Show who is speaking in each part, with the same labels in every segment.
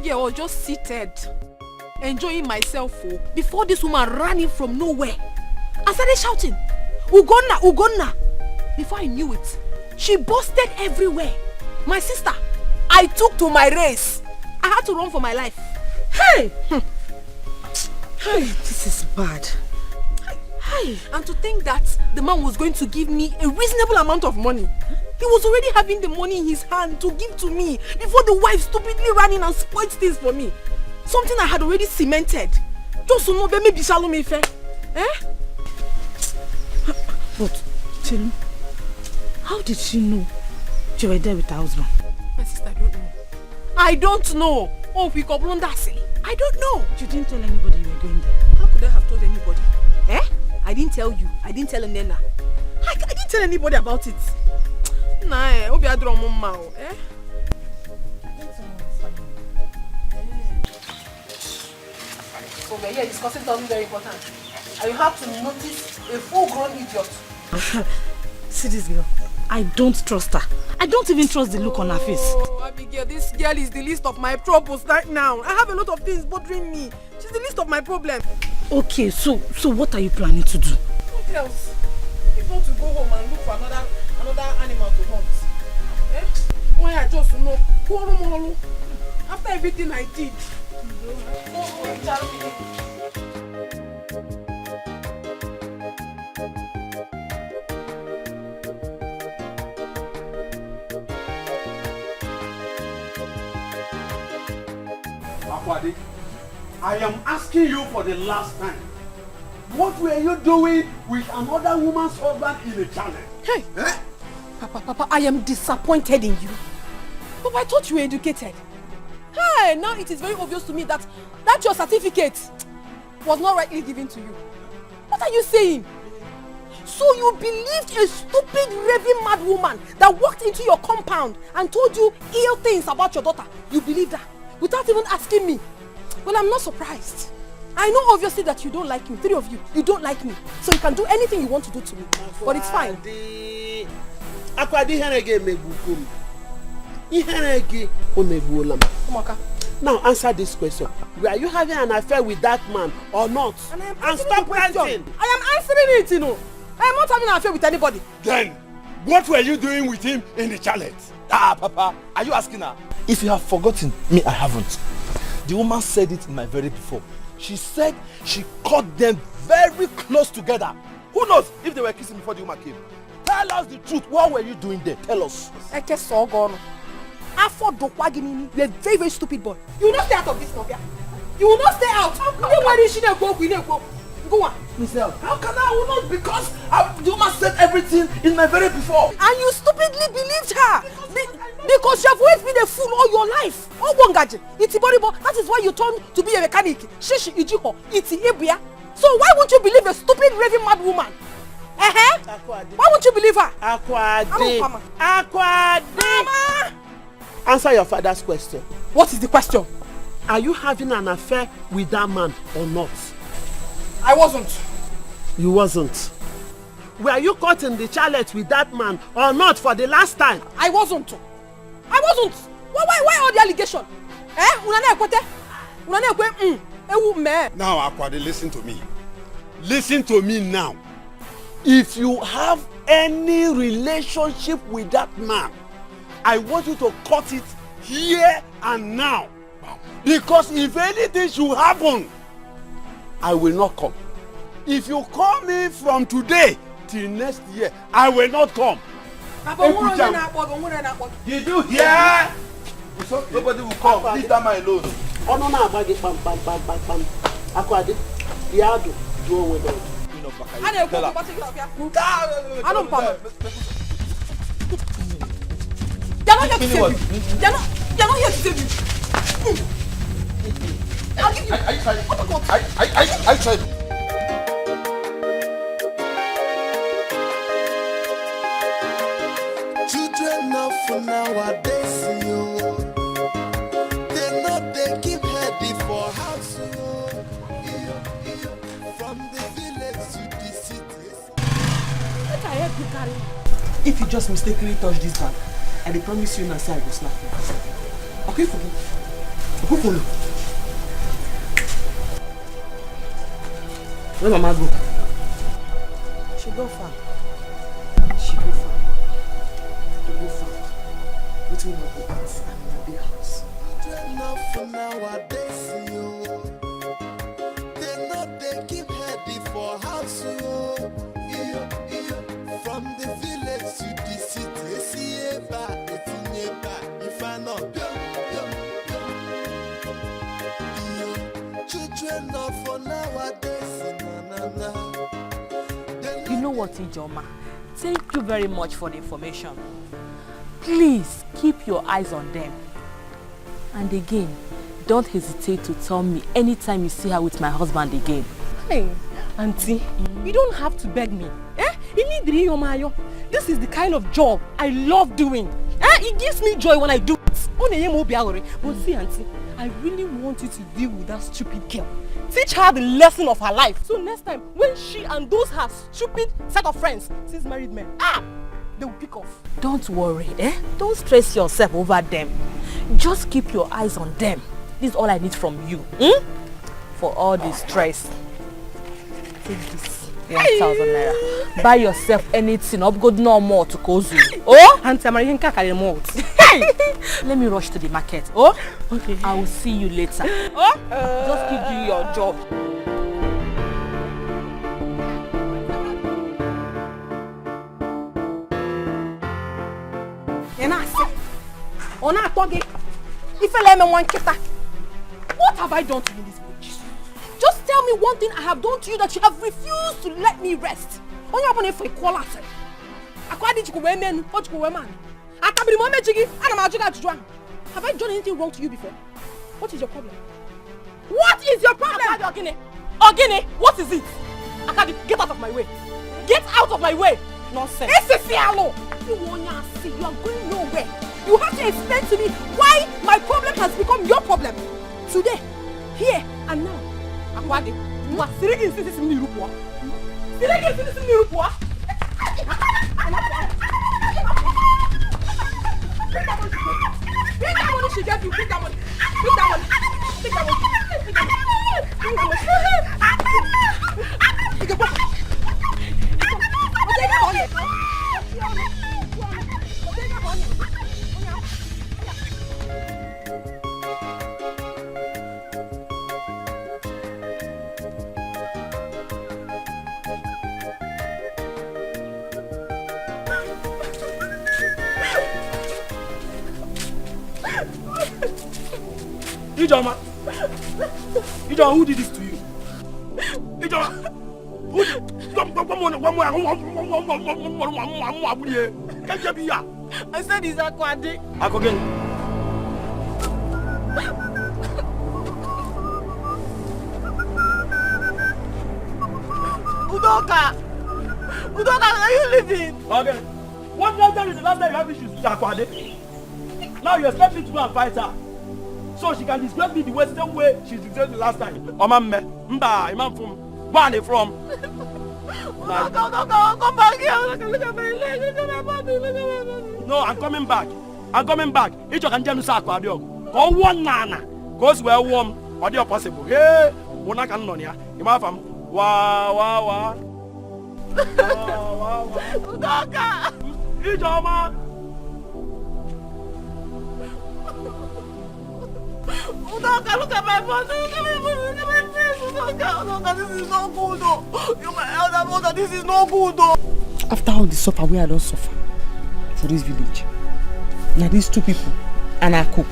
Speaker 1: Abigail, I was just seated, enjoying myself before this woman ran in from nowhere and started shouting, Ugonna, Ugonna. Before I knew it, she busted everywhere. My sister, I took to my race. I had to run for my life. Hey!
Speaker 2: Hey, this is bad.
Speaker 1: Hey! And to think that the man was going to give me a reasonable amount of money. He was already having the money in his hand to give to me before the wife stupidly ran in and spoiled things for me. Something I had already cemented. Just to know that maybe Shalom me fair. Eh?
Speaker 2: But, Chelu, how did she know you were there with her husband?
Speaker 1: My sister, I don't know. I don't know. Oh, we got blonde silly. I don't know.
Speaker 2: You didn't tell anybody you were going there.
Speaker 1: How could I have told anybody? Eh? I didn't tell you. I didn't tell Nena. I didn't tell anybody about it. Nah, eh? Obi adro mama, eh? So we're here discussing something very important. And you have to notice a full-grown idiot.
Speaker 2: See this girl. I don't trust her. I don't even trust the look on her face.
Speaker 1: Oh, Abigail, this girl is the least of my troubles right now. I have a lot of things bothering me. She's the least of my problems.
Speaker 2: Okay, so what are you planning to do?
Speaker 1: What else? If not to go home and look for another animal to hunt. Eh? Why I just know? After everything I did.
Speaker 3: Akwadi, I am asking you for the last time. What were you doing with another woman's husband in the channel?
Speaker 1: Hey! Eh? Papa, I am disappointed in you. Papa, I thought you were educated. Hey, now it is very obvious to me that your certificate was not rightly given to you. What are you saying? So you believed a stupid, raving mad woman that walked into your compound and told you ill things about your daughter? You believed that without even asking me? Well, I'm not surprised. I know obviously that you don't like me. Three of you, you don't like me. So you can do anything you want to do to me. But it's fine.
Speaker 3: Now answer this question. Were you having an affair with that man or not?
Speaker 1: And stop ranting. I am answering it, you know. I am not having an affair with anybody.
Speaker 3: Then, what were you doing with him in the chalet?
Speaker 4: Papa, are you asking her? If you have forgotten, me, I haven't. The woman said it in my very before. She said she caught them very close together. Who knows if they were kissing before the woman came? Tell us the truth. What were you doing there? Tell us.
Speaker 1: You're a very, very stupid boy. You will not stay out of this, Novia. You will not stay out. Go on.
Speaker 4: Michelle, how can I will not? Because the woman said everything in my very before.
Speaker 1: And you stupidly believed her. Because you have always been a fool all your life. That is why you turned to be a mechanic. So why won't you believe a stupid raving mad woman? Why won't you believe her?
Speaker 3: Akwadi.
Speaker 1: Mama!
Speaker 3: Answer your father's question.
Speaker 1: What is the question?
Speaker 3: Are you having an affair with that man or not?
Speaker 1: I wasn't.
Speaker 3: You wasn't. Were you caught in the chalet with that man or not for the last time?
Speaker 1: I wasn't. Why all the allegation?
Speaker 3: Now, Akwadi, listen to me. Listen to me now. If you have any relationship with that man, I want you to cut it here and now. Because if anything should happen, I will not come. If you call me from today till next year, I will not come.
Speaker 4: Did you hear? It's okay. Nobody will come. Leave that man alone.
Speaker 3: Oh no, no, Akwadi, Yadu, do with it.
Speaker 1: They're not here to save you. They're not here to save you. I'll give you.
Speaker 4: I tried.
Speaker 5: Children of nowadays, they know they keep heading for house. From the village to the cities.
Speaker 6: If you just mistakenly touch this bag, I promise you, Nasa, I will slap you. Okay, forget.
Speaker 2: Go follow. Where Mama go?
Speaker 1: She go far.
Speaker 2: She go far. To go far. What will not go out and in a big house.
Speaker 5: Enough for nowadays, yo. They know they keep heady for house, yo. From the village to the city, see it back, if I know, children not for nowadays,
Speaker 2: You know what, Ijoma? Thank you very much for the information. Please keep your eyes on them. And again, don't hesitate to tell me anytime you see her with my husband again.
Speaker 1: Hey, Auntie, you don't have to beg me. This is the kind of job I love doing. It gives me joy when I do it. But see, Auntie, I really want you to deal with that stupid girl. Teach her the lesson of her life. So next time, when she and those her stupid set of friends sees married men, they will pick off.
Speaker 2: Don't worry, Don't stress yourself over them. Just keep your eyes on them. This is all I need from you. For all the stress. Take this. 1,000 naira. Buy yourself anything. Up good no more to Kozu. Oh?
Speaker 1: Auntie, I'm ready to remote.
Speaker 2: Let me rush to the market. Oh?
Speaker 1: Okay.
Speaker 2: I will see you later. Oh? Just keep doing your job.
Speaker 1: What have I done to you in this village? Just tell me one thing I have done to you that you have refused to let me rest. Have I done anything wrong to you before? What is your problem? What is your problem? Ogini, what is it? Akadi, get out of my way. Get out of my way. Nonsense. You are going nowhere. You have to explain to me why my problem has become your problem. Today, here, and now. Akwadi, you are sitting in this Nirupua. Sitting in this Nirupua. Bring that money. Bring that money she gave you. Bring that money. Bring that money. Bring that money. Bring that money. Bring that money. Bring that money.
Speaker 6: Ijoma, who did this to you? Ijoma,
Speaker 1: I said he's Akwadi.
Speaker 6: Again.
Speaker 1: Udoka, are you leaving?
Speaker 6: Okay. What last time is the last time you have issues with Akwadi? Now you expect me to go and fight her. So she can disgrace me the same way she disgraced me last time. Mba, Imam from where are they from?
Speaker 1: Come back here. Look at my leg. Look at my body. Look at my body.
Speaker 6: No, I'm coming back. I'm coming back. Each can jam sa Akwadi. Go one nana. Goes where warm. Audio possible. Hey, wona kan no nia. Imam from wa.
Speaker 1: Udoka.
Speaker 6: Ijoma.
Speaker 1: Udoka, look at my body. Look at my body. Look at my face. Udoka, this is not good. You're my elder brother. This is not good.
Speaker 2: After all the suffer, where I don't suffer for this village. Now these two people and I cook.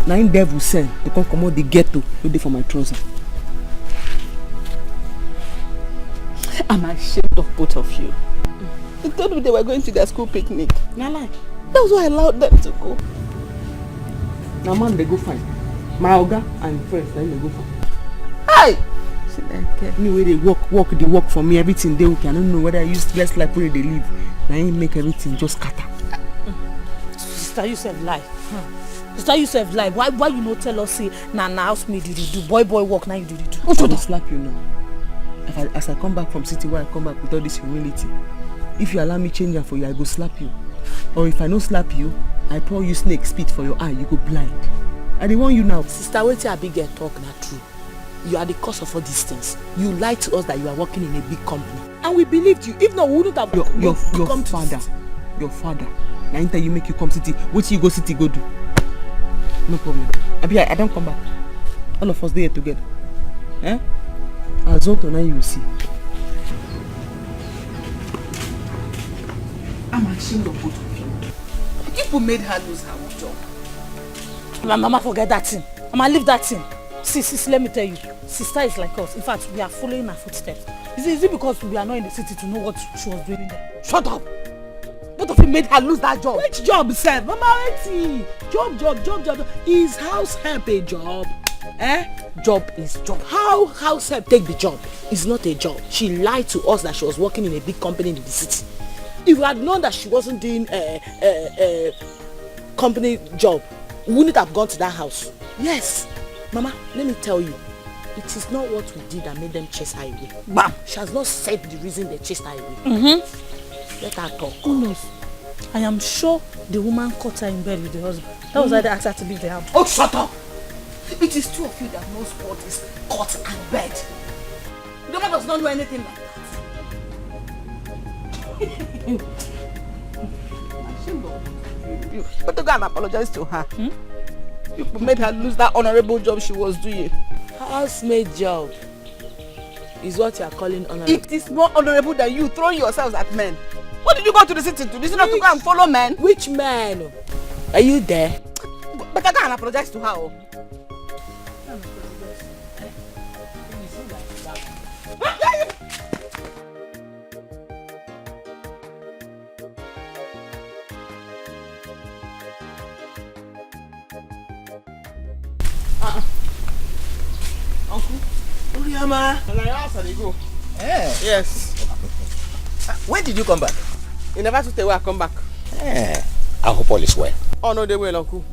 Speaker 2: Now in devil send to come out the ghetto ready for my trouser. I'm ashamed of both of you. They told me they were going to their school picnic. Now lie. That was why I allowed them to go. Now man, they go find. My Oga and friends, then they go find. Hi! See, like, anyway, they work for me, everything they okay. I don't know whether I use less like where they live. Now I make everything just scatter. Sister, you said lie. Sister, you said lie. Why you not tell us say, nah, house me do boy work, now you do. Who should slap you now? As I come back from city where I come back with all this humility, if you allow me change for you, I go slap you. Or if I no slap you, I pour you snake spit for your eye, you go blind. I dey warn you now.
Speaker 7: Sister, wait till Abigail talk na true. You are the cause of all these things. You lied to us that you are working in a big company. And we believed you. If not, we wouldn't have
Speaker 2: Your
Speaker 7: come
Speaker 2: father.
Speaker 7: to
Speaker 2: Your father. Now enter you make you come city. What you go city go do? No problem. Abi, I don't come back. All of us there together. Eh? As on now you will see. I'm ashamed of both of you. People made her lose her job.
Speaker 1: Mama, forget that thing. Mama, leave that thing. See, let me tell you. Sister is like us. In fact, we are following her footsteps. Is it because we are not in the city to know what she was doing there? Shut up! Both of you made her lose that job.
Speaker 2: Which job, sir? Mama, wait. Job. Is house help a job?
Speaker 7: Job is job. How house help take the job? It's not a job. She lied to us that she was working in a big company in the city. If we had known that she wasn't doing a company job, we wouldn't have gone to that house. Yes. Mama, let me tell you, it is not what we did that made them chase her away.
Speaker 1: Bam!
Speaker 7: She has not said the reason they chased her away. Let her talk.
Speaker 1: Who knows? I am sure the woman caught her in bed with the husband. That was why they asked her to leave the house.
Speaker 7: Oh, shut up! It is two of you that knows what is caught and bed. The woman does not know anything like that.
Speaker 2: You better go and apologize to her. You made her lose that honorable job she was doing.
Speaker 7: Housemaid job is what you are calling honorable.
Speaker 2: It is more honorable than you throwing yourselves at men. What did you go to the city to? Did you not to go and follow men?
Speaker 7: Which man? Are you there?
Speaker 2: Better go and apologize to her. Oh.
Speaker 4: Uncle.
Speaker 6: Uriama.
Speaker 4: Go.
Speaker 6: Yes.
Speaker 4: When did you come back?
Speaker 6: You never took away, I come back.
Speaker 4: I hope all is well.
Speaker 6: Oh no, they will, Uncle.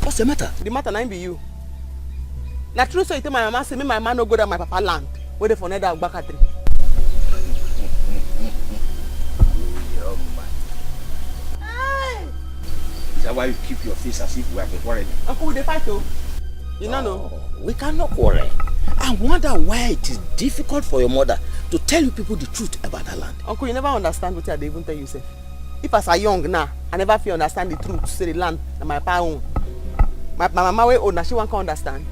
Speaker 4: What's the matter?
Speaker 6: The matter now be you. Na true so you tell my mama say me my man no go down my papa land. Wait for another Agbakatri.
Speaker 4: Is that why you keep your face as if we are quarreling?
Speaker 6: Uncle, we dey fight though. You know.
Speaker 4: We cannot quarrel. I wonder why it is difficult for your mother to tell you people the truth about her land.
Speaker 6: Uncle, you never understand what I dey even tell you say. If as I young now, I never feel understand the truth. Say the land na my papa own. My mama wey own na she wan come understand.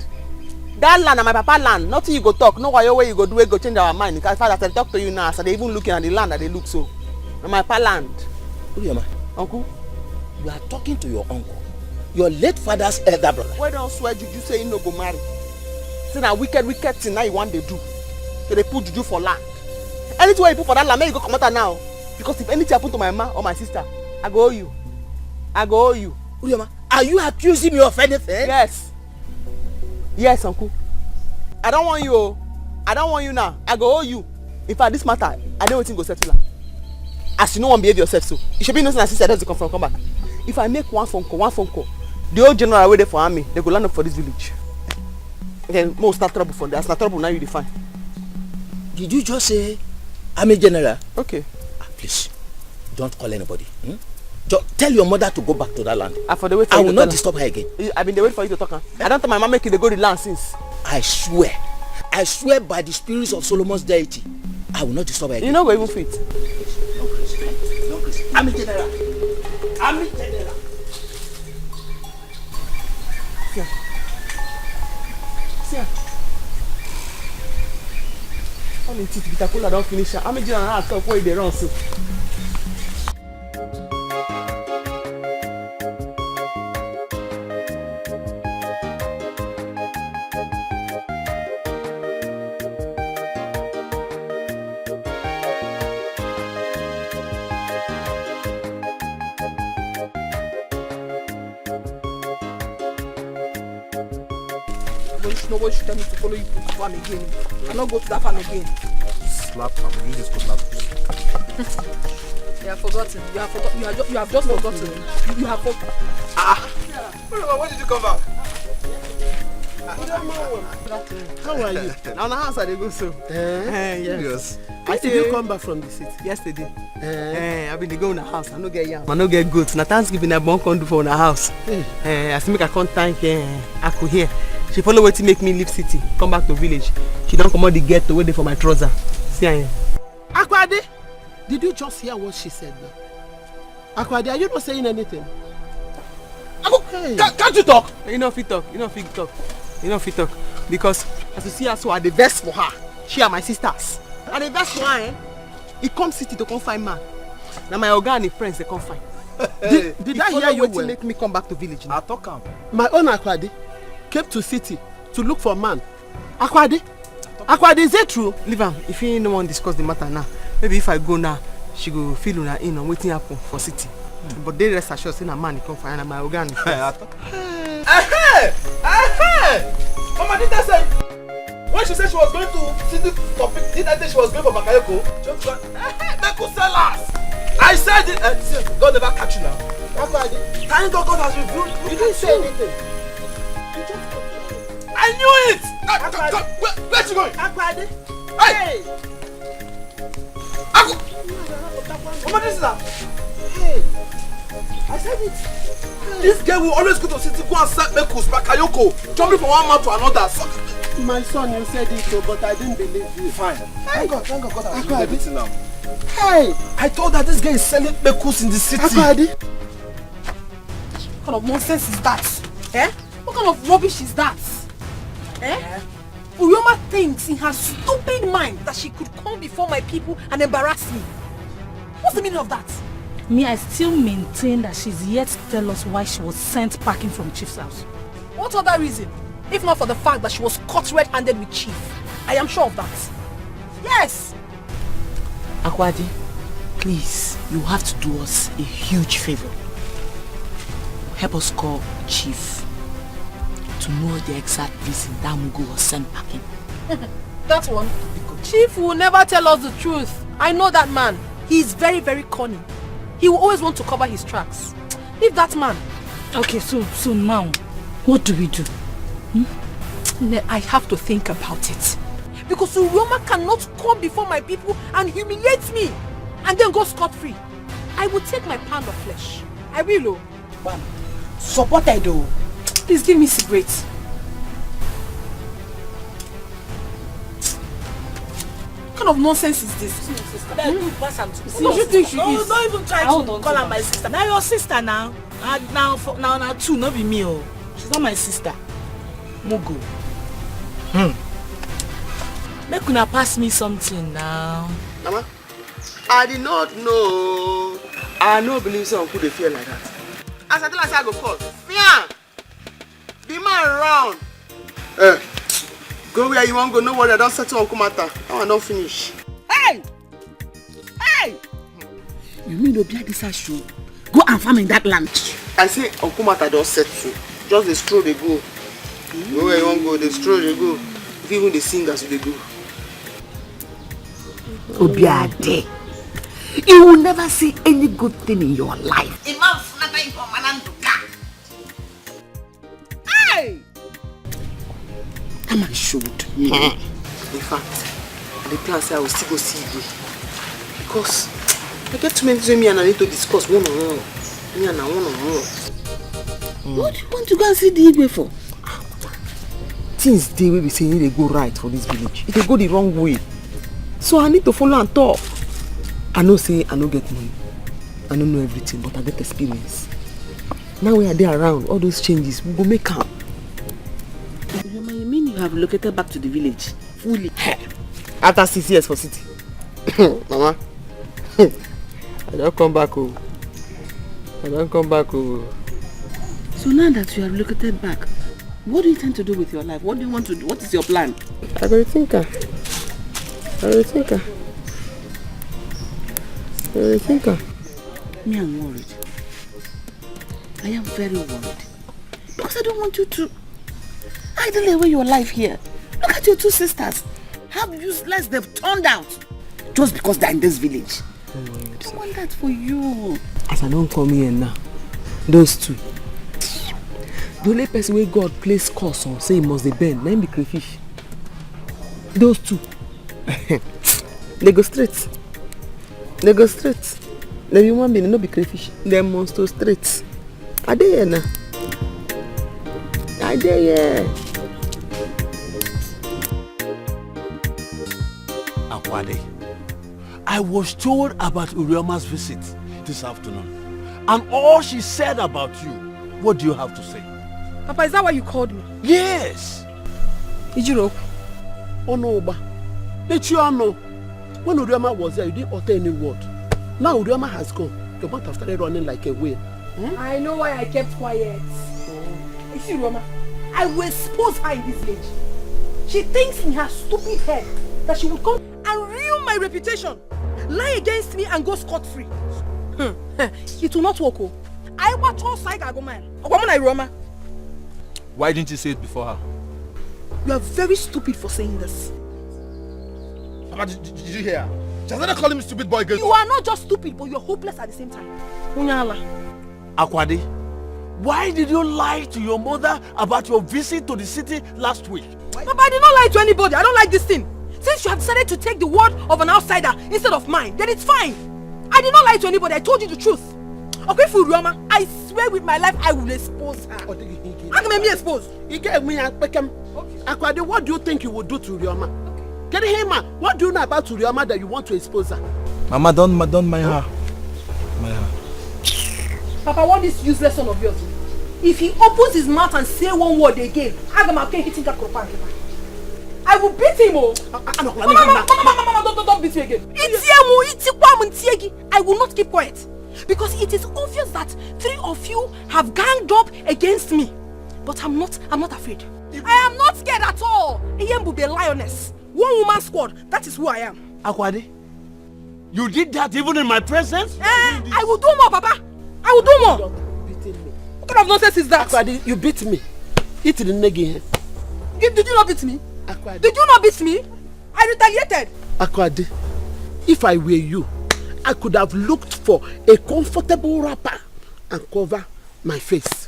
Speaker 6: That land na my papa land. Nothing you go talk. No why way you go do it go change our mind. Because father I talk to you now, so they even looking at the land that they look so. Na my papa land.
Speaker 4: Uriama,
Speaker 6: Uncle,
Speaker 4: you are talking to your uncle, your late father's elder brother.
Speaker 6: why don't swear juju say you no go marry? Say na wicked thing now you want they do. So they put juju for land. Anything you put for that land, make you go come out now. Because if anything happen to my mama or my sister, I go owe you. I go owe you.
Speaker 4: Uriama, are you accusing me of anything?
Speaker 6: Yes. Yes, Uncle. I don't want you. Oh. I don't want you now. I go owe you. In fact, this matter, I know what go settle her. As you know, one behave yourself so. You should be innocent as sister doesn't come back. If I make one phone call, the old general waiting for army, they go land up for this village. Then more start trouble from there. Start trouble now you define.
Speaker 4: Did you just say I'm a general?
Speaker 6: Okay.
Speaker 4: Please, don't call anybody. Just tell your mother to go back to that land.
Speaker 6: For the wait for
Speaker 4: I
Speaker 6: you
Speaker 4: will
Speaker 6: to
Speaker 4: not
Speaker 6: tell
Speaker 4: disturb her again.
Speaker 6: I've been waiting for you to talk. I don't tell my mama make you go the land since.
Speaker 4: I swear by the spirits of Solomon's deity, I will not disturb her again.
Speaker 6: You know where even fit.
Speaker 4: No, Chris. I'm a general.
Speaker 6: See. Only teeth bitter cola don't finish. I'm a general now talk where they run so. Nobody should tell me to follow you to the farm again. I'll not go to that farm again.
Speaker 8: Slap farm. You use this cutlass.
Speaker 1: You have forgotten. You have just forgotten. You have forgotten.
Speaker 6: When did you come back?
Speaker 8: How are you?
Speaker 6: Now the house I dey go so.
Speaker 8: Yes.
Speaker 9: I see you come back from the city.
Speaker 10: Yesterday. I've been going to the house. I no get yam. I no get goats. Na Thanksgiving I born come do for the house. I see make I come thank Aku here. She follow wetin make me leave city, come back to village. She don't come out the ghetto wait for my trouser. See her.
Speaker 9: Akwade, did you just hear what she said now? Akwade, are you not saying anything?
Speaker 10: Can't you talk? You know if you talk. Because as you see her, so I the best for her. She are my sisters. And the best for her, he come city to come find man. Now my organ and friends they come find.
Speaker 9: Did I hear you well?
Speaker 10: Make me come back to village.
Speaker 4: I talk him.
Speaker 9: My own Akwade came to city to look for man. Akwade, is it true?
Speaker 10: Leave him. If you no want to discuss the matter now, maybe if I go now, she go feel una in on waiting happen for city. But they rest assured, saying a man he come find my organ.
Speaker 4: Mama, did I say? When she said she was going to city topic, did I say she was going for Bakayoko? Beko sellers! I said it. God never catch you now. Thank God has revealed.
Speaker 9: You didn't say anything.
Speaker 4: I knew it! Where's she going?
Speaker 9: Akwade.
Speaker 4: Hey! Mama, this is her.
Speaker 9: Hey! I said it.
Speaker 4: This girl will always go to city, go and set Bekus, Bakayoko, jumping from one man to another. So,
Speaker 9: my son, you said it, but I didn't believe you.
Speaker 4: Fine. Thank God has revealed everything now.
Speaker 9: Hey!
Speaker 4: I told her this girl is selling Bekus in the city.
Speaker 9: Akwade.
Speaker 1: What kind of nonsense is that? What kind of rubbish is that? Uyoma thinks in her stupid mind that she could come before my people and embarrass me. What's the meaning of that?
Speaker 11: Me, I still maintain that she's yet to tell us why she was sent packing from Chief's house.
Speaker 1: What other reason? If not for the fact that she was caught red-handed with Chief. I am sure of that. Yes!
Speaker 7: Akwadi, please, you have to do us a huge favor. Help us call Chief to know the exact reason that Mugu was sent packing.
Speaker 1: That one? Chief will never tell us the truth. I know that man. He is very, very cunning. He will always want to cover his tracks. Leave that man.
Speaker 11: Okay, so now, what do we do?
Speaker 1: I have to think about it. Because Uroma cannot come before my people and humiliate me and then go scot-free. I will take my pound of flesh. I will, oh.
Speaker 7: Bam. Supported, oh.
Speaker 1: Please give me cigarettes. What kind of nonsense is this?
Speaker 7: What do
Speaker 1: you think she is?
Speaker 7: Don't even try to call her my sister. Now your sister now. Now two, not be me, oh. She's not my sister. Mugu. Make una pass me something now.
Speaker 10: Mama, I did not know. I no believe someone could feel like that. As I tell her, I go call. Fian! The man around. Go where you want go, no worry, I don't settle on Kumata. I don't finish.
Speaker 7: Hey! You mean Obia this show? Go and farm in that land.
Speaker 10: I say on Kumata don't settle. Just the stroll they go. Go where you want go, the stroll they go. If even the singers they go.
Speaker 7: Obia day. You will never see any good thing in your life. Hey! I'm assured.
Speaker 10: In fact, the plan say I will still go see you. Because I get too many things with me and I need to discuss one-on-one. Me and I one-on-one.
Speaker 7: What do you want to go and see the Igwe for?
Speaker 10: Things they will be saying they go right for this village. If they go the wrong way. So I need to follow and talk. I know say I don't get money. I don't know everything, but I get experience. Now we are there around, all those changes, we will make them.
Speaker 7: You mean you have located back to the village? Fully?
Speaker 10: After 6 years for city. Mama, I don't come back. I don't come back.
Speaker 7: So now that you have located back, what do you intend to do with your life? What do you want to do? What is your plan?
Speaker 10: I will think.
Speaker 7: Me, I'm worried. I am very worried. Because I don't want you to idle away your life here. Look at your two sisters. How useless they've turned out. Just because they're in this village. I don't want that for you.
Speaker 10: As I don't come here now, those two. The only person where God place curse on, say he must be bend, let him be crayfish. Those two. They go straight. They go straight. The human being no be crayfish. They must go straight. Are they here now? Are they here?
Speaker 3: Akwade, I was told about Urioma's visit this afternoon. And all she said about you, what do you have to say?
Speaker 1: Papa, is that why you called me?
Speaker 3: Yes.
Speaker 1: Ijiro.
Speaker 9: Oh no, Oba. Let you all know. When Urioma was there, you didn't utter any word. Now Urioma has gone. Your mouth have started running like a whale.
Speaker 1: I know why I kept quiet. You see, Urioma, I will expose her in this village. She thinks in her stupid head that she will come and ruin my reputation, lie against me and go scot-free. It will not work. Oh. I watch all side Agoma. Urioma.
Speaker 4: Why didn't you say it before her?
Speaker 1: You are very stupid for saying this.
Speaker 4: Papa, did you hear her? She has not calling me stupid boy girl.
Speaker 1: You are not just stupid, but you are hopeless at the same time.
Speaker 3: Akwade, why did you lie to your mother about your visit to the city last week?
Speaker 1: Papa, I did not lie to anybody. I don't like this thing. Since you have decided to take the word of an outsider instead of mine, then it's fine. I did not lie to anybody. I told you the truth. Okay, Urioma, I swear with my life I will expose her. How can I be exposed?
Speaker 9: Akwade, what do you think you would do to Urioma? Get him, what do you know about Urioma that you want to expose her?
Speaker 4: Mama, don't mind her. Mind her.
Speaker 1: Papa, what is useless son of yours? If he opens his mouth and say one word again, I will beat him. Mama, don't beat me again. I will not keep quiet. Because it is obvious that 3 of you have ganged up against me. But I'm not afraid. I am not scared at all. Iyembu be a lioness. One woman squad, that is who I am.
Speaker 3: Akwade, you did that even in my presence?
Speaker 1: I will do more, Papa. I will do more. What kind of nonsense is that?
Speaker 9: Akwade, you beat me. Hit the negi.
Speaker 1: Did you not beat me?
Speaker 9: Akwade.
Speaker 1: Did you not beat me? I retaliated.
Speaker 9: Akwade, if I were you, I could have looked for a comfortable wrapper and cover my face.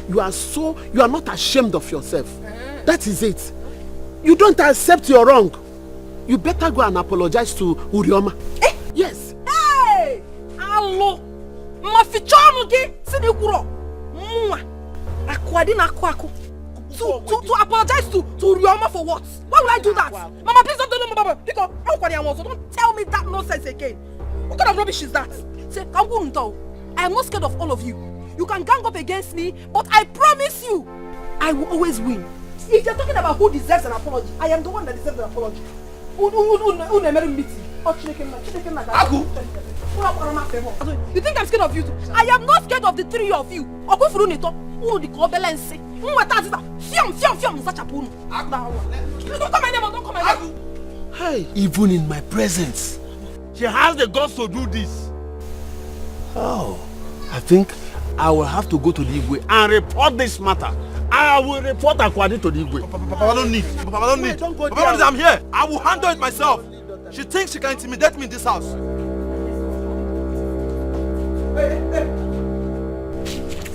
Speaker 9: You are not ashamed of yourself. That is it. You don't accept your wrong. You better go and apologize to Urioma. Yes.
Speaker 1: Hey! Allo! Mafichano ge sinikuro. Akwadi na kwako. To apologize to Urioma for what? Why would I do that? Mama, please don't do no, Mama. Because don't tell me that nonsense again. What kind of rubbish is that? Say, I am not scared of all of you. You can gang up against me, but I promise you, I will always win. If you're talking about who deserves an apology, I am the one that deserves an apology. You think I'm scared of you too? I am not scared of the 3 of you.
Speaker 3: Hey, even in my presence, she has the guts to do this. Oh, I think I will have to go to the Igwe and report this matter. I will report Akwade to the Igwe.
Speaker 4: Papa, I don't need. Papa, I don't need. Papa, I'm here. I will handle it myself. She thinks she can intimidate me in this house.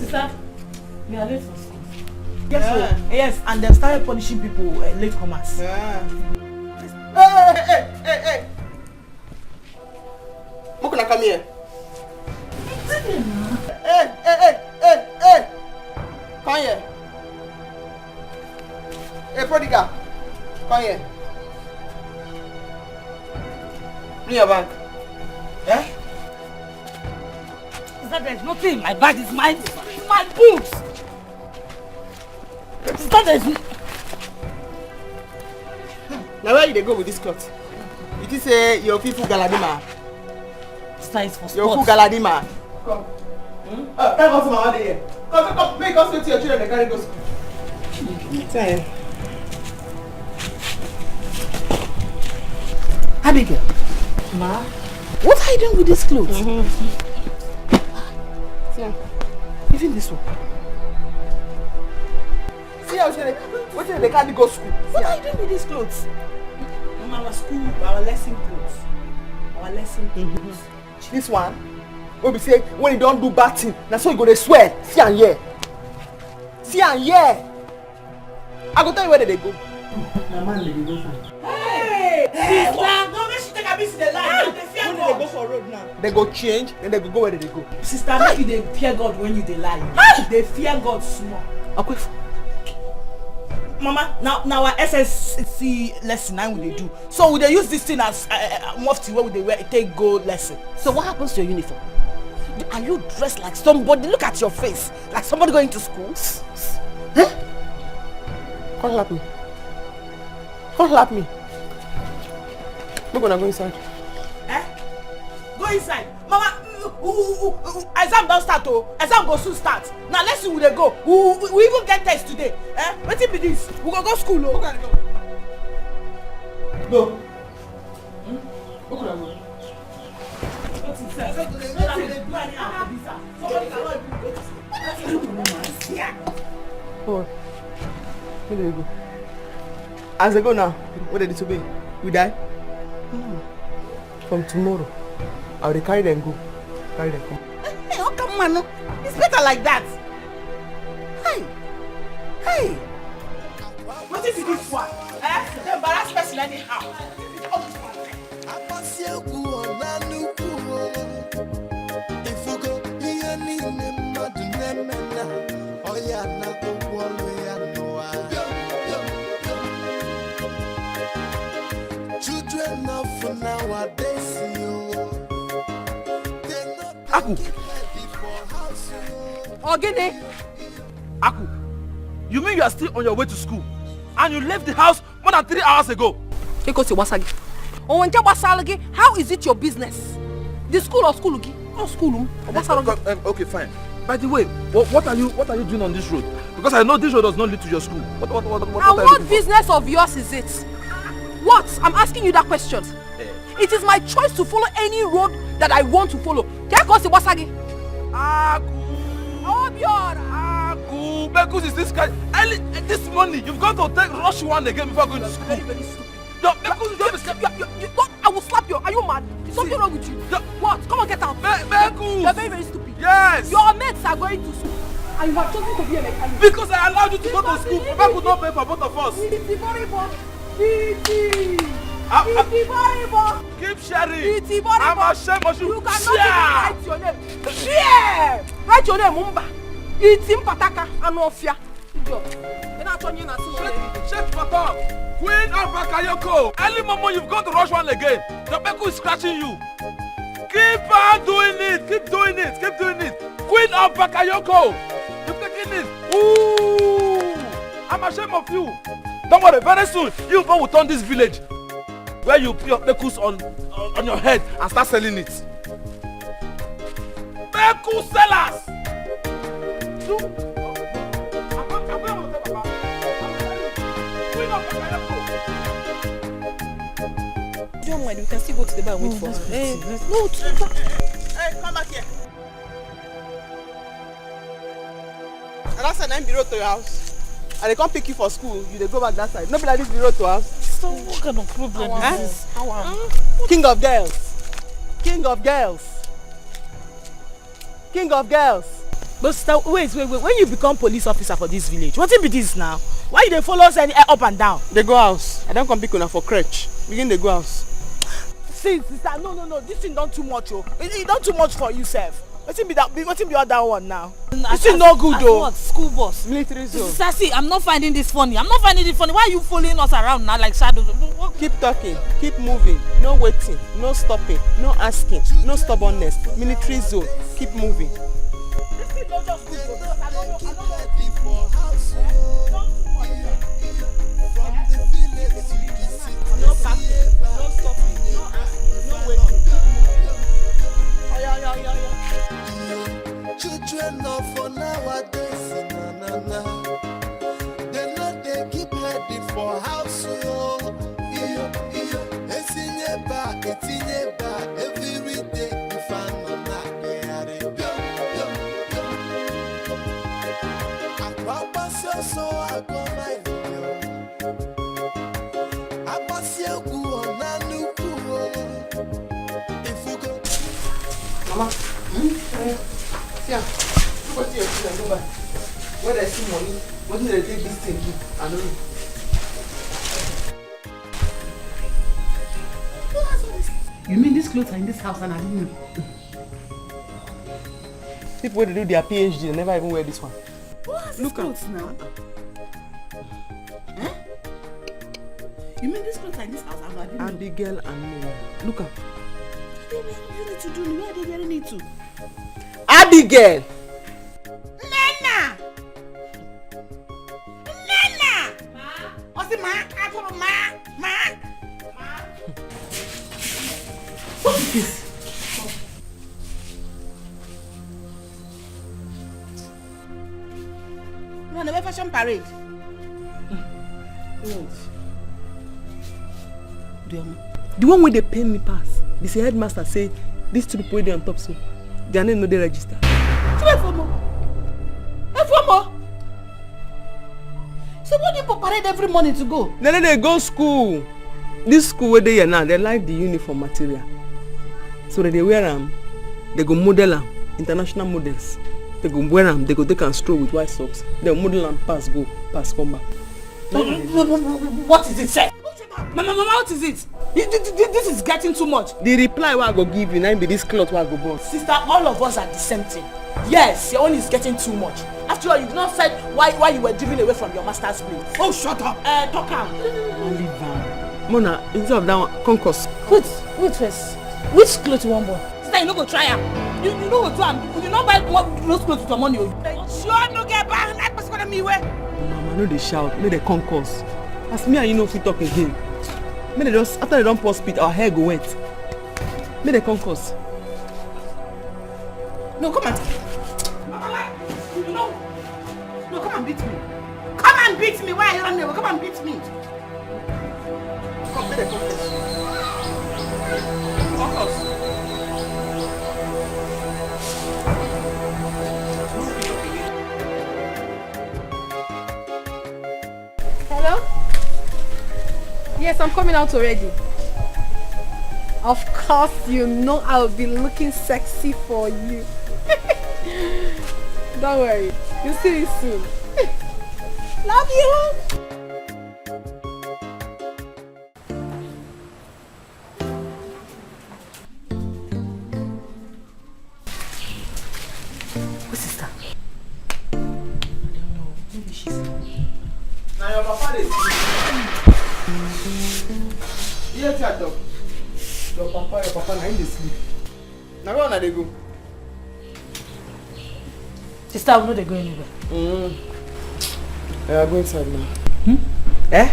Speaker 7: Sister, we are late for school. Yes, and they started punishing people latecomers.
Speaker 10: Hey! Who can I come here? Hey! Come here. Hey, prodigal. Come here. Bring your bag. Yeah?
Speaker 7: Sister, there's nothing in my bag. It's my books. Sister, there's...
Speaker 10: Now where you go with this cloth? It is your people galadima.
Speaker 7: Sister, it's for sports.
Speaker 10: Your people galadima. Come. Can't go to my mother here. Come. Make us wait to your children and carry go school. Time. Abigail.
Speaker 7: Ma?
Speaker 10: What are you doing with these clothes? See, even this one. See how they can't go school. What are you doing with these clothes?
Speaker 7: Our school, our lesson clothes. Our lesson clothes.
Speaker 10: This one, when we say when you don't do bad thing, that's why you go to swear. See and hear. See and hear. I go tell you where they go.
Speaker 7: Hey! Sister! baby see the line. They fear God. They go for road now.
Speaker 10: They go change, and they go where they go.
Speaker 7: Sister, maybe they fear God when you dey lie. They fear God small.
Speaker 10: Okay.
Speaker 7: Mama, now our SSC lesson 9 we dey do. So we dey use this thing as mufti where we dey wear take go lesson.
Speaker 10: So what happens to your uniform? Are you dressed like somebody? Look at your face, like somebody going to school. Huh? Come help me. Come help me. We're gonna go inside.
Speaker 7: Go inside. Mama, exam don't start oh. Exam go soon start. Now let's see where they go. We even get test today. What it be this? We go school oh.
Speaker 10: Go. Go. Who could I go? Oh, where did they go? As they go now, what did they disobey? We die? From tomorrow, I will carry them go. Carry them come.
Speaker 7: Hey, how come man? It's better like that. Hey. What is this one? The embarrassed person anyhow.
Speaker 5: Children of nowadays,
Speaker 6: Aku.
Speaker 1: Ogene.
Speaker 6: Aku, you mean you are still on your way to school and you left the house more than 3 hours ago?
Speaker 1: How is it your business? The school or school? Or school?
Speaker 6: Okay, fine. By the way, what are you doing on this road? Because I know this road does not lead to your school. What
Speaker 1: what business of yours is it? What? I'm asking you that question. It is my choice to follow any road that I want to follow. Aku,
Speaker 6: Bekus is this guy. Early this morning, you've got to take rush one again before going to school.
Speaker 1: Very stupid.
Speaker 6: No, Bekus,
Speaker 1: I will slap you. Are you mad? Is something wrong with you? What? Come on, get out.
Speaker 6: Bekus!
Speaker 1: You're very, very stupid.
Speaker 6: Yes!
Speaker 1: Your mates are going to school. And you have chosen to be a mechanic.
Speaker 6: Because I allowed you to go to school. Papa could not pay for both of us. Keep sharing. I'm ashamed of you.
Speaker 1: You cannot even write your name. Share! Write your name, Mumba. Itim Pataka Anofia.
Speaker 6: Shut up. Queen of Bakayoko. Early mama, you've got to rush one again. Your Beku is scratching you. Keep on doing it. Keep doing it. Keep doing it. Queen of Bakayoko. You're taking it. Ooh. I'm ashamed of you. Don't worry. Very soon, you will turn this village where you put your Bekus on your head and start selling it. Beku sellers.
Speaker 10: Don't mind, we can still go to the bar and wait for her.
Speaker 7: No, hey, come back here.
Speaker 10: And that's an be road to your house. And they come pick you for school, you they go back that side. Not be like this be road to house.
Speaker 7: So what kind of problem is this?
Speaker 10: King of girls. King of girls. King of girls.
Speaker 7: But sister, wait. When you become police officer for this village, what be this now? Why you dey follow us up and down?
Speaker 10: They go house. I don't come pick una for crutch. Begin they go house.
Speaker 7: See, sister, no. This thing done too much, oh. It done too much for you, sef. What be the other one now? This is no good, though.
Speaker 11: What? School boss.
Speaker 10: Military zone.
Speaker 11: Sister, see, I'm not finding this funny. Why are you following us around now like shadows?
Speaker 10: Keep talking. Keep moving. No waiting. No stopping. No asking. No stubbornness. Military zone. Keep moving.
Speaker 7: This thing don't just good, though. I don't know. No packing. No stopping. No asking. No waiting. Yeah.
Speaker 5: Children of nowadays, they know they keep heading for house. It's in your back, every day you find on that they are so I go my I pass you go on if you go.
Speaker 10: Mama, yeah. Look at your kids and go back. When I see money, what do they take this thing to? I don't know.
Speaker 2: You mean these clothes are in this house and I didn't know?
Speaker 10: People who do their PhD, they never even wear this one.
Speaker 2: What's these clothes now? Eh? You mean these clothes are in this house and I didn't know?
Speaker 10: Abigail and me. Look at.
Speaker 2: You need to do. Where are they wearing it to?
Speaker 10: Abigail!
Speaker 2: Nana! Ma? What's it, Ma? I told her, Ma! What is this? You want a fashion parade?
Speaker 10: The one where they pay me pass. This headmaster say these two people they on top so their name no they register.
Speaker 2: So what do you parade every morning to go?
Speaker 10: Then they go school. This school where they are now, they like the uniform material. So that they wear them, they go model them, international models. They go wear them, they go take and stroll with white socks. They model and pass come back.
Speaker 2: What is it, sir? Mama, what is it? This is getting too much.
Speaker 10: The reply what I go give you, now be this cloth what I go boss.
Speaker 2: Sister, all of us are the same thing. Yes, your own is getting too much. After all, you did not say why you were driven away from your master's place. Oh, shut up. Talk out.
Speaker 10: Mona, instead of that one, concourse.
Speaker 11: Wait first. Which clothes you want buy?
Speaker 2: Sister, you no go try am. You no go do am. You no buy those clothes with your money. Sure, no get back. That person gonna me wear.
Speaker 10: Mama, no they shout, make they concourse. As me and you know if we talk again. Make they just after they don't pour spit, our hair go wet. Make they concourse.
Speaker 2: No, come on. No, come and beat me. Come and beat me. Why are you running away? Come and beat me. Come, make they concourse.
Speaker 1: Hello? Yes, I'm coming out already. Of course, you know I'll be looking sexy for you. Don't worry, you'll see me soon. Love you!
Speaker 2: What's sister?
Speaker 10: I don't know. Maybe she's now your papa is yes, your dog. Your papa now in the sleep. Now where are they go?
Speaker 11: Sister, we know they go anywhere.
Speaker 10: They are going inside now. Eh?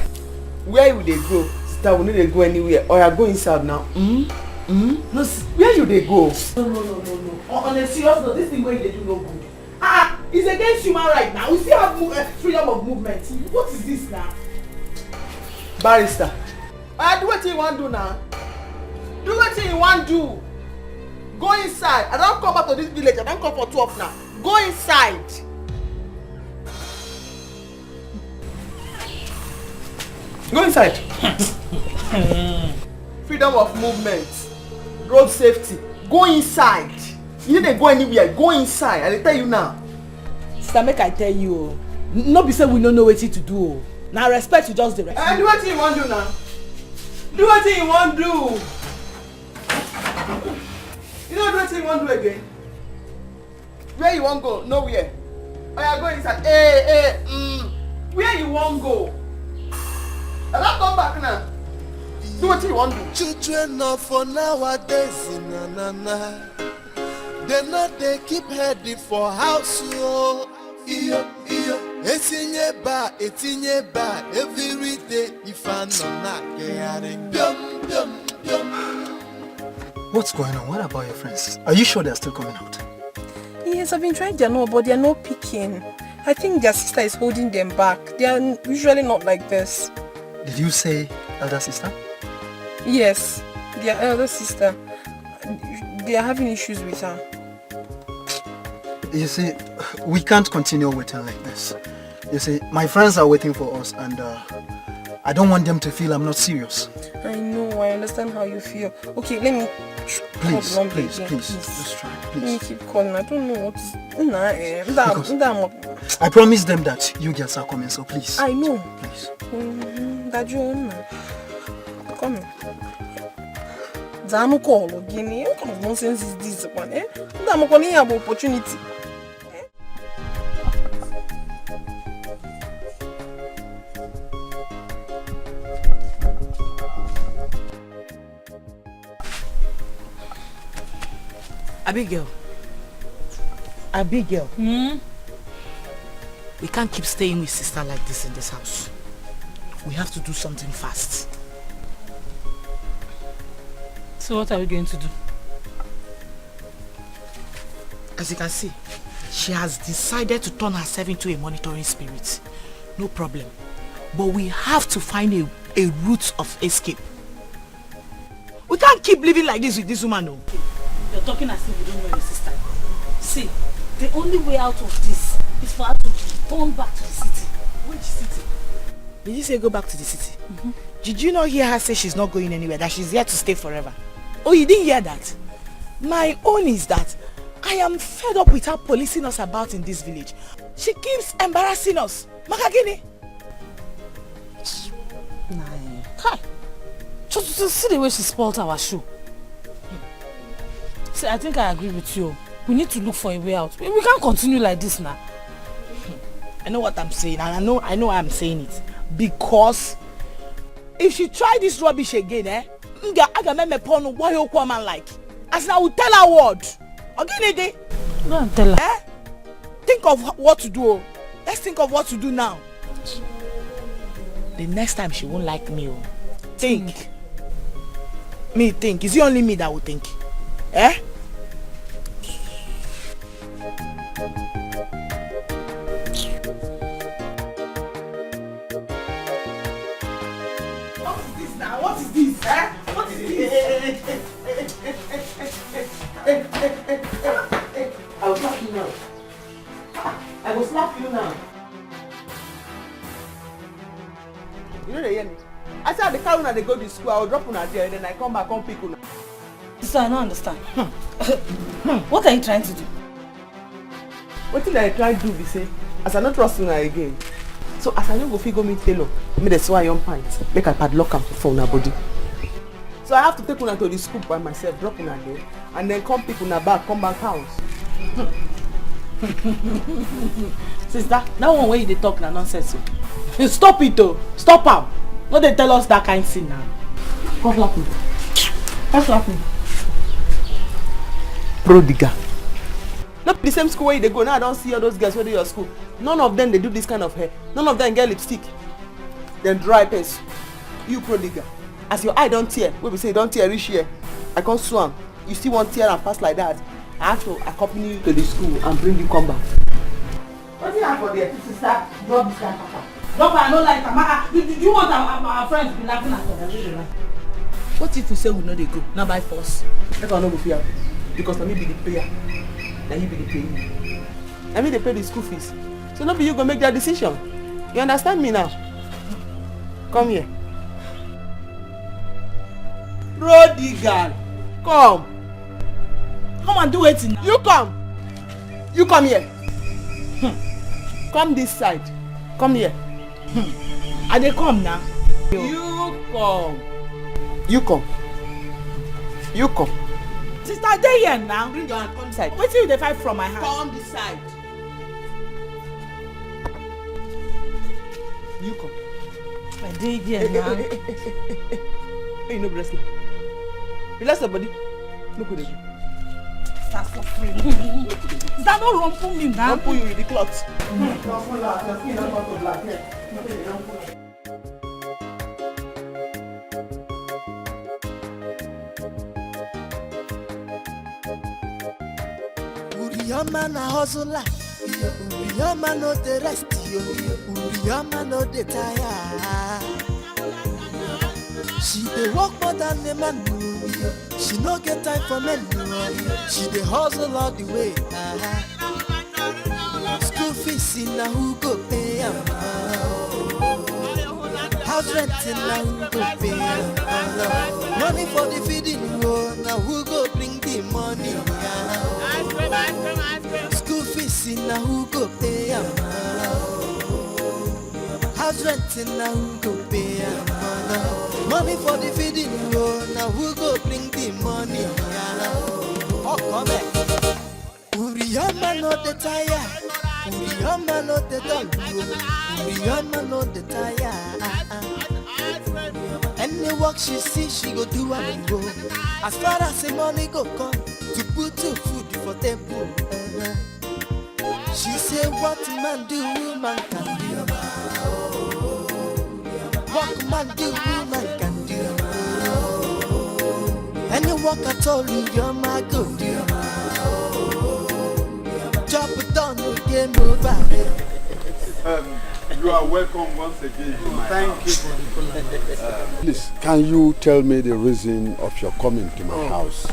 Speaker 10: Where would they go? Sister, we know they go anywhere. Or you are going inside now. No, where you they go?
Speaker 2: No. On a serious note, this thing where they do no good. It's against human right now. We still have freedom of movement. What is this now?
Speaker 10: Barrister. Do what you want to do now. Do what you want to do. Go inside. I don't come back to this village. I don't come for 12 now. Go inside. Go inside. Freedom of movement. Road safety. Go inside. You need to go anywhere. Go inside. I tell you now.
Speaker 2: Sister, make I tell you. No be say we don't know what to do. Now respect you just the rest.
Speaker 10: Do what you want to do now. Do what you want to do. You know what you want to do again? Where you want to go? Nowhere. Oh, you go inside. Where you want to go? I don't come back now. Do what you want to do.
Speaker 5: Children of for nowadays, na. They keep heading for house. Iyo. Etinye ba, every day if I not getting dum.
Speaker 12: What's going on? What about your friends? Are you sure they're still coming out?
Speaker 1: Yes, I've been trying their number, but they're not picking. I think their sister is holding them back. They are usually not like this.
Speaker 12: Did you say elder sister?
Speaker 1: Yes, their elder sister. They are having issues with her.
Speaker 12: You see, we can't continue waiting like this. You see, my friends are waiting for us and I don't want them to feel I'm not serious.
Speaker 1: I know, I understand how you feel. Okay, let me
Speaker 12: Please, just try, please.
Speaker 1: Let me keep calling. I don't know what is...
Speaker 12: I promised them that you girls are coming, so please.
Speaker 1: I know.
Speaker 12: Please.
Speaker 1: Come. Zanu call again. What kind of nonsense is this one? I'm calling you about opportunity.
Speaker 7: Abigail. We can't keep staying with sister like this in this house. We have to do something fast.
Speaker 11: So what are we going to do?
Speaker 7: As you can see, she has decided to turn herself into a monitoring spirit. No problem. But we have to find a route of escape. We can't keep living like this with this woman, no.
Speaker 11: You're talking as if you don't know your sister. See, the only way out of this is for her to turn back to the city.
Speaker 7: Which city? Did you say go back to the city? Did you not hear her say she's not going anywhere, that she's here to stay forever? Oh, you didn't hear that? My own is that I am fed up with her policing us about in this village. She keeps embarrassing us. Makagini.
Speaker 11: Hi. Just see the way she spoiled our shoe. See, I think I agree with you. We need to look for a way out. We can't continue like this now.
Speaker 7: I know what I'm saying, and I know I'm saying it. Because if she try this rubbish again, I can make me porn why you come and like. As I will tell her what. Again,
Speaker 11: go and tell her.
Speaker 7: Think of what to do. Let's think of what to do now. The next time she won't like me. Think. Me think. Is it only me that will think? Eh? What is this? Eh? What is this? I will slap you now. I will slap you now. You know they hear me? I said the car when they go to school, I will drop on her there, and then I come back, come pick on.
Speaker 11: So I don't understand. What are you trying to do?
Speaker 10: What did I try to do? Be say, as I not trust her again. So as I don't go figure me tailor, me the swire on pants, make I padlock am for her body. So I have to take her to the school by myself, drop her there, and then come pick her back, come back house.
Speaker 7: Sister, that one way they talk na nonsense. Stop it though. Stop am. No they tell us that kind of thing now.
Speaker 10: Come slap me.
Speaker 7: Come slap me.
Speaker 10: Prodigal. Not the same school where they go. Now I don't see all those girls where they your school. None of them they do this kind of hair. None of them get lipstick. Then dry pencil. You prodigal. As your eye don't tear, we say don't tear reach here. I can't swam. You still want tear and pass like that. I have to accompany you to the school and bring you come back.
Speaker 7: What do you have for there? Sister, drop this guy, Papa. Drop her, I don't like her. Do you want our friends to be laughing at her? What if we say we know they go? Now by force.
Speaker 10: I can't go fear. Because let me be the payer. Now you be the payee. Let me they pay the school fees. So not be you go make that decision. You understand me now? Come here. Prodigal. Come.
Speaker 7: Come and do it now.
Speaker 10: You come. You come here. Come this side. Come here.
Speaker 7: And they come now.
Speaker 10: You come. You come. You come.
Speaker 7: Sister, they here now.
Speaker 10: Bring your hand. Come this side.
Speaker 7: Wait till they fight from my hand.
Speaker 10: Come this side. You come.
Speaker 11: I did here now.
Speaker 10: Hey, no wrestler. Relax your body. Look what they do.
Speaker 11: That's for free. Is that not rumple me now?
Speaker 10: Rumple you with the cloth.
Speaker 5: Uriyama na hustler, Uriyama no the rest, Uriyama no the tire. She dey work more than the man. She no get time for men. She dey hustle all the way. School fees in na who go pay am? House rent in na who go pay am? Money for the feeding, na who go bring the money? School fees in na who go pay am? House rent in na who go pay am? Money for the feeding, oh. Now who go bring the money? Oh, come here. Uriyama no the tire. Uriyama no the dog. Uriyama no the tire. Any work she see, she go do and go. As far as the money go come, to put to food for table. She say, what man do, woman can do. What man do, woman can do. Any work at all, you're my good. Chop it down, game over.
Speaker 3: You are welcome once again.
Speaker 12: Thank you for the politeness.
Speaker 3: Please, can you tell me the reason of your coming to my house?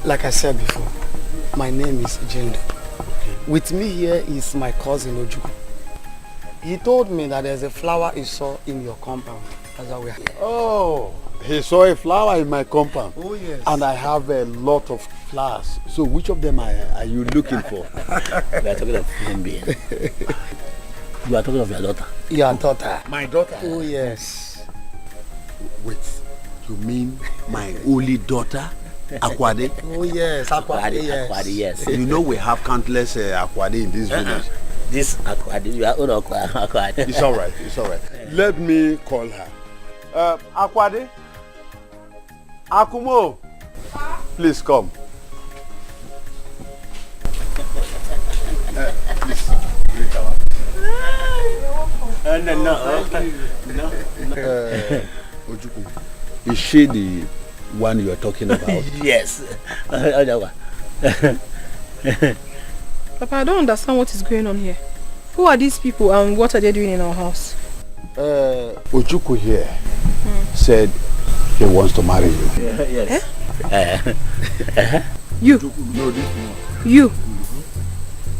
Speaker 13: Like I said before, my name is Jendo. With me here is my cousin Ojuku. He told me that there's a flower he saw in your compound. That's why we are here.
Speaker 3: Oh, he saw a flower in my compound.
Speaker 13: Oh yes.
Speaker 3: And I have a lot of flowers. So which of them are you looking for?
Speaker 6: We are talking of human being. You are talking of your daughter.
Speaker 13: Your daughter.
Speaker 3: My daughter?
Speaker 13: Oh yes.
Speaker 3: Wait, you mean my only daughter? Akwade?
Speaker 13: Oh yes, Akwade, yes.
Speaker 6: Akwade, yes.
Speaker 3: You know we have countless Akwade in this village.
Speaker 6: This Akwade, you are own Akwade.
Speaker 3: It's alright, it's alright. Let me call her. Akwade? Akumo? Please come. Please, drink our. No. Ojuku, is she the one you are talking about?
Speaker 6: Yes.
Speaker 1: Papa, I don't understand what is going on here. Who are these people and what are they doing in our house?
Speaker 3: Ojuku here said he wants to marry you.
Speaker 6: Yes.
Speaker 1: You?
Speaker 3: No, this one.
Speaker 1: You?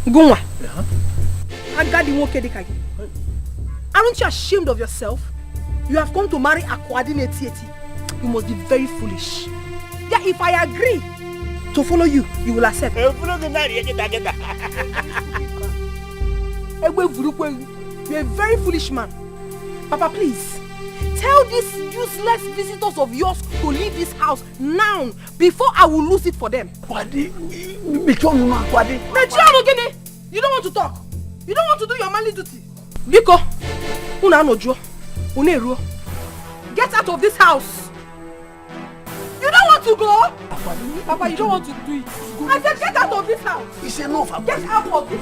Speaker 1: Gunwa? Agadi woke Dikeh. Aren't you ashamed of yourself? You have come to marry Akwadi Netieti. You must be very foolish. Yeah, if I agree to follow you, you will accept. You're a very foolish man. Papa, please, tell these useless visitors of yours to leave this house now before I will lose it for them. You don't want to talk. You don't want to do your manly duty. Biko, get out of this house. You don't want to go? Papa, you don't want to do it. I said get out of this house.
Speaker 3: It's enough.
Speaker 1: Get out of this.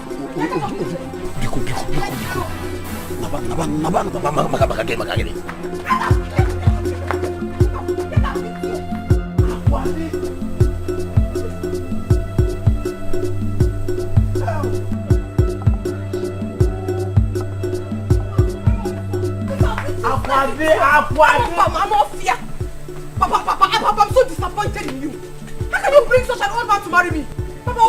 Speaker 1: Papa, I'm so disappointed in you. How can you bring such an old man to marry me? Papa,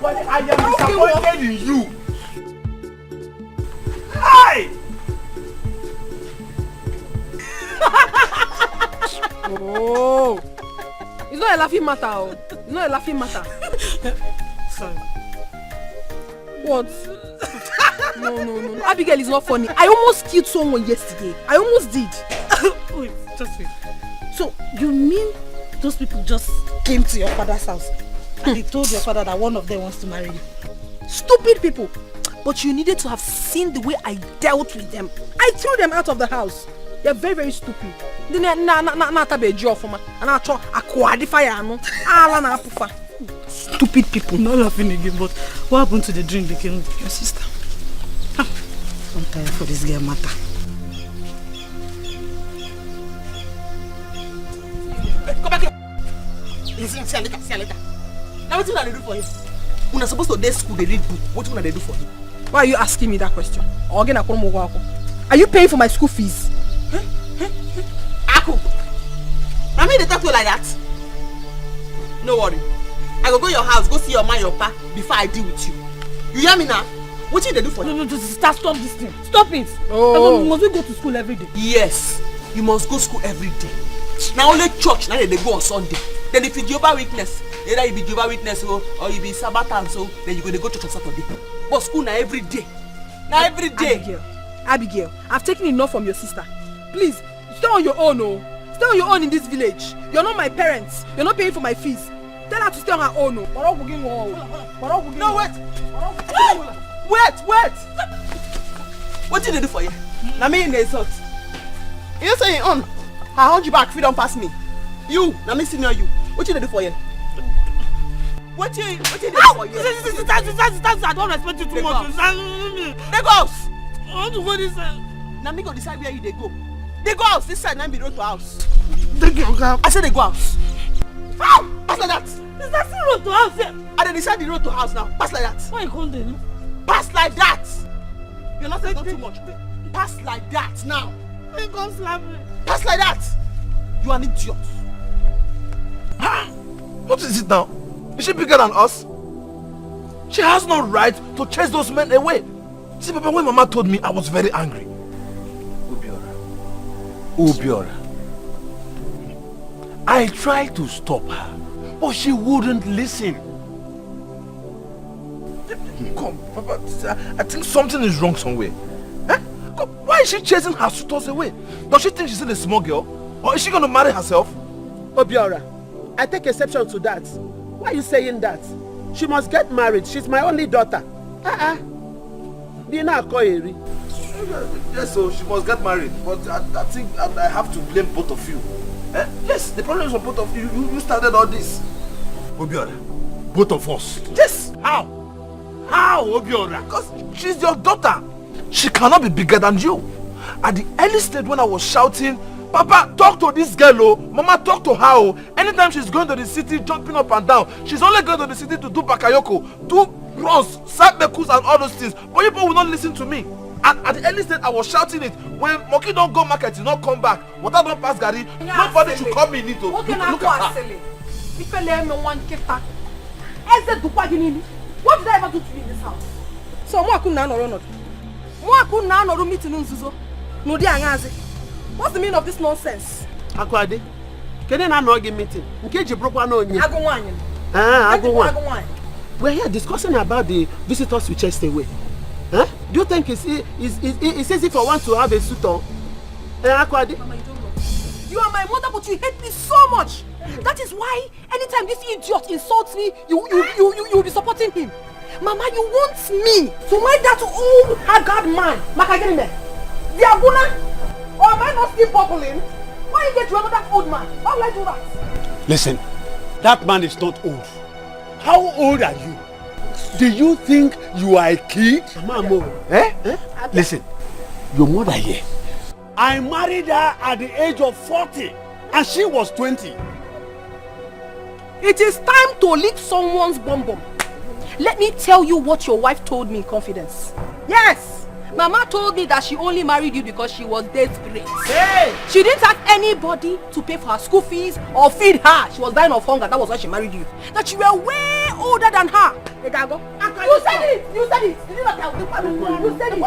Speaker 6: I am disappointed in you. Hey!
Speaker 1: Oh, it's not a laughing matter. Oh. It's not a laughing matter.
Speaker 11: Sorry.
Speaker 1: What? No. Abigail is not funny. I almost killed someone yesterday. I almost did.
Speaker 11: Wait, just wait. So, you mean those people just came to your father's house and they told your father that one of them wants to marry you?
Speaker 1: Stupid people. But you needed to have seen the way I dealt with them. I threw them out of the house. They're very, very stupid. Stupid people.
Speaker 11: Not laughing again, but what happened to the drink they came with your sister? I'm tired for this girl matter.
Speaker 7: Come back here. Listen, see later. Now what do they do for him? When I'm supposed to day school, they read book. What do they do for him?
Speaker 1: Why are you asking me that question? Are you paying for my school fees?
Speaker 7: Aku, I mean they talk to you like that. No worry. I go your house, go see your man, your pa, before I deal with you. You hear me now? What did they do for you?
Speaker 11: No, stop this thing. Stop it.
Speaker 1: Oh.
Speaker 11: Must we go to school every day?
Speaker 7: Yes, you must go to school every day. Now only church, now they go on Sunday. Then if you Jehovah Witness, either you be Jehovah Witness or you be Sabbath, so then you go to church on Saturday. But school now every day. Now every day.
Speaker 1: Abigail, I've taken enough from your sister. Please, stay on your own, oh. Stay on your own in this village. You're not my parents. You're not paying for my fees. Tell her to stay on her own, oh.
Speaker 2: No, wait. Wait. What did they do for you? Now me in the insult. You say you on. I hold you back if you don't pass me. You, now me senior you. What did they do for you? What did they do for you?
Speaker 7: I don't respect you too much.
Speaker 2: They go house.
Speaker 7: I want to go this side.
Speaker 2: Now me go decide where you they go. They go house this side, now be road to house.
Speaker 7: Thank you, Uncle.
Speaker 2: I said they go house. How? Pass like that.
Speaker 7: Is that still road to house here?
Speaker 2: I then decide the road to house now. Pass like that.
Speaker 7: Why you call them?
Speaker 2: Pass like that. You're not saying too much. Pass like that now.
Speaker 7: You can't slap me.
Speaker 2: Pass like that. You are an idiot.
Speaker 4: What is it now? Is she bigger than us? She has no right to chase those men away. See, Papa, when Mama told me, I was very angry. Ubiora. I tried to stop her, but she wouldn't listen. Come, Papa, I think something is wrong somewhere. Eh? Why is she chasing her suitors away? Does she think she's still a small girl? Or is she going to marry herself?
Speaker 9: Obiora, I take exception to that. Why are you saying that? She must get married. She's my only daughter.
Speaker 4: Yes, so she must get married. But I think I have to blame both of you. Eh? Yes, the problem is on both of you. You started all this.
Speaker 3: Obiora, both of us.
Speaker 4: Yes. How? How, Obiora? Because she's your daughter. She cannot be bigger than you. At the early stage when I was shouting, Papa, talk to this girl, oh. Mama, talk to her, oh. Anytime she's going to the city, jumping up and down, she's only going to the city to do bakayoko, do runs, sabekus and all those things. But people will not listen to me. And at the early stage, I was shouting it. When Monkey don't go market, he not come back. Water don't pass Gary. Nobody should come in it. Look at her.
Speaker 1: What did I ever do to you in this house? So what's the meaning of this nonsense?
Speaker 9: Akwade, can I not get meeting? In case you broke one on you. We're here discussing about the visitors we chased away. Huh? Do you think it's easy for one to have a suitor? Akwade?
Speaker 1: Mama, you don't know. You are my mother, but you hate me so much. That is why anytime this idiot insults me, you'll be supporting him. Mama, you want me to marry that old haggard man, Makagene, the Abuna? Or am I not still bubbling? Why you get to another old man? Why would I do that?
Speaker 3: Listen, that man is not old. How old are you? Do you think you are a kid?
Speaker 9: Mama,
Speaker 3: Listen, your mother here. I married her at the age of 40 and she was 20.
Speaker 1: It is time to lick someone's bum bum. Let me tell you what your wife told me in confidence. Yes! Mama told me that she only married you because she was desperate.
Speaker 2: Hey!
Speaker 1: She didn't have anybody to pay for her school fees or feed her. She was dying of hunger. That was why she married you. That you were way older than her. You said it! You said it! You said it!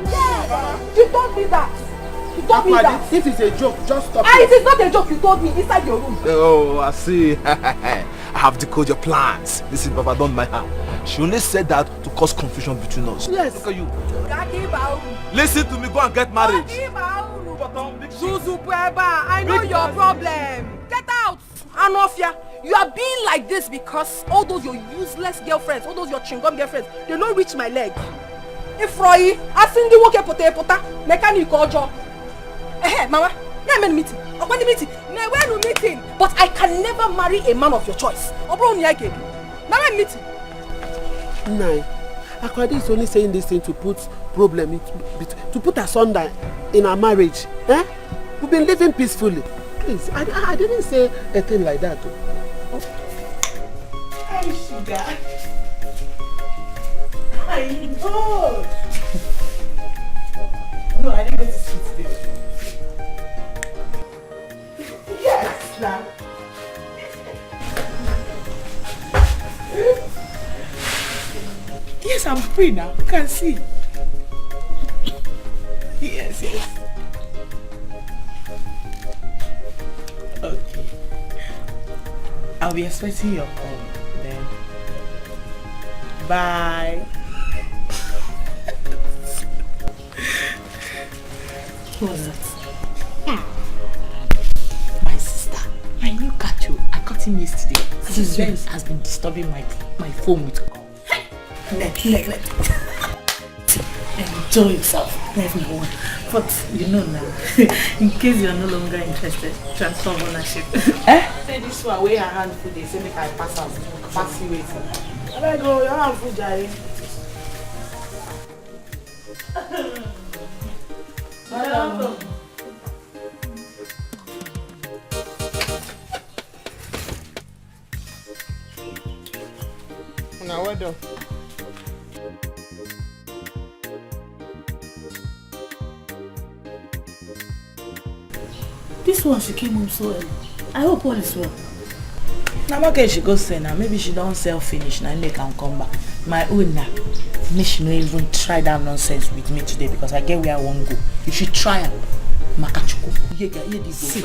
Speaker 1: Yes! She told me that. She told me that.
Speaker 9: This is a joke. Just stop
Speaker 1: it is not a joke. You told me inside your room.
Speaker 4: Oh, I see. I have decoded your plans. Listen, Papa, don't mind her. She only said that to cause confusion between us.
Speaker 9: Yes.
Speaker 4: Look at you. Listen to me, go and get married.
Speaker 1: I know your problem. Get out. Anofia, you are being like this because all those your useless girlfriends, all those your chingom girlfriends, they don't reach my leg. Ifroi, asindi woke pota, mechanic ojo. Mama, I'm meeting. Meeting. But I can never marry a man of your choice. Mama, meeting.
Speaker 9: No, Akwade is only saying this thing to put problem to put asunder in our marriage. Eh? We've been living peacefully. Please, I didn't say a thing like that.
Speaker 7: Hey, sugar. I know. No, I didn't go to sleep today. Yes, now. Yes, I'm free now. You can see. Yes. Okay. I'll be expecting your call then. Bye.
Speaker 11: What's that?
Speaker 7: My sister, my new cat, I got him yesterday. Since then, has been disturbing my phone with calls.
Speaker 11: Enjoy yourself, everyone. But you know now, in case you're no longer interested, transfer ownership.
Speaker 7: Say this one, where her hand food, they say make I pass out. Pass you wait. I go, your hand food, Jare.
Speaker 10: Now well done.
Speaker 11: This one, she came home so early. I hope all is well.
Speaker 7: Now okay, she go say now. Maybe she don't sell finish now. They can come back. My own now. Make she no even try that nonsense with me today because I get where I want to go. If she try it, Makachuku. See,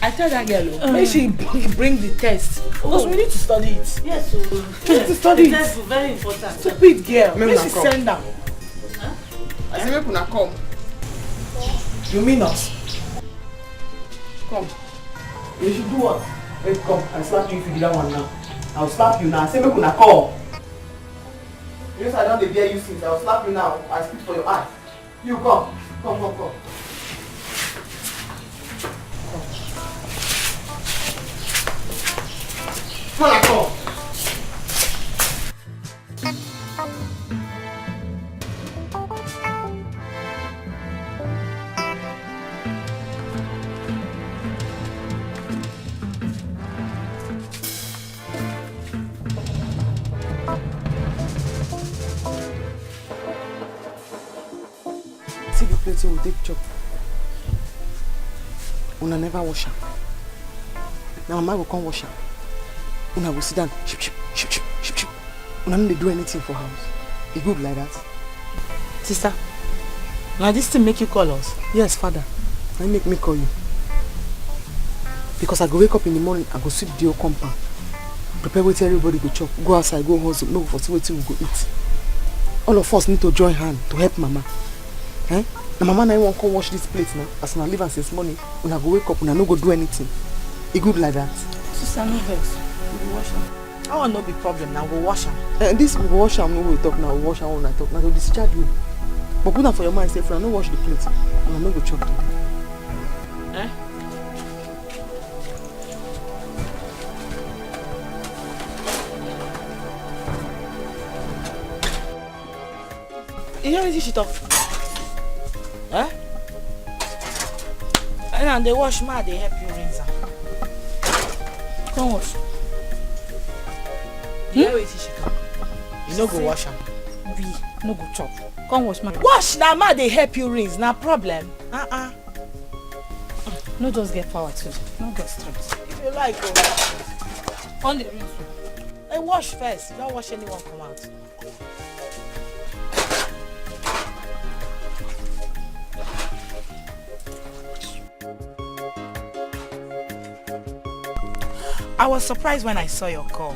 Speaker 7: I tell that girl, make she bring the test because we need to study it.
Speaker 11: Yes,
Speaker 7: we need to study
Speaker 11: the
Speaker 7: it.
Speaker 11: test is very important.
Speaker 7: Stupid girl. Make she send them.
Speaker 10: I say make una come.
Speaker 7: You mean us?
Speaker 10: Come.
Speaker 7: You should do what? Wait, come. I slap you if you do that one now. I'll slap you now. I say make una call. Yes, I don't bear you since. I'll slap you now. I spit for your eye. You come. Come. Come on, come.
Speaker 10: See the plate we take chop. Una never wash am. Now mama go come wash am. Una go sit down. Ship. Una no dey do anything for house. E good like that.
Speaker 7: Sister, now this thing make you call us?
Speaker 10: Yes, father. Na make me call you. Because I go wake up in the morning, I go sweep the whole compound. Prepare wetin everybody go chop. Go outside, go hustle. No for see wetin we go eat. All of us need to join hand to help mama. Na mama na wan come wash this plate now. As una leave am since morning, una go wake up, una no go do anything. E good like that.
Speaker 11: Sister, no vex. We go wash am.
Speaker 7: That one no be problem. Now we'll wash am.
Speaker 10: This we go wash am, no we talk now. We wash am when I talk. Now to discharge you. But put am for your mind, say, if una no wash the plate, una no go chop today.
Speaker 7: You hear wetin she talk? And they wash ma, they help you rinse am.
Speaker 11: Come wash.
Speaker 7: You hear wetin she talk? You no go wash am.
Speaker 11: We no go chop. Come wash ma.
Speaker 7: Wash na ma, they help you rinse. Na problem.
Speaker 11: No just get power too. No get strength.
Speaker 7: If you like, go.
Speaker 11: On the rinse.
Speaker 7: Hey, wash first. Don't wash anyone come out. I was surprised when I saw your call.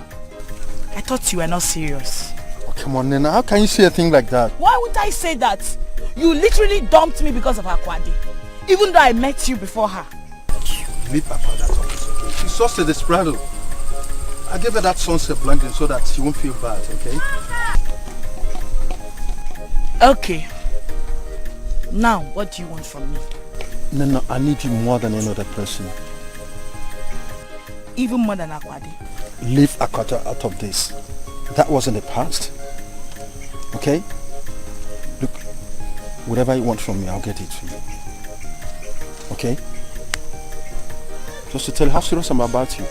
Speaker 7: I thought you were not serious.
Speaker 4: Oh, come on, Nena. How can you say a thing like that?
Speaker 7: Why would I say that? You literally dumped me because of Akwadi. Even though I met you before her.
Speaker 4: Leave Papa that office, okay? She's just a desperado. I gave her that sunset blanket so that she won't feel bad, okay?
Speaker 7: Okay. Now, what do you want from me?
Speaker 4: Nena, I need you more than any other person.
Speaker 7: Even more than Akwadi.
Speaker 4: Leave Akwata out of this. That was in the past. Okay? Look, whatever you want from me, I'll get it for you. Okay? Just to tell you how serious I'm about you.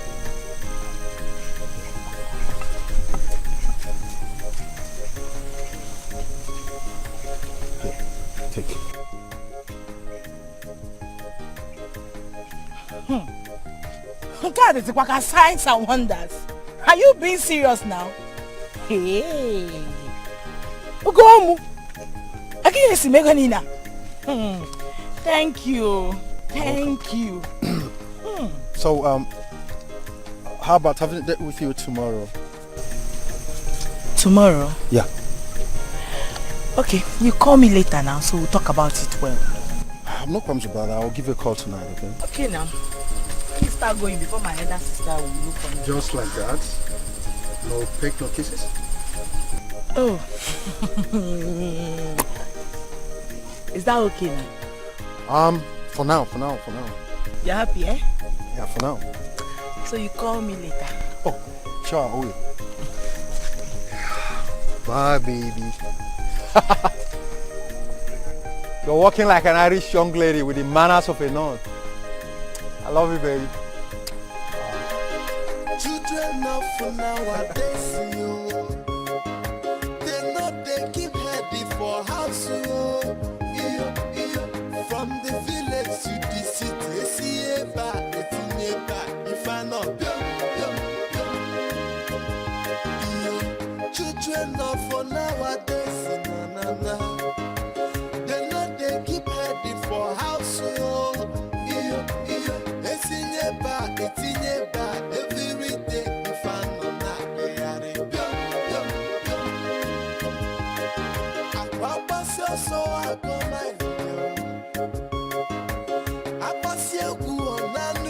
Speaker 4: Here, take it.
Speaker 7: God, it's like signs and wonders. Are you being serious now? Hey. Go home. I can't see Meganina. Thank you. Thank you.
Speaker 4: So, how about having a date with you tomorrow?
Speaker 7: Tomorrow?
Speaker 4: Yeah.
Speaker 7: Okay, you call me later now, so we'll talk about it well.
Speaker 8: have no problems about that. I'll give you a call tonight, okay?
Speaker 7: Okay now. Please start going before my elder sister will look for me.
Speaker 8: Just like that? No peck, no kisses?
Speaker 7: Oh. Is that okay now?
Speaker 8: For now.
Speaker 7: You're happy, eh?
Speaker 8: Yeah, for now.
Speaker 7: So you call me later?
Speaker 8: Oh, sure, I will. Bye, baby. You're walking like an Irish young lady with the manners of a nun. I love you, baby.
Speaker 5: Children of nowadays, they know they keep heading for house. From the village to the city, see if I know. Children of nowadays, they know they keep heading for house. Every day, if I know that they are so I go my I pass you go on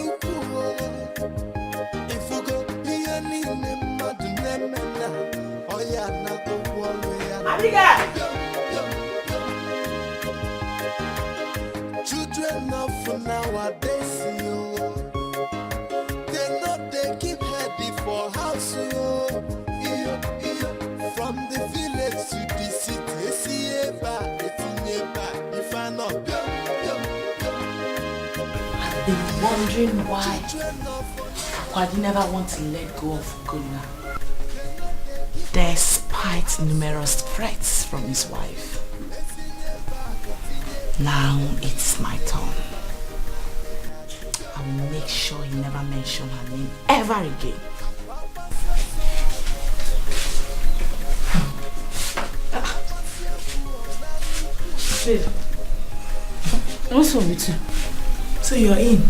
Speaker 5: if you go here, oh yeah, not go children of nowadays, they know they keep heading for house. From the village to the city, see if I know.
Speaker 7: I've been wondering why Akwadi never want to let go of Ugonna, despite numerous threats from his wife. Now it's my turn. I will make sure he never mention her name ever again.
Speaker 11: Babe, what's wrong with you?
Speaker 7: So you're in?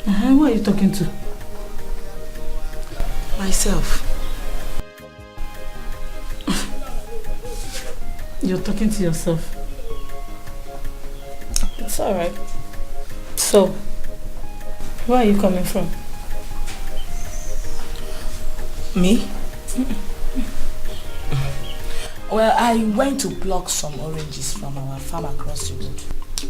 Speaker 11: Who are you talking to?
Speaker 7: Myself.
Speaker 11: You're talking to yourself. It's alright. So, where are you coming from?
Speaker 7: Me? Well, I went to pluck some oranges from our farm across the road.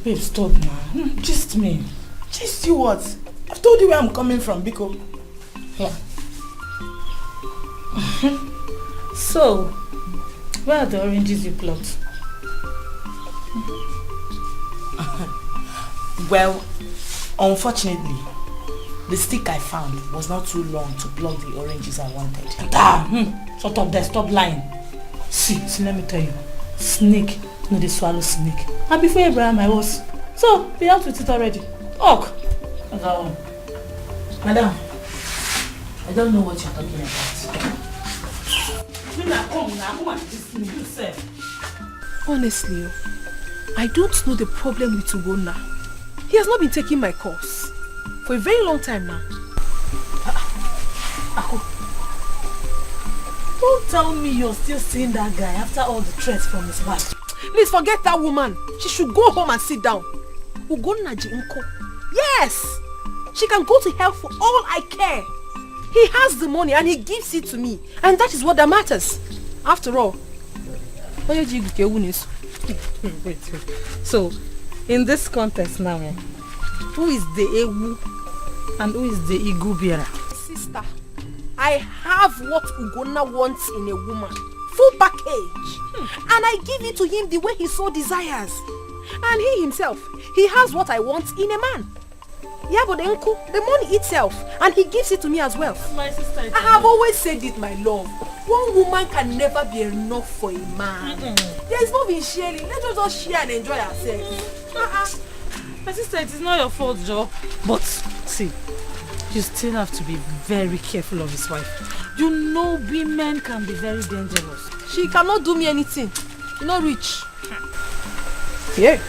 Speaker 11: Babe, stop now. Just me.
Speaker 7: Just you what? I've told you where I'm coming from, Biko.
Speaker 11: Yeah. So, where are the oranges you plucked?
Speaker 7: Well, unfortunately, the stick I found was not too long to pluck the oranges I wanted.
Speaker 11: Damn! Shut up there, stop lying. See, let me tell you. Snake, no, they swallow snake. And before Abraham, I was. So, be out with it already. Ok.
Speaker 7: Madam, I don't know what you're talking about.
Speaker 1: Honestly, I don't know the problem with Ugonna. He has not been taking my course for a very long time now.
Speaker 11: Don't tell me you're still seeing that guy after all the threats from his wife.
Speaker 1: Please forget that woman. She should go home and sit down. Ugonna Jinko. Yes! She can go to hell for all I care. He has the money and he gives it to me. And that is what that matters. After all.
Speaker 11: Wait. So, in this contest now, who is the Ewu and who is the Igubiara?
Speaker 1: Sister, I have what Ugonna wants in a woman. Full package. And I give it to him the way he so desires. And he himself, he has what I want in a man. Yeah, but the money itself, and he gives it to me as well.
Speaker 11: My sister,
Speaker 1: I have always said it, my love. One woman can never be enough for a man. There is no being sharing. Let us just share and enjoy ourselves.
Speaker 11: My sister, it is not your fault, Joe. But see, you still have to be very careful of his wife. You know women can be very dangerous.
Speaker 1: She cannot do me anything. She's not rich. Yeah.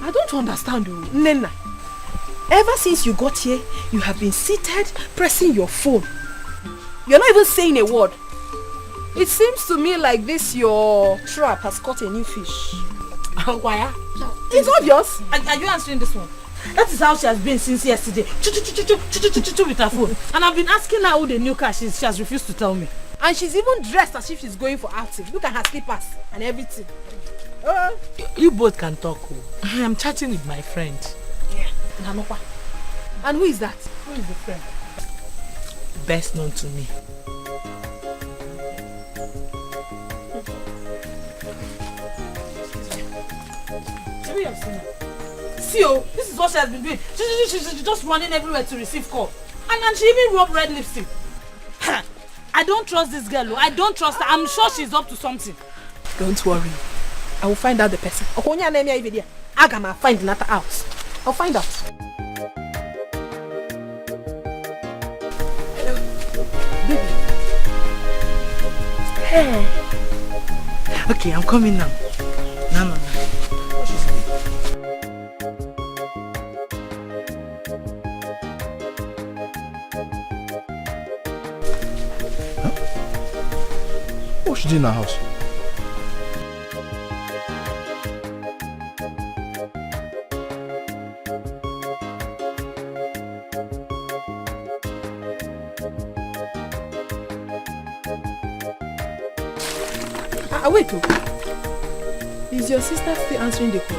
Speaker 1: I don't understand you, Nena. Ever since you got here, you have been seated, pressing your phone. You're not even saying a word. It seems to me like this your trap has caught a new fish.
Speaker 11: Why?
Speaker 1: It's obvious.
Speaker 11: Are you answering this one? That is how she has been since yesterday. With her phone. And I've been asking her who the new car is. She has refused to tell me.
Speaker 1: And she's even dressed as if she's going for outing. Look at her slippers and everything.
Speaker 11: You both can talk. I am chatting with my friend.
Speaker 1: Yeah. And who is that?
Speaker 11: Who is the friend? Best known to me. See, this is what she has been doing. She's just running everywhere to receive call. And she even rubbed red lipstick. I don't trust this girl. I don't trust her. I'm sure she's up to something.
Speaker 1: Don't worry. I will find out the person. I'm gonna find Nata out. I'll find out. Hello. Baby.
Speaker 11: Hey. Okay, I'm coming now. No.
Speaker 4: What's she doing in our house?
Speaker 1: Wait. Is your sister still answering the call?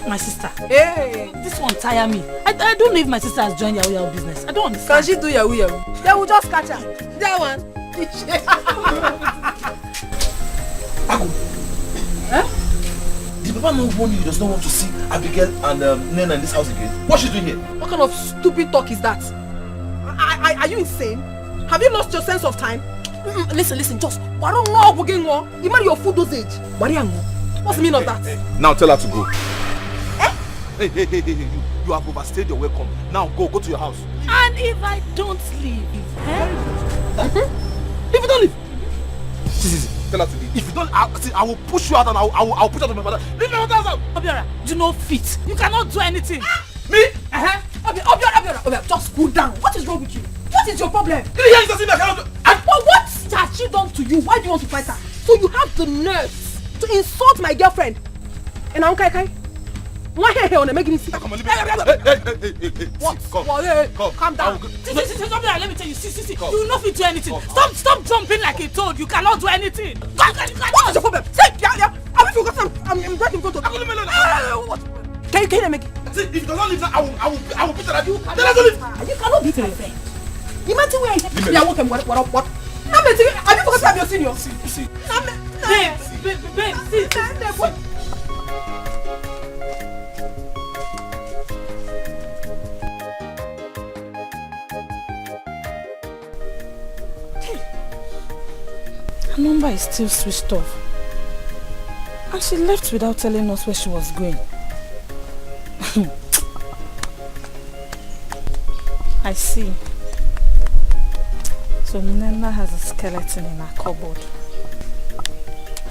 Speaker 11: My sister?
Speaker 1: Hey!
Speaker 11: This one tire me. I don't know if my sister has joined Yahoo business. I don't understand.
Speaker 1: Can she do Yahoo? They will just catch her. That one.
Speaker 4: Huh? Did Papa not warn you he does not want to see Abigail and Nena in this house again? What's she doing here?
Speaker 1: What kind of stupid talk is that? Are you insane? Have you lost your sense of time? Listen, just you marry your food dosage. What's the meaning of that?
Speaker 4: Now tell her to go. Hey, you have overstayed your welcome. Now go to your house.
Speaker 11: And if I don't leave,
Speaker 4: If you don't leave, tell her to leave. If you don't, I will push you out and I'll push out of my mother. Leave my mother's out.
Speaker 11: Obiora, do not fit. You cannot do anything.
Speaker 4: Me?
Speaker 1: Obiora, just cool down. What is wrong with you? What is your problem?
Speaker 4: Did you hear you say I cannot do?
Speaker 1: What has she done to you? Why do you want to fight her? So you have the nerve to insult my girlfriend? And I'm Kai. Why here on making me see?
Speaker 4: Come on, hey.
Speaker 1: What?
Speaker 4: Come.
Speaker 1: Calm down.
Speaker 11: Let me tell you. See. You will not fit do anything. Stop jumping like a toad. You cannot do anything.
Speaker 1: What is your problem? Say, have you forgotten? I'm right in front of you. What? Can you make it?
Speaker 4: See, if you don't leave now, I will beat her at you.
Speaker 1: You cannot beat my friend. Imagine where I said, yeah, what? Have you forgotten I'm your senior?
Speaker 4: See.
Speaker 11: Babe, see. Her number is still switched off. And she left without telling us where she was going. I see. So Nena has a skeleton in her cupboard.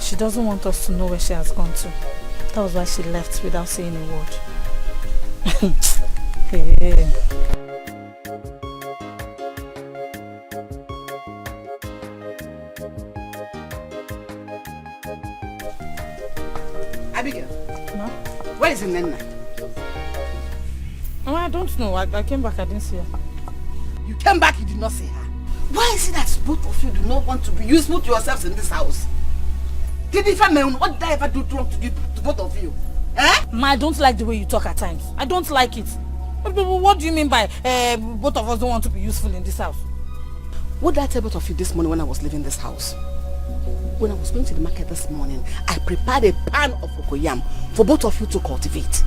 Speaker 11: She doesn't want us to know where she has gone to. That was why she left without saying a word. Hey.
Speaker 10: Abigail?
Speaker 11: No?
Speaker 10: Where is Nena?
Speaker 11: Oh, I don't know. I came back, I didn't see her.
Speaker 10: You came back, you did not see her. Why is it that both of you do not want to be useful to yourselves in this house? What did I ever do wrong to both of you?
Speaker 11: Ma, I don't like the way you talk at times. I don't like it. What do you mean by both of us don't want to be useful in this house?
Speaker 10: What did I tell both of you this morning when I was leaving this house? When I was going to the market this morning, I prepared a pan of cocoyam for both of you to cultivate.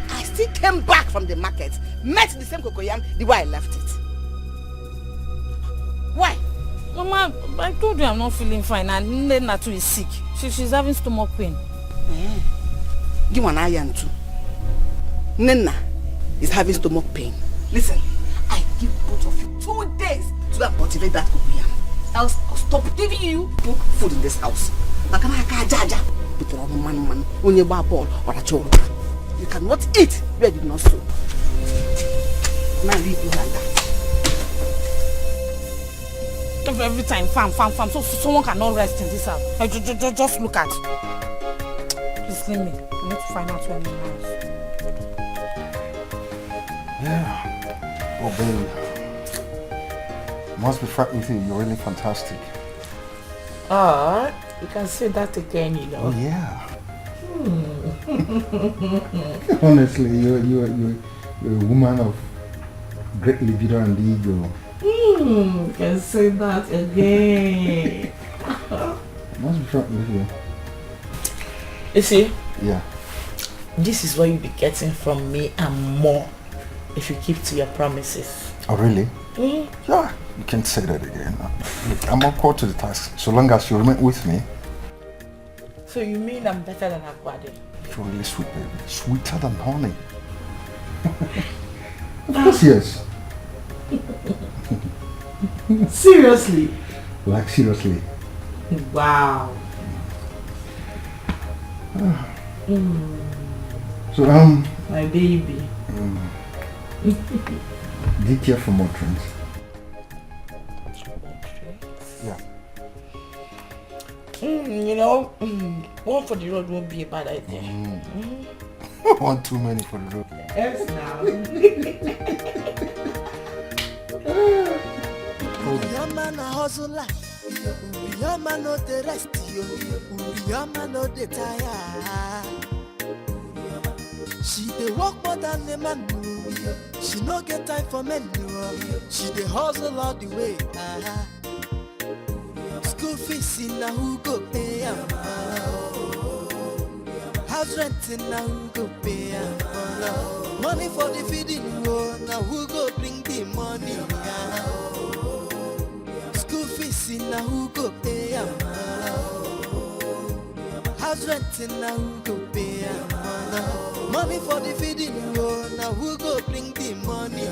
Speaker 10: I still came back from the market, met the same cocoyam the way I left it. Why?
Speaker 11: Mama, I told you I'm not feeling fine and Nena too is sick. She's having stomach pain.
Speaker 10: Give one iron too. Nena is having stomach pain. Listen, I give both of you 2 days to go and cultivate that cocoyam. Else I'll stop giving you food in this house. You cannot eat where you did not sow. Now leave me like that.
Speaker 11: Every time, farm. So someone cannot rest in this house. Just look at. discipline me. I need to find out when he knows.
Speaker 14: Yeah. Oh, baby. Must be frank with you. You're really fantastic.
Speaker 7: Ah, you can say that again, you know.
Speaker 14: Oh, yeah. Honestly, you're a woman of great libido and ego.
Speaker 7: You can say that again.
Speaker 14: Must be frank with you.
Speaker 7: You see?
Speaker 14: Yeah.
Speaker 7: This is what you'll be getting from me and more if you keep to your promises.
Speaker 14: Oh, really?
Speaker 7: Mm.
Speaker 14: Yeah. You can't say that again. Look, I'm up to the task. So long as you remain with me.
Speaker 7: So you mean I'm better than Akwade?
Speaker 14: You're really sweet, baby. Sweeter than honey. Of course, yes.
Speaker 7: Seriously?
Speaker 14: Like, seriously.
Speaker 7: Wow.
Speaker 14: So,
Speaker 7: my baby.
Speaker 14: Dikeh for more drinks. Yeah.
Speaker 7: You know, one for the road won't be a bad idea.
Speaker 14: One too many for the road.
Speaker 7: Yes, now.
Speaker 5: Uriyama na hustle life. Uriyama no the rest. Uriyama no the tire. She dey work more than a man. She no get time for men. She dey hustle all the way. School fees in na who go pay am. House rent in na who go pay am. Money for the feeding, na who go bring the money. School fees in na who go pay am. House rent in na who go pay am. Money for the feeding, na who go bring the money.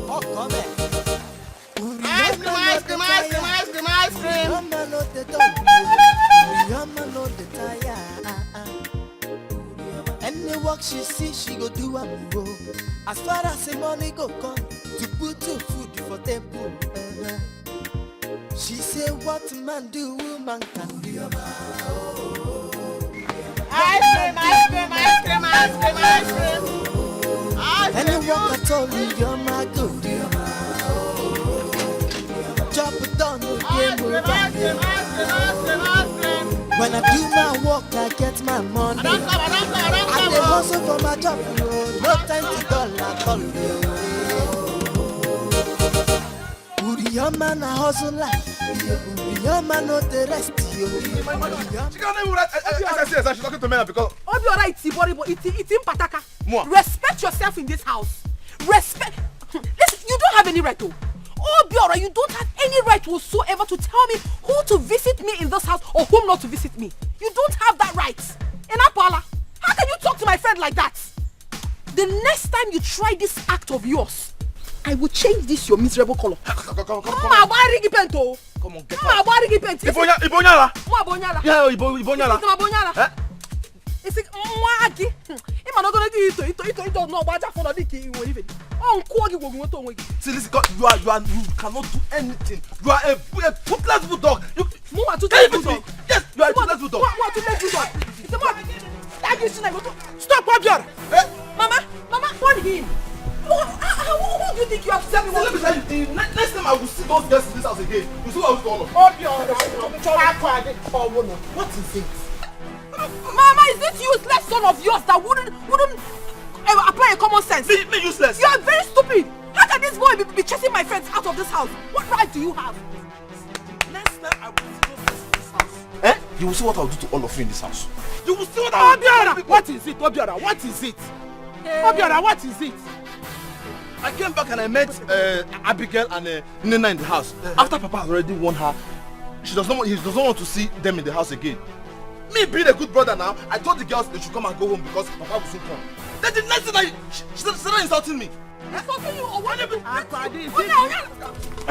Speaker 5: Oh, come here. Ice cream, ice cream, ice cream, ice cream, ice cream. Uriyama no the dog. Uriyama no the tire. Any work she see, she go do am go. As far as the money go come, to put to food for table. She say what man do, woman can do. Ice cream, ice cream, ice cream, ice cream, ice cream. Any work at all, Uriyama go do. Chop it down, game over. When I do my work, I get my money. I dey hustle for my job, no time to call. Uriyama na hustle life. Uriyama no the rest.
Speaker 4: She can't even write. She's talking to me because.
Speaker 1: All be alright, Iboribo. It's in Pataka. Respect yourself in this house. Respect. Listen, you don't have any right to. Oh, Biora, you don't have any right whatsoever to tell me who to visit me in this house or whom not to visit me. You don't have that right. Enapala, how can you talk to my friend like that? The next time you try this act of yours, I will change this your miserable color. Come on, get out.
Speaker 4: Ibonyala. Yeah, Ibonyala.
Speaker 1: It's like mwagi. Ima no gonna do it. Ito no baja for the diki we even. On kwagi wo to we.
Speaker 4: See, listen, God, you cannot do anything. You are a toothless bulldog. You
Speaker 1: want to tell bulldog?
Speaker 4: Yes, you are a toothless bulldog.
Speaker 1: What to let bulldog? It's a man. That is not go. Stop, Wabiara. Mama, warn him. Who do you think you have to tell me what?
Speaker 4: Let me tell you, next time I will see those girls in this house again. You see what I will do all of them.
Speaker 1: What is it? Mama, is this useless son of yours that wouldn't apply a common sense?
Speaker 4: Me useless?
Speaker 1: You are very stupid. How can this boy be chasing my friends out of this house? What right do you have?
Speaker 4: Next time I will see those girls in this house. You will see what I will do to all of you in this house. You will see what I will do.
Speaker 9: What is it, Obiora? What is it? Obiora, what is it?
Speaker 4: I came back and I met Abigail and Nina in the house. After Papa has already warned her, he doesn't want to see them in the house again. Me being a good brother now, I told the girls they should come and go home because Papa will soon come. Then the next thing she started insulting me.
Speaker 1: Insulting you or what?
Speaker 9: Stop! Leave me down!
Speaker 1: I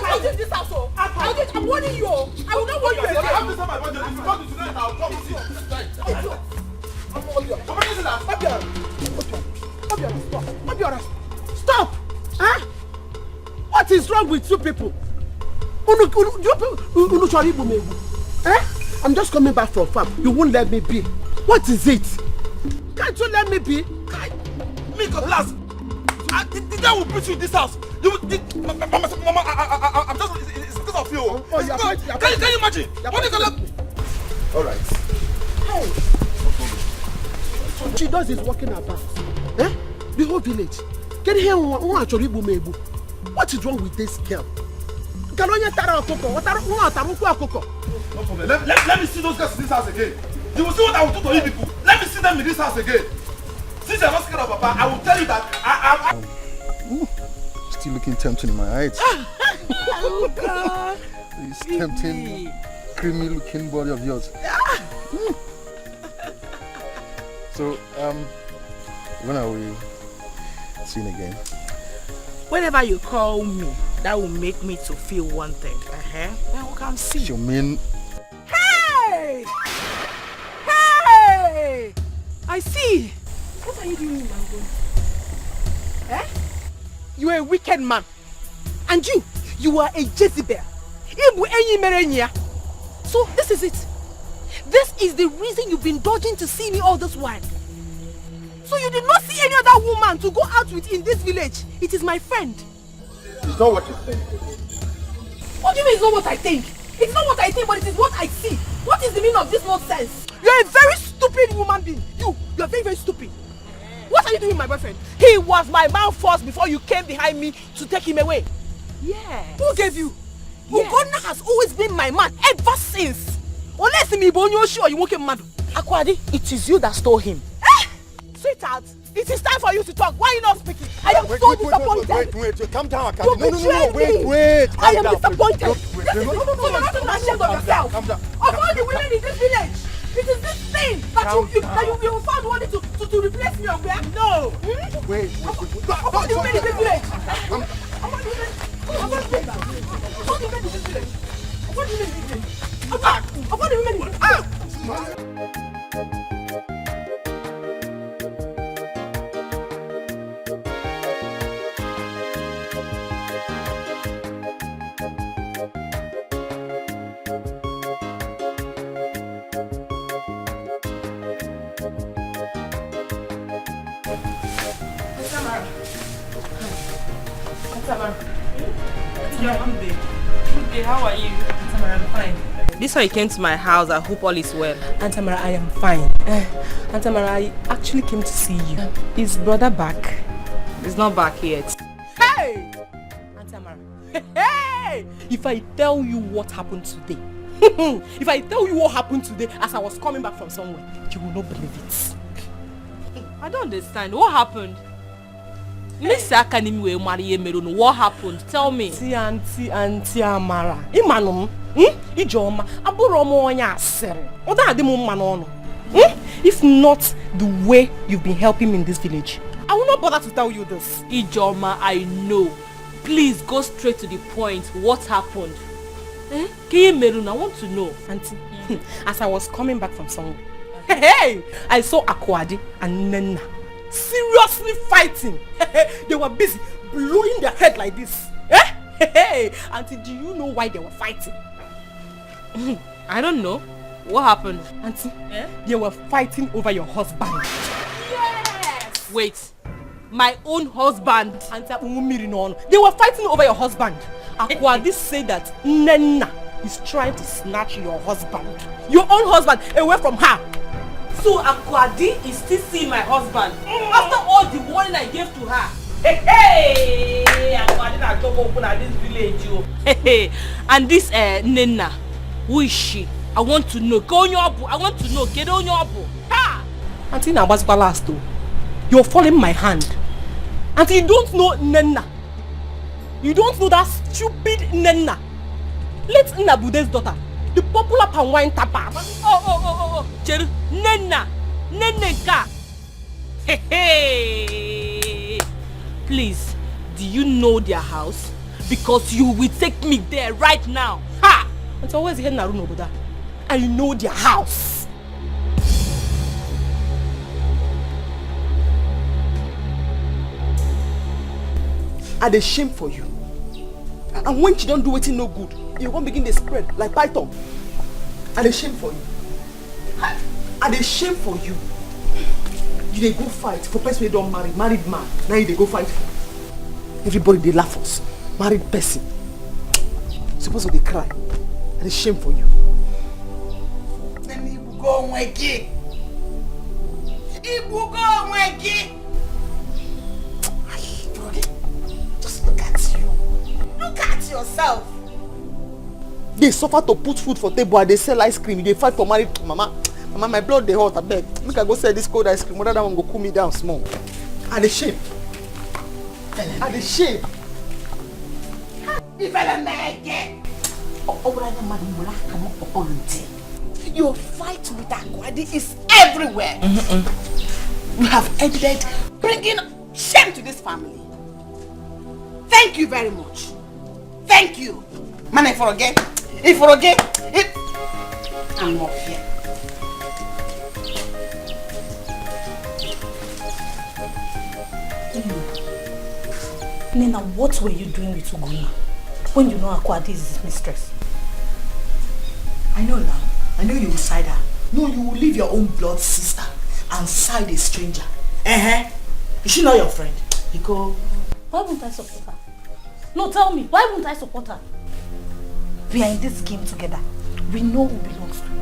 Speaker 1: will leave this house. I'm warning you. I will not warn you again. Stop! Huh? What
Speaker 9: What is wrong with you people? Eh? I'm just coming back from farm. You won't let me be. What is it? Can't you let me be?
Speaker 4: Make a blast. The guy will put you in this house. Mama, I'm just, it's because of you. Can you imagine? What is gonna... All right.
Speaker 9: Hey. She does is walking about. Eh? The whole village. Can you hear what is wrong with this girl? No
Speaker 4: problem. Let me see those guys in this house again. You will see what I will do to you people. Let me see them in this house again. Since you're not scared of Papa, I will tell you that I'm...
Speaker 8: Still looking tempting in my eyes.
Speaker 9: Oh God.
Speaker 8: This tempting, creamy looking body of yours. So, when are we seeing again?
Speaker 7: Whenever you call me, that will make me to feel wanted. Then we can see.
Speaker 8: You mean?
Speaker 1: Hey! Hey! I see. What are you doing, Mango? Eh? You are a wicked man. And you are a Jezebel. So this is it. This is the reason you've been dodging to see me all this while. So you did not see any other woman to go out with in this village. It is my friend.
Speaker 8: It's not what you think.
Speaker 1: What do you mean it's not what I think? It's not what I think, but it is what I see. What is the meaning of this nonsense? You're a very stupid woman being. You're very, very stupid. What are you doing with my boyfriend?
Speaker 7: He was my man first before you came behind me to take him away.
Speaker 1: Yeah. Who gave you? Yeah. Ugonna has always been my man ever since. Unless me bonyo sure you won't get mad.
Speaker 7: Akwadi, it is you that stole him.
Speaker 1: Sweetheart, it is time for you to talk. Why are you not speaking? I am so disappointed.
Speaker 8: Wait, calm down,
Speaker 1: You betrayed me.
Speaker 8: Wait.
Speaker 1: I am disappointed.
Speaker 8: No.
Speaker 1: You're not ashamed of yourself.
Speaker 8: Calm down.
Speaker 1: Of all the women in this village, it is this thing that you found wanting to replace me of where? No.
Speaker 8: Wait.
Speaker 1: Of all the women in this village. Of all the women in this village. Of all the women in this village. Of all the women in this village.
Speaker 15: Good day, how are you? Tamara, I'm fine.
Speaker 7: This way you came to my house. I hope all is well.
Speaker 15: Aunt Tamara, I am fine. Aunt Tamara, I actually came to see you. Is brother back?
Speaker 7: He's not back yet.
Speaker 15: Hey! Aunt Tamara. Hey! If I tell you what happened today, if I tell you what happened today as I was coming back from somewhere, you will not believe it.
Speaker 7: I don't understand. What happened? What happened? Tell me.
Speaker 15: Auntie Amara. Imanum. Ijoma. Aburomo onya asere. Oda ademu manono. If not the way you've been helping me in this village, I will not bother to tell you this.
Speaker 7: Ijoma, I know. Please go straight to the point. What happened? I want to know.
Speaker 15: Auntie, as I was coming back from somewhere, hey, I saw Akwadi and Nena seriously fighting. They were busy blowing their head like this. Hey, Auntie, do you know why they were fighting?
Speaker 7: I don't know. What happened?
Speaker 15: Auntie, they were fighting over your husband.
Speaker 7: Yes! Wait, my own husband?
Speaker 15: Auntie, they were fighting over your husband. Akwadi said that Nena is trying to snatch your husband. Your own husband away from her.
Speaker 7: So Akwadi is still seeing my husband after all the warning I gave to her. Hey, Akwadi na job open at this village, yo. Hey, and this Nena, who is she? I want to know. I want to know. Get on your book. Ha!
Speaker 15: Auntie na was last though. You're following my hand. Auntie, you don't know Nena. You don't know that stupid Nena. Let Nnabude's daughter, the popular palm wine tapper.
Speaker 7: Oh. Cheru, Nena. Neneka. Hey. Please, do you know their house? Because you will take me there right now. Ha!
Speaker 15: It's always here Naruno Buddha. I know their house. Are they shame for you?
Speaker 2: And when she don't do anything no good, you won't begin to spread like python. And a shame for you. And a shame for you. You dey go fight for person wey don marry, married man. Now you dey go fight for. Everybody dey laugh us. Married person. Suppose to dey cry. And a shame for you.
Speaker 7: Then you go on again. You go on again. Just look at you. Look at yourself.
Speaker 2: They suffer to put food for table and they sell ice cream. They fight for married mama. Mama, my blood dey hot, I beg. Make I go sell this cold ice cream. Whether that one go cool me down small. And a shame. And a shame.
Speaker 7: Your fight with Akwadi is everywhere. You have ended bringing shame to this family. Thank you very much. Thank you. Man, if again, I'm not here.
Speaker 11: Nina, what were you doing with Uguna when you know Akwadi is his mistress?
Speaker 7: I know now. I know you will side her. No, you will leave your own blood sister and side a stranger. Is she not your friend?
Speaker 11: Because why won't I support her? No, tell me, why won't I support her? We are in this game together. We know who belongs to her.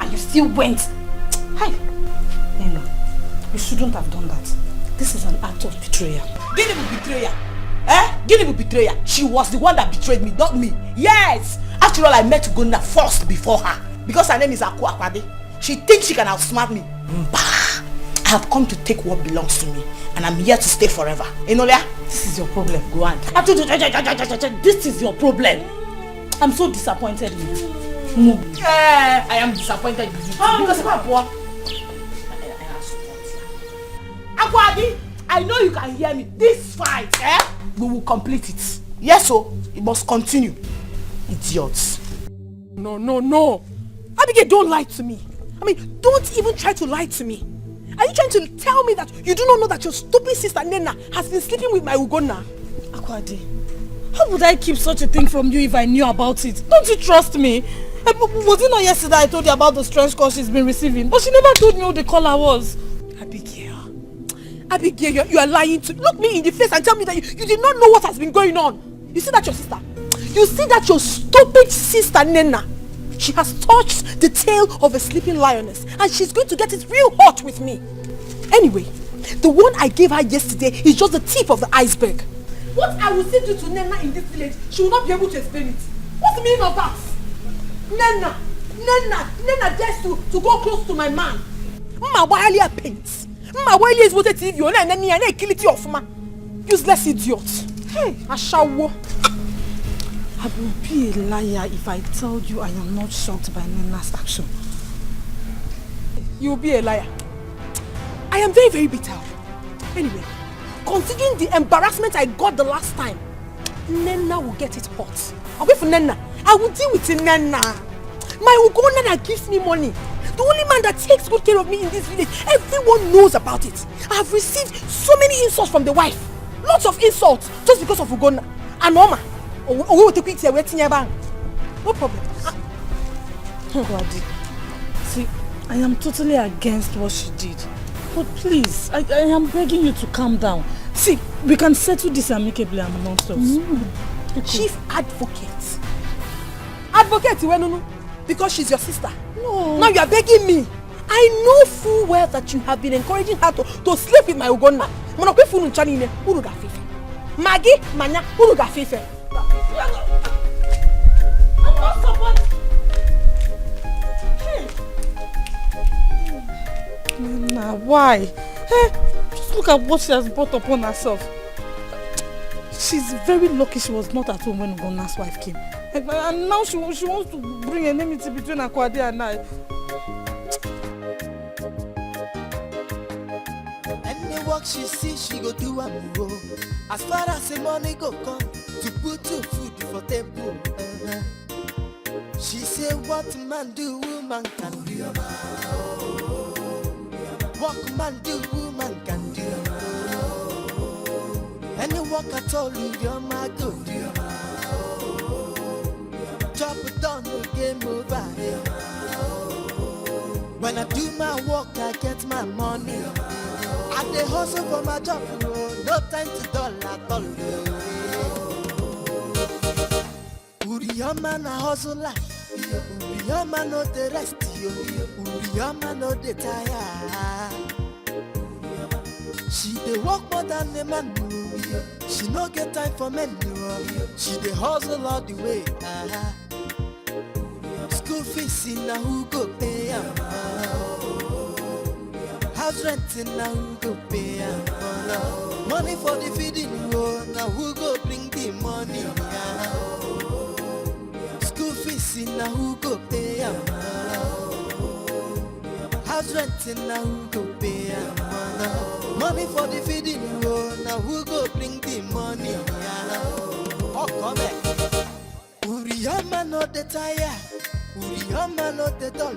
Speaker 11: And you still went. Hi. Nina, you shouldn't have done that. This is an act of betrayal.
Speaker 7: Gini betrayal. Gini betrayal. She was the one that betrayed me, not me. Yes. After all, I met Ugonna first before her. Because her name is Akwadi. She thinks she can outsmart me. Bah. I have come to take what belongs to me. And I'm here to stay forever. Enolia?
Speaker 11: This is your problem. Go on. This is your problem. I'm so disappointed in you.
Speaker 7: I am disappointed in you. Because I'm poor. Akwadi, I know you can hear me. This fight, we will complete it. Yes, so it must continue. Idiots.
Speaker 1: No. Abigail, don't lie to me. I mean, don't even try to lie to me. Are you trying to tell me that you do not know that your stupid sister Nena has been sleeping with my Ugonna?
Speaker 11: Akwadi, how would I keep such a thing from you if I knew about it? Don't you trust me? Was it not yesterday I told you about the strange call she's been receiving? But she never told me who the caller was.
Speaker 1: Abigail, you are lying to look me in the face and tell me that you did not know what has been going on. You see that your sister? You see that your stupid sister Nena? She has touched the tail of a sleeping lioness and she's going to get it real hot with me. Anyway, the one I gave her yesterday is just the tip of the iceberg. What I will say to Nena in this village, she will not be able to explain it. What's the meaning of that? Nena dares to go close to my man. Mma paints. Mma is what TV and kill it off ma. Useless idiot. Hey, Ashawo.
Speaker 11: I will be a liar if I told you I am not shocked by Nena's action.
Speaker 1: You will be a liar. I am very, very bitter. Anyway, considering the embarrassment I got the last time, Nena will get it hot. I'll wait for Nena. I will deal with Nena. My Ugonna that gives me money. The only man that takes good care of me in this village. Everyone knows about it. I have received so many insults from the wife. Lots of insults just because of Ugonna. And Mama. No problem.
Speaker 11: See, I am totally against what she did. But please, I am begging you to calm down. See, we can settle this amicably amongst us.
Speaker 1: Chief advocate. Advocate, because she's your sister. No. Now you are begging me. I know full well that you have been encouraging her to sleep with my Ugonna. Maggie, Manya, Uruga
Speaker 11: I'm not supporting. Nena, why? Hey, just look at what she has brought upon herself. She's very lucky she was not at home when Ugonna's wife came. And now she wants to bring enmity between Akwadi and I.
Speaker 5: Any work she see, she go do am go. As far as the money go come, to put your food for table. She say what man do, woman can do. What man do, woman can do. Any work at all, your man go do. chop done, no game over. When I do my work, I get my money. I dey hustle for my job, no time to dull at all. Uriyama na hustle like, Uriyama no the rest, Uriyama no the tire. She dey work more than the man, she no get time for men, she dey hustle all the way. School fees in na who go pay am? House rent in na who go pay am? Money for the feeding, na who go bring the money? School fees in na who go pay am? House rent in na who go pay am? Money for the feeding, na who go bring the money? Oh, come back. Uriyama no the tire. Uriyama no the doll,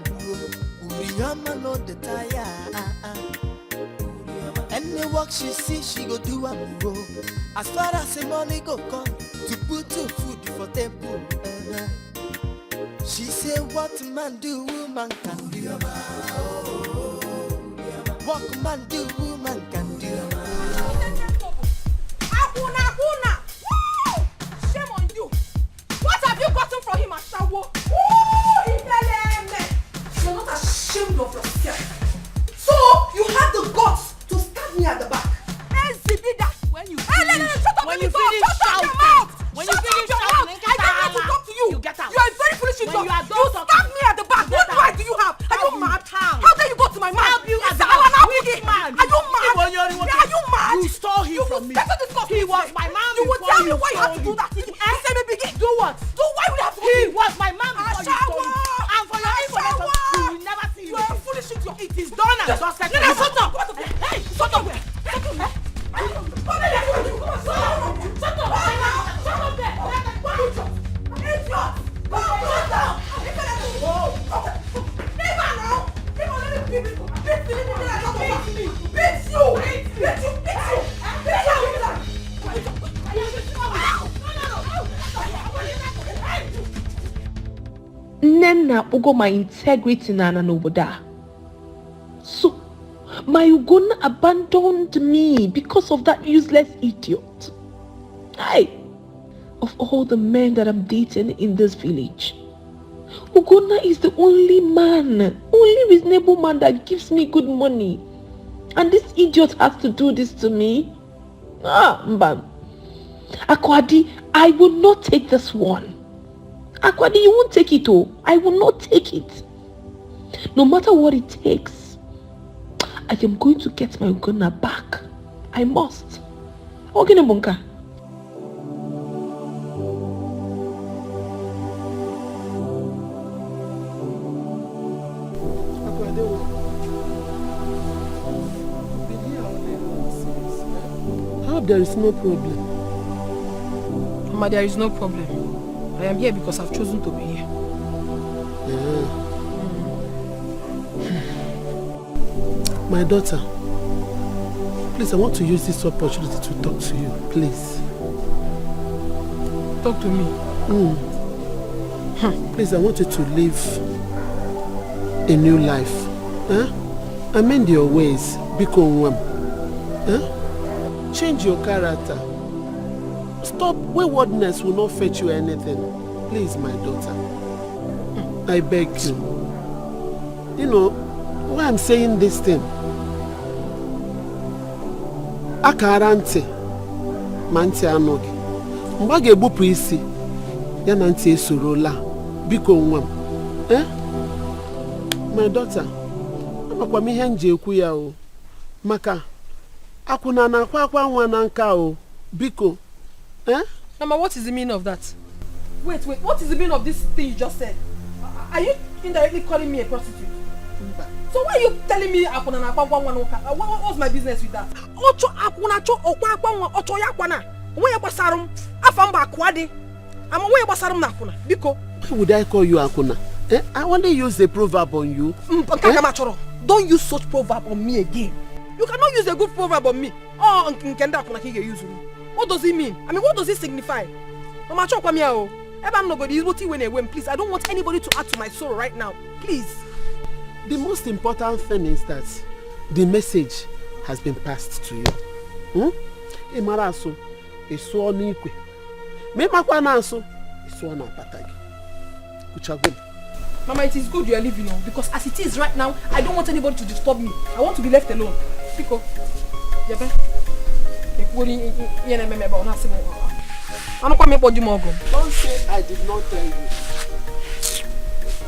Speaker 5: Uriyama no the tire. Any work she see, she go do am go. As far as the money go come, to put to food for table. She say what man do, woman can do. What man do, woman can do.
Speaker 1: Akuna! Woo! Shame on you! What have you gotten from him, Ashawo? You're not ashamed of yourself. So you have the guts to stab me at the back. When you finish, shut up, when you finish shouting, when you finish shouting, I don't have to talk to you. You get out. You are very foolish. You stab me at the back. What right do you have? Are you mad? How dare you go to my man? Are you mad? Are you mad?
Speaker 7: You stole him from me.
Speaker 1: He was my man. You would tell me why you have to do that. You say me begin. Do what? Do why would you have to? He was my man before you stole him. And for your information, you will never see him. You are foolish. It is done and dusted. Shut up. Hey, shut up.
Speaker 16: Nena ugo my integrity na noboda. So my Ugonna abandoned me because of that useless idiot. Of all the men that I'm dating in this village, Ugonna is the only reasonable man that gives me good money. And this idiot has to do this to me? Mbam. Akwadi, I will not take this one. Akwadi, you won't take it, oh. I will not take it. No matter what it takes, I am going to get my Ugonna back. I must. Okay, Bunka.
Speaker 9: How there is no problem?
Speaker 1: Mama, there is no problem. I am here because I've chosen to be here.
Speaker 9: My daughter, please, I want to use this opportunity to talk to you, please.
Speaker 1: Talk to me.
Speaker 9: Please, I want you to live a new life. Amend your ways. Become change your character. Stop. Waywardness will not fetch you anything. Please, my daughter. I beg you. You know why I'm saying this thing? Akarante manti anogi. Mbage ebupu isi ya na nti esorola. Biko nwam. My daughter, amakwa mi ihe nje ekwu ya o. Maka akuna na akwa nwa na nka o. Biko.
Speaker 1: Mama, what is the meaning of that? Wait, what is the meaning of this thing you just said? Are you indirectly calling me a prostitute? So why are you telling me akuna na akwa nwa na nka? What's my business with that? Ocho akuna cho okwa akwa nwa ocho ya akwana. When you basarum, afamba akwade. Ama when you basarum na akuna. Biko.
Speaker 9: Why would I call you akuna? I only use a proverb on you.
Speaker 1: Don't use such proverb on me again. You cannot use a good proverb on me. Oh, Nkenda akuna kige use. What does it mean? I mean, what does it signify? Mama chokwa miya o. I'm not going to use when I win. Please, I don't want anybody to add to my sorrow right now. Please.
Speaker 9: The most important thing is that the message has been passed to you. Imaraso, iso nikwe. Me makwana so, iso na patagi. Kuchagwe.
Speaker 1: Mama, it is good you are leaving now because as it is right now, I don't want anybody to disturb me. I want to be left alone. Pico. Don't
Speaker 9: say I did not tell you.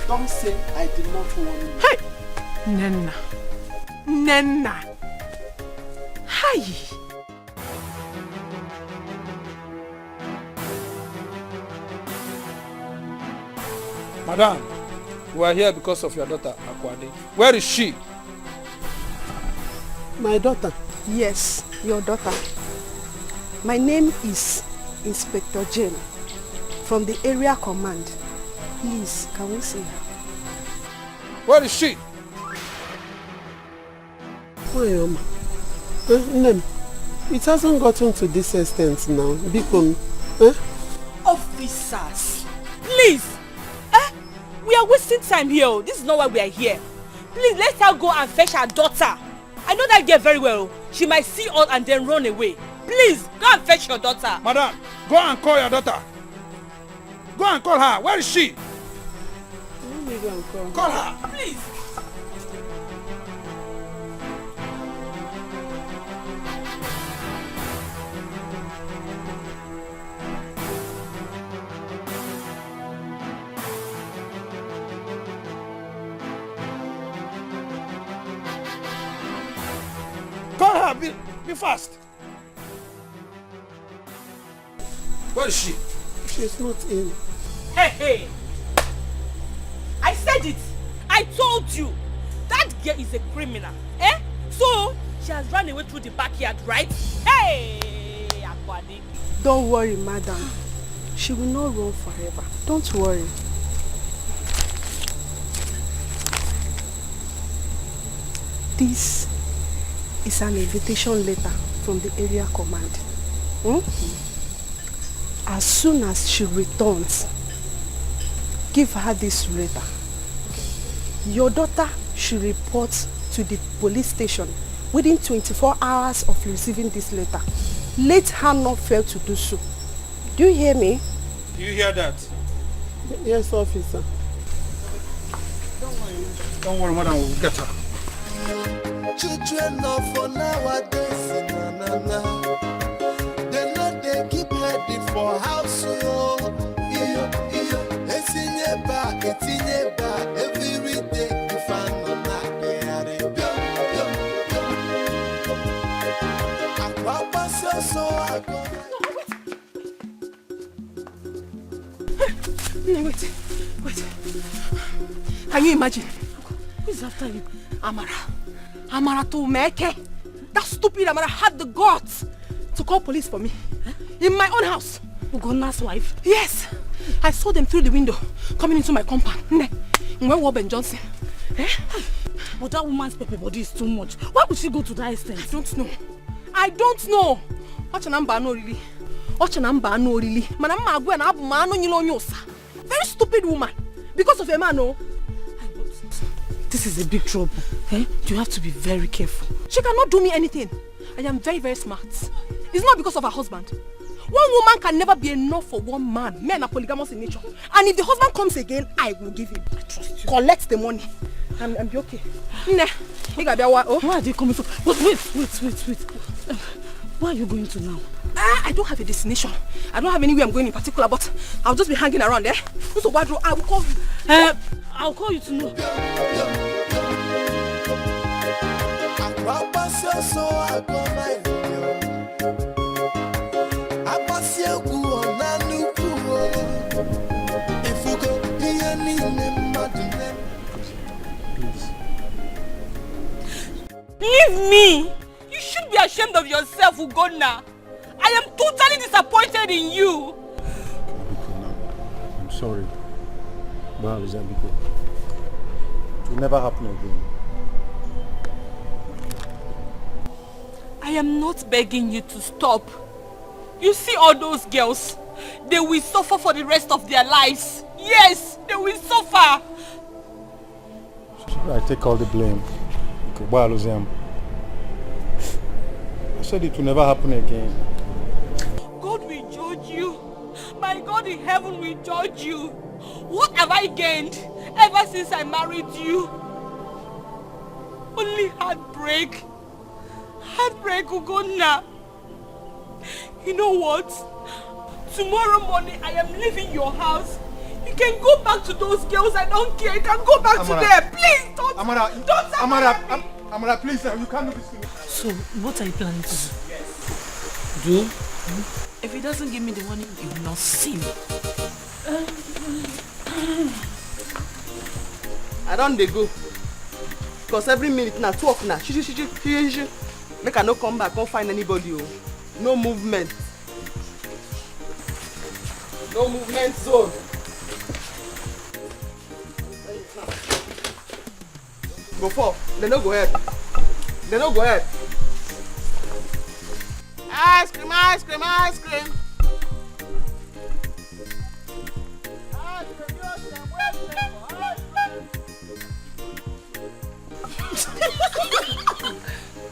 Speaker 9: Don't say I did not warn you.
Speaker 1: Hey! Nenna. Hi.
Speaker 17: Madam, we are here because of your daughter, Akwade. Where is she?
Speaker 9: My daughter?
Speaker 18: Yes, your daughter. My name is Inspector Jane from the area command. Please, can we see her?
Speaker 17: Where is she?
Speaker 9: It hasn't gotten to this extent now. Because,
Speaker 7: Officers, please. We are wasting time here. This is not why we are here. Please, let her go and fetch her daughter. I know that girl very well. She might see us and then run away. Please, go and fetch your daughter.
Speaker 17: Madam, go and call your daughter. Go and call her. Where is she? Call her.
Speaker 7: Please.
Speaker 17: Call her. Be fast. Where is she?
Speaker 9: She's not in.
Speaker 7: Hey. I said it. I told you. That girl is a criminal. So, she has run away through the backyard, right? Hey, Akwade.
Speaker 18: Don't worry, madam. She will not run forever. Don't worry. This is an invitation letter from the area command. As soon as she returns, give her this letter. Your daughter should report to the police station within 24 hours of receiving this letter. Let her not fail to do so. Do you hear me?
Speaker 17: Do you hear that?
Speaker 9: Yes, officer.
Speaker 17: Don't worry, madam, we'll get her.
Speaker 5: Children for nowadays, they know they keep ready for house. Every day you find on that
Speaker 1: Wait. Can you imagine?
Speaker 7: Who is after you?
Speaker 1: Amara to Meke. That stupid Amara had the guts to call police for me. In my own house.
Speaker 7: Ugonna's wife?
Speaker 1: Yes. I saw them through the window coming into my compound. Where was Ben Johnson?
Speaker 7: But that woman's pepper body is too much. Why would she go to that extent?
Speaker 1: I don't know. Watch an amber no really. Very stupid woman. Because of a man, no.
Speaker 7: This is a big trouble. You have to be very careful.
Speaker 1: She cannot do me anything. I am very, very smart. It's not because of her husband. One woman can never be enough for one man. Men are polygamous in nature. And if the husband comes again, I will give him. I trust you. Collect the money. I'm be okay.
Speaker 7: Where are they coming from? But wait. Where are you going to now?
Speaker 1: I don't have a destination. I don't have anywhere I'm going in particular, but I'll just be hanging around there. So I will call you.
Speaker 7: I'll call you to know. Leave me! You should be ashamed of yourself, Ugonna. I am totally disappointed in you.
Speaker 14: I'm sorry. Wow, is that because it will never happen again.
Speaker 7: I am not begging you to stop. You see all those girls?
Speaker 15: they will suffer for the rest of their lives. Yes, they will suffer.
Speaker 8: I take all the blame. I said it will never happen again.
Speaker 15: God will judge you. My God in heaven will judge you. What have I gained ever since I married you? Only heartbreak. Heartbreak, Ugonna. You know what? Tomorrow morning I am leaving your house. You can go back to those girls. I don't care. You can go back to them. Please don't.
Speaker 8: Amara, please, you can't do this to me.
Speaker 7: So, what are you planning to do? If he doesn't give me the money, you will not see me.
Speaker 10: I don't dey go. Because every minute now, talk now. Make I no come back, can't find anybody. Oh. No movement. No movement zone. Go for. They no go ahead. They no go ahead. Ice cream, ice cream, ice cream.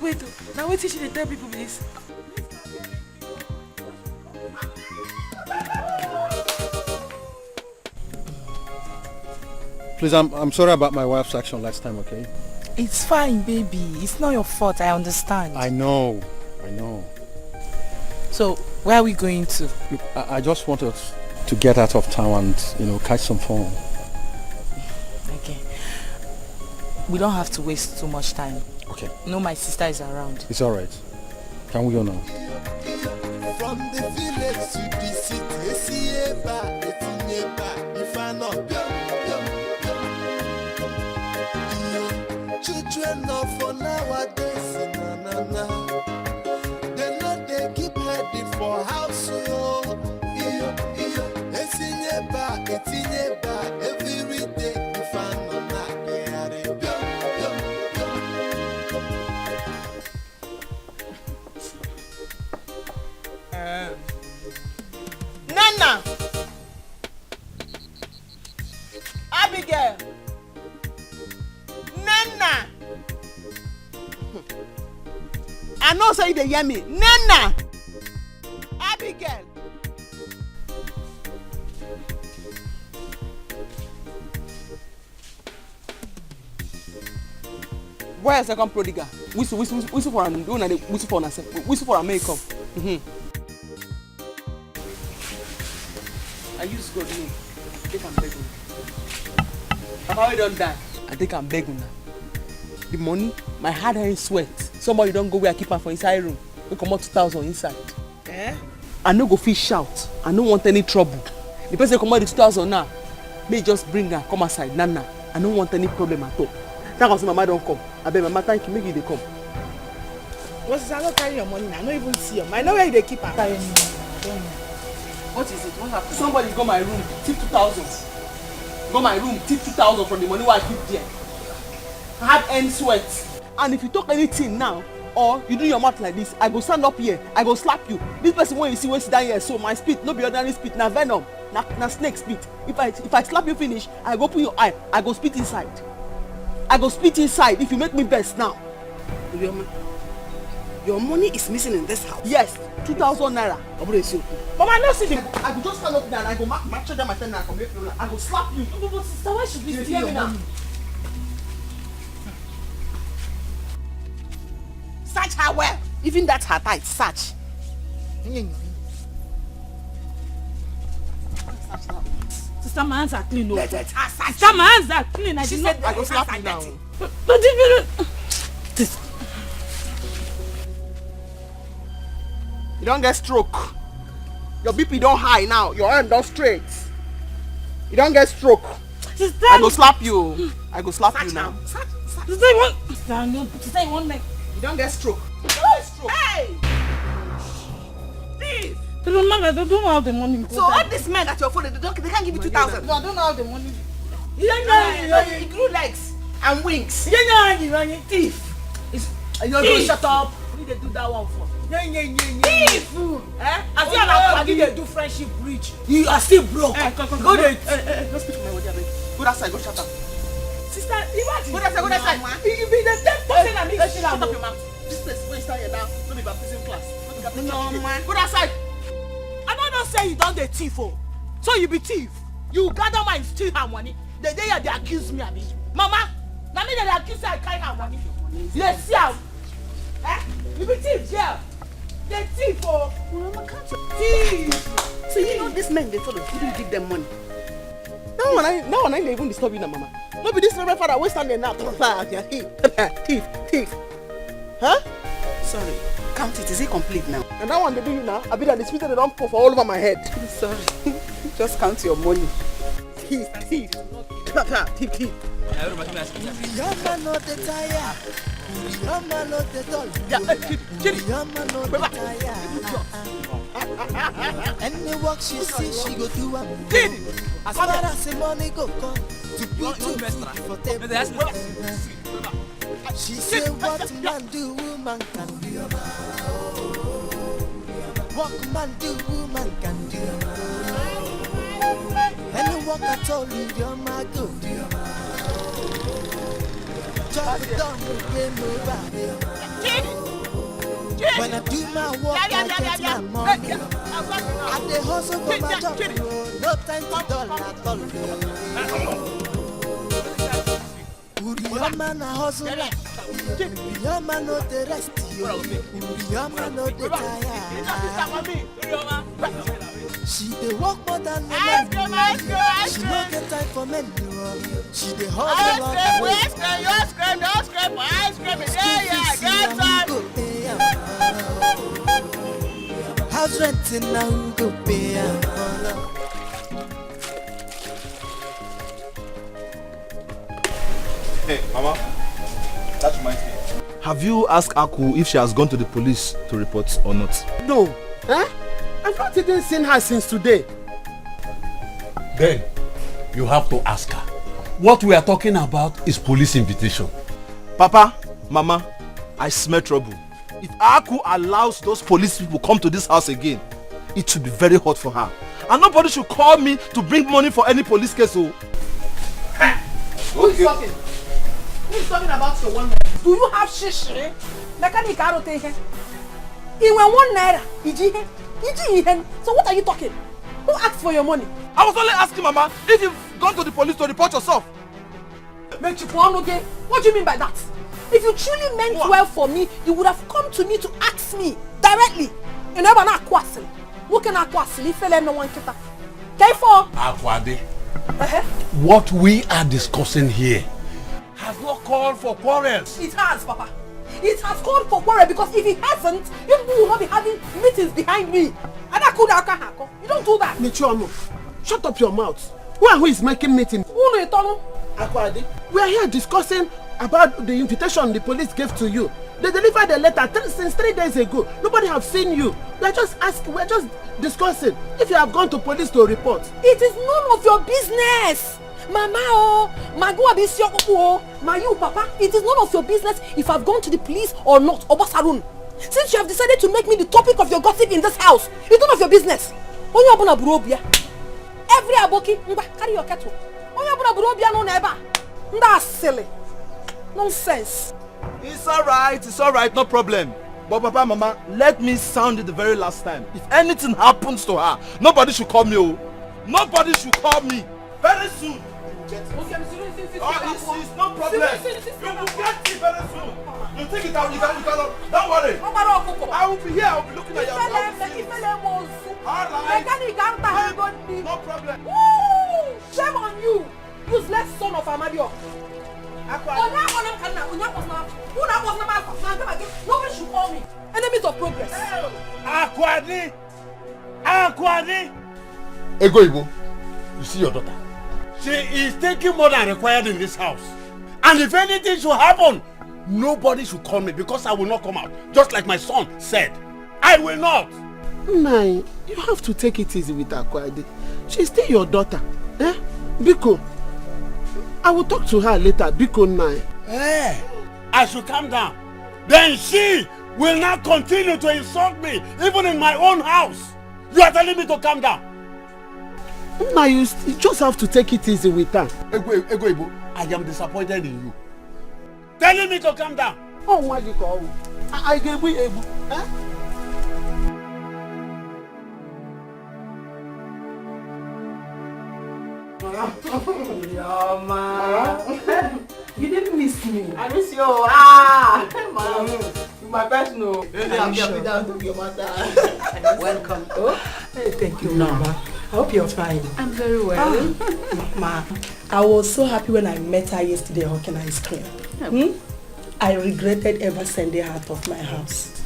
Speaker 7: Wait, now wait till she tell people this.
Speaker 8: Please, I'm sorry about my wife's action last time, okay?
Speaker 11: It's fine, baby. It's not your fault. I understand.
Speaker 8: I know.
Speaker 11: So, where are we going to?
Speaker 8: Look, I just want us to get out of town and, catch some fun.
Speaker 11: Okay. We don't have to waste too much time.
Speaker 8: Okay.
Speaker 11: No, my sister is around.
Speaker 8: It's alright. Can we go now?
Speaker 5: From the village to the city, if I not children of for nowadays, they know they keep heading for house. Every day, if I not
Speaker 10: Nana! Abigail! Nana! I know say you dey hear me. Nana! Abigail! Where is second prodigal? Whistle for an do na dey whistle for myself. Whistle for a makeup. I use God name. Take am beg una. Papa wey don die. I take am beg una. The money, my hard-earned sweat. Somebody don go where I keep am for inside room. We comot 2,000 inside. I no go fit shout. I no want any trouble. The person comot the 2,000 now. May just bring her come outside. Nana, I no want any problem at all. Thank God say mama don come. Abeg mama, thank you. Make you dey come.
Speaker 18: What is I not carry your money now? I don't even see your money. I know where they keep her. Carry me.
Speaker 10: What is it? What happened? Somebody go my room, tip 2,000. Go my room, tip 2,000 from the money I keep there. Hard-earned sweat. And if you talk anything now, or you do your mouth like this, I go stand up here, I go slap you. This person when you see when sit down here, so my spit, no be ordinary spit, na venom, na snake spit. If I slap you finish, I go put your eye, I go spit inside. I go spit inside if you make me best now.
Speaker 18: Your money is missing in this house.
Speaker 10: Yes, 2,000 naira.
Speaker 18: Mama, I don't see them.
Speaker 10: I go just stand up there and I go match them my friend and I go slap you.
Speaker 18: But sister, why should we steal your money?
Speaker 10: Search her well. Even that her tight, search.
Speaker 18: Sister, my hands are clean. No.
Speaker 10: Let her search.
Speaker 18: Sister, my hands are clean.
Speaker 10: She said I go slap you now. You don't get stroke. Your BP don't high now. Your hand don't straight. You don't get stroke.
Speaker 18: Sister,
Speaker 10: I go slap you. I go slap you now.
Speaker 18: Sister, you want? Sister, no. Sister, you want like?
Speaker 10: You don't get stroke. You don't get stroke. Hey! Thief!
Speaker 18: They don't know how the money goes.
Speaker 10: So all these men at your phone, they can't give you 2,000.
Speaker 18: No, I don't know how the money.
Speaker 10: You don't know. He grew legs and wings.
Speaker 18: You don't know how you run. Thief.
Speaker 10: You don't shut up.
Speaker 7: Akwadi they do that one for? Thief! As you and Akwadi they do friendship breach, you are still broke. Go there.
Speaker 2: Don't speak to my body, abeg. Go that side, go shut up.
Speaker 7: Sister, imagine.
Speaker 2: Go that side.
Speaker 7: You be the 10th person that makes
Speaker 2: shut up your mouth. This place where you stand here now, don't be baptism class.
Speaker 7: No, man.
Speaker 2: Go that side.
Speaker 7: I don't say you done the thief, oh. So you be thief. You gather my steal her money. The day they accuse me of it. Mama, now me they accuse her I carry her money. Yes, yeah. You be thief, yeah. The thief, oh.
Speaker 2: Mama, can't you?
Speaker 7: Thief.
Speaker 2: So you know these men they follow, you didn't give them money. Now when I even disturb you now, Mama. No be this reverend father, we stand there now. Thief. Huh? Sorry. Count it. Is it complete now? And that one they do you now. I be that the spirit they don't pour for all over my head. Sorry. Just count your money. Thief. Thief.
Speaker 5: Any work she see, she go do am. As far as the money go come, to put you for table. She say what man do, woman can do. What man do, woman can do. Any work at all, your man go do. Job done, game over. When I do my work, I get my money. I dey hustle for my job, no time to dull at all. Your man a hustler, your man no the rest, your man no the tire. She dey work more than men, she no get time for men. She dey hustle all the way. House renting now go pay am.
Speaker 4: Hey, Mama, that reminds me. Have you asked Aku if she has gone to the police to report or not?
Speaker 9: No. I've not even seen her since today.
Speaker 3: Then, you have to ask her. What we are talking about is police invitation.
Speaker 4: Papa, Mama, I smell trouble. If Aku allows those police people come to this house again, it will be very hot for her. And nobody should call me to bring money for any police case.
Speaker 1: Who is talking? Who is talking about your 1 naira? Do you have shish? Mechanic rotation. In 1 naira, so what are you talking? Who asked for your money?
Speaker 4: I was only asking, Mama, if you've gone to the police to report yourself.
Speaker 1: What do you mean by that? If you truly meant well for me, you would have come to me to ask me directly. You never know Akwasili. What can Akwasili? If no one kita. K4.
Speaker 3: Akwade. What we are discussing here has not called for quarrels.
Speaker 1: It has, Papa. It has called for quarrel because if it hasn't, you will not be having meetings behind me. And you don't do that.
Speaker 9: Michomo, shut up your mouth. Who is making meetings? Akwade, we are here discussing about the invitation the police gave to you. They delivered the letter since 3 days ago. Nobody have seen you. We are just asking, we are just discussing if you have gone to police to report.
Speaker 1: It is none of your business. Mama, you, Papa, it is none of your business if I've gone to the police or not, Obasarun. Since you have decided to make me the topic of your gossip in this house, it's none of your business. Every aboki, carry your kettle. That's silly. Nonsense.
Speaker 4: It's alright, no problem. But Papa, Mama, let me sound it the very last time. If anything happens to her, nobody should call me. Nobody should call me. Very soon. It's no problem. You will get it very soon. You take it out, you cannot. Don't worry. I will be here, I will be looking at your house. No problem.
Speaker 1: Shame on you, useless son of Amadio. Nobody should call me. Enemies of progress.
Speaker 3: Akwadi. Ego Igbo, you see your daughter? She is taking more than required in this house. And if anything should happen, nobody should call me because I will not come out. Just like my son said. I will not.
Speaker 9: Nai, you have to take it easy with Akwadi. She's still your daughter. Biko, I will talk to her later. Biko Nai.
Speaker 3: I should calm down. Then she will not continue to insult me, even in my own house. You are telling me to calm down.
Speaker 9: Now you just have to take it easy with her.
Speaker 3: Ego, I am disappointed in you. Telling me to calm down.
Speaker 9: Oh my God. I gave you able. Huh?
Speaker 2: You didn't miss me.
Speaker 7: I miss you. Mom. My best no.
Speaker 2: Welcome. Oh, hey, thank you, Mama. I hope you're fine.
Speaker 18: I'm very well.
Speaker 2: Mama, I was so happy when I met her yesterday hawking ice cream. I regretted ever sending her out of my house.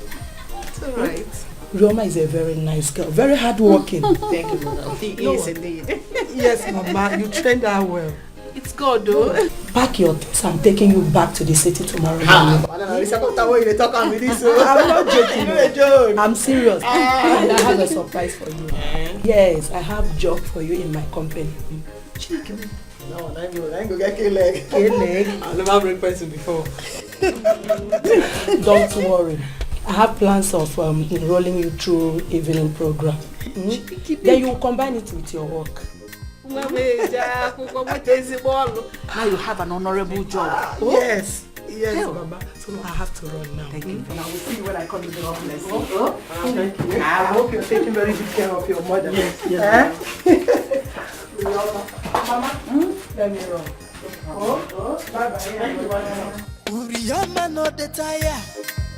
Speaker 18: It's alright.
Speaker 2: Roma is a very nice girl, very hardworking.
Speaker 7: Thank you, Mama. He is indeed.
Speaker 2: Yes, Mama, you trained her well.
Speaker 18: It's God, though.
Speaker 2: Pack your things. I'm taking you back to the city tomorrow morning.
Speaker 7: I'm
Speaker 2: not joking. I'm serious. And I have a surprise for you. Yes, I have a job for you in my company.
Speaker 7: No, I ain't gonna get K-leg.
Speaker 2: K-leg?
Speaker 7: I've never been person before.
Speaker 2: Don't worry. I have plans of enrolling you through evening program. Then you will combine it with your work.
Speaker 18: Now you have an honorable job.
Speaker 2: Yes, Mama. So I have to run now.
Speaker 18: Thank you.
Speaker 2: And I will see you when I come to the office. Thank you. I hope you're taking very good care of your mother. Yes. Mama, let me run. Bye-bye.
Speaker 5: Uriyama no the tire.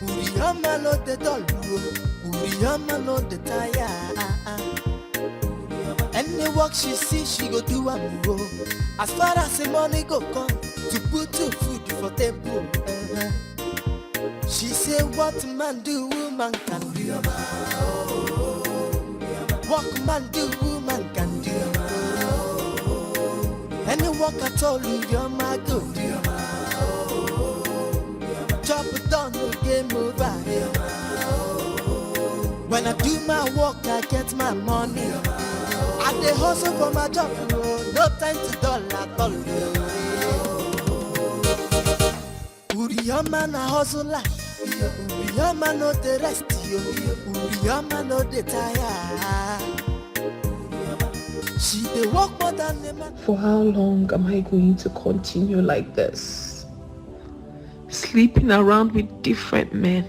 Speaker 5: Uriyama no the doll. Uriyama no the tire. Any work she see, she go do am go. As far as the money go come, to put to food for table. She say what man do, woman can do. What man do, woman can do. Any work at all, you're my good. Chop it down, no game over. When I do my work, I get my money. I dey hustle for my job, no time to dull at all. Uriyama na hustle like, Uriyama no the rest, Uriyama no the tire. She dey work more than the man.
Speaker 16: For how long am I going to continue like this? Sleeping around with different men,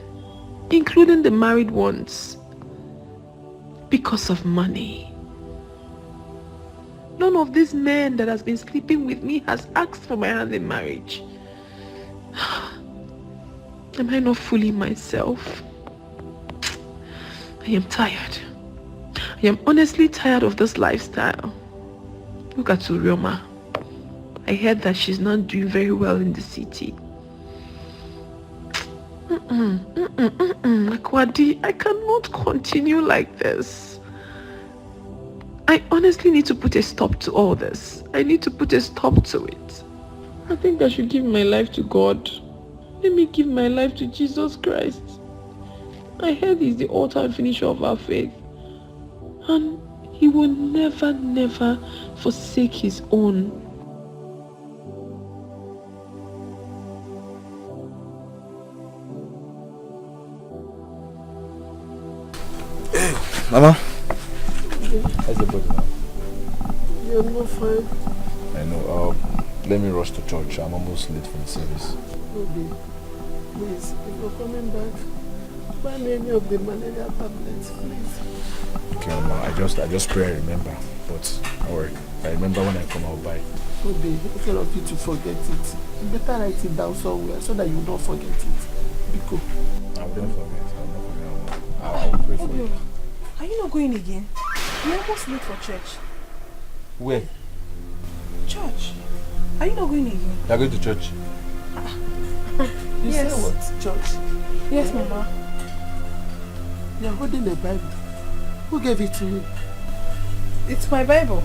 Speaker 16: including the married ones, because of money. None of these men that has been sleeping with me has asked for my hand in marriage. Am I not fooling myself? I am tired. I am honestly tired of this lifestyle. Look at Urioma. I heard that she's not doing very well in the city. Akwadi, I cannot continue like this. I honestly need to put a stop to all this. I need to put a stop to it. I think I should give my life to God. Let me give my life to Jesus Christ. I heard He's the author and finisher of our faith. And He will never, never forsake His own.
Speaker 4: Mama, how's the body now?
Speaker 9: You're not fine.
Speaker 4: I know. Let me rush to church. I'm almost late for the service.
Speaker 9: Okay. Please, if you're coming back, buy me any of the malaria tablets, please.
Speaker 4: Okay, Mama. I just pray I remember. But don't worry. If I remember when I come, I'll buy.
Speaker 9: Okay, instead of you to forget it, you better write it down somewhere so that you don't forget it. Biko.
Speaker 4: I won't forget. I'll pray for you.
Speaker 18: Are you not going again? You're almost late for church.
Speaker 4: Where?
Speaker 18: Church? Are you not going again?
Speaker 4: You're going to church?
Speaker 9: You
Speaker 18: Yes.
Speaker 9: say what? Church?
Speaker 18: Yes, Mama.
Speaker 9: You're holding the Bible. Who gave it to you?
Speaker 18: It's my Bible.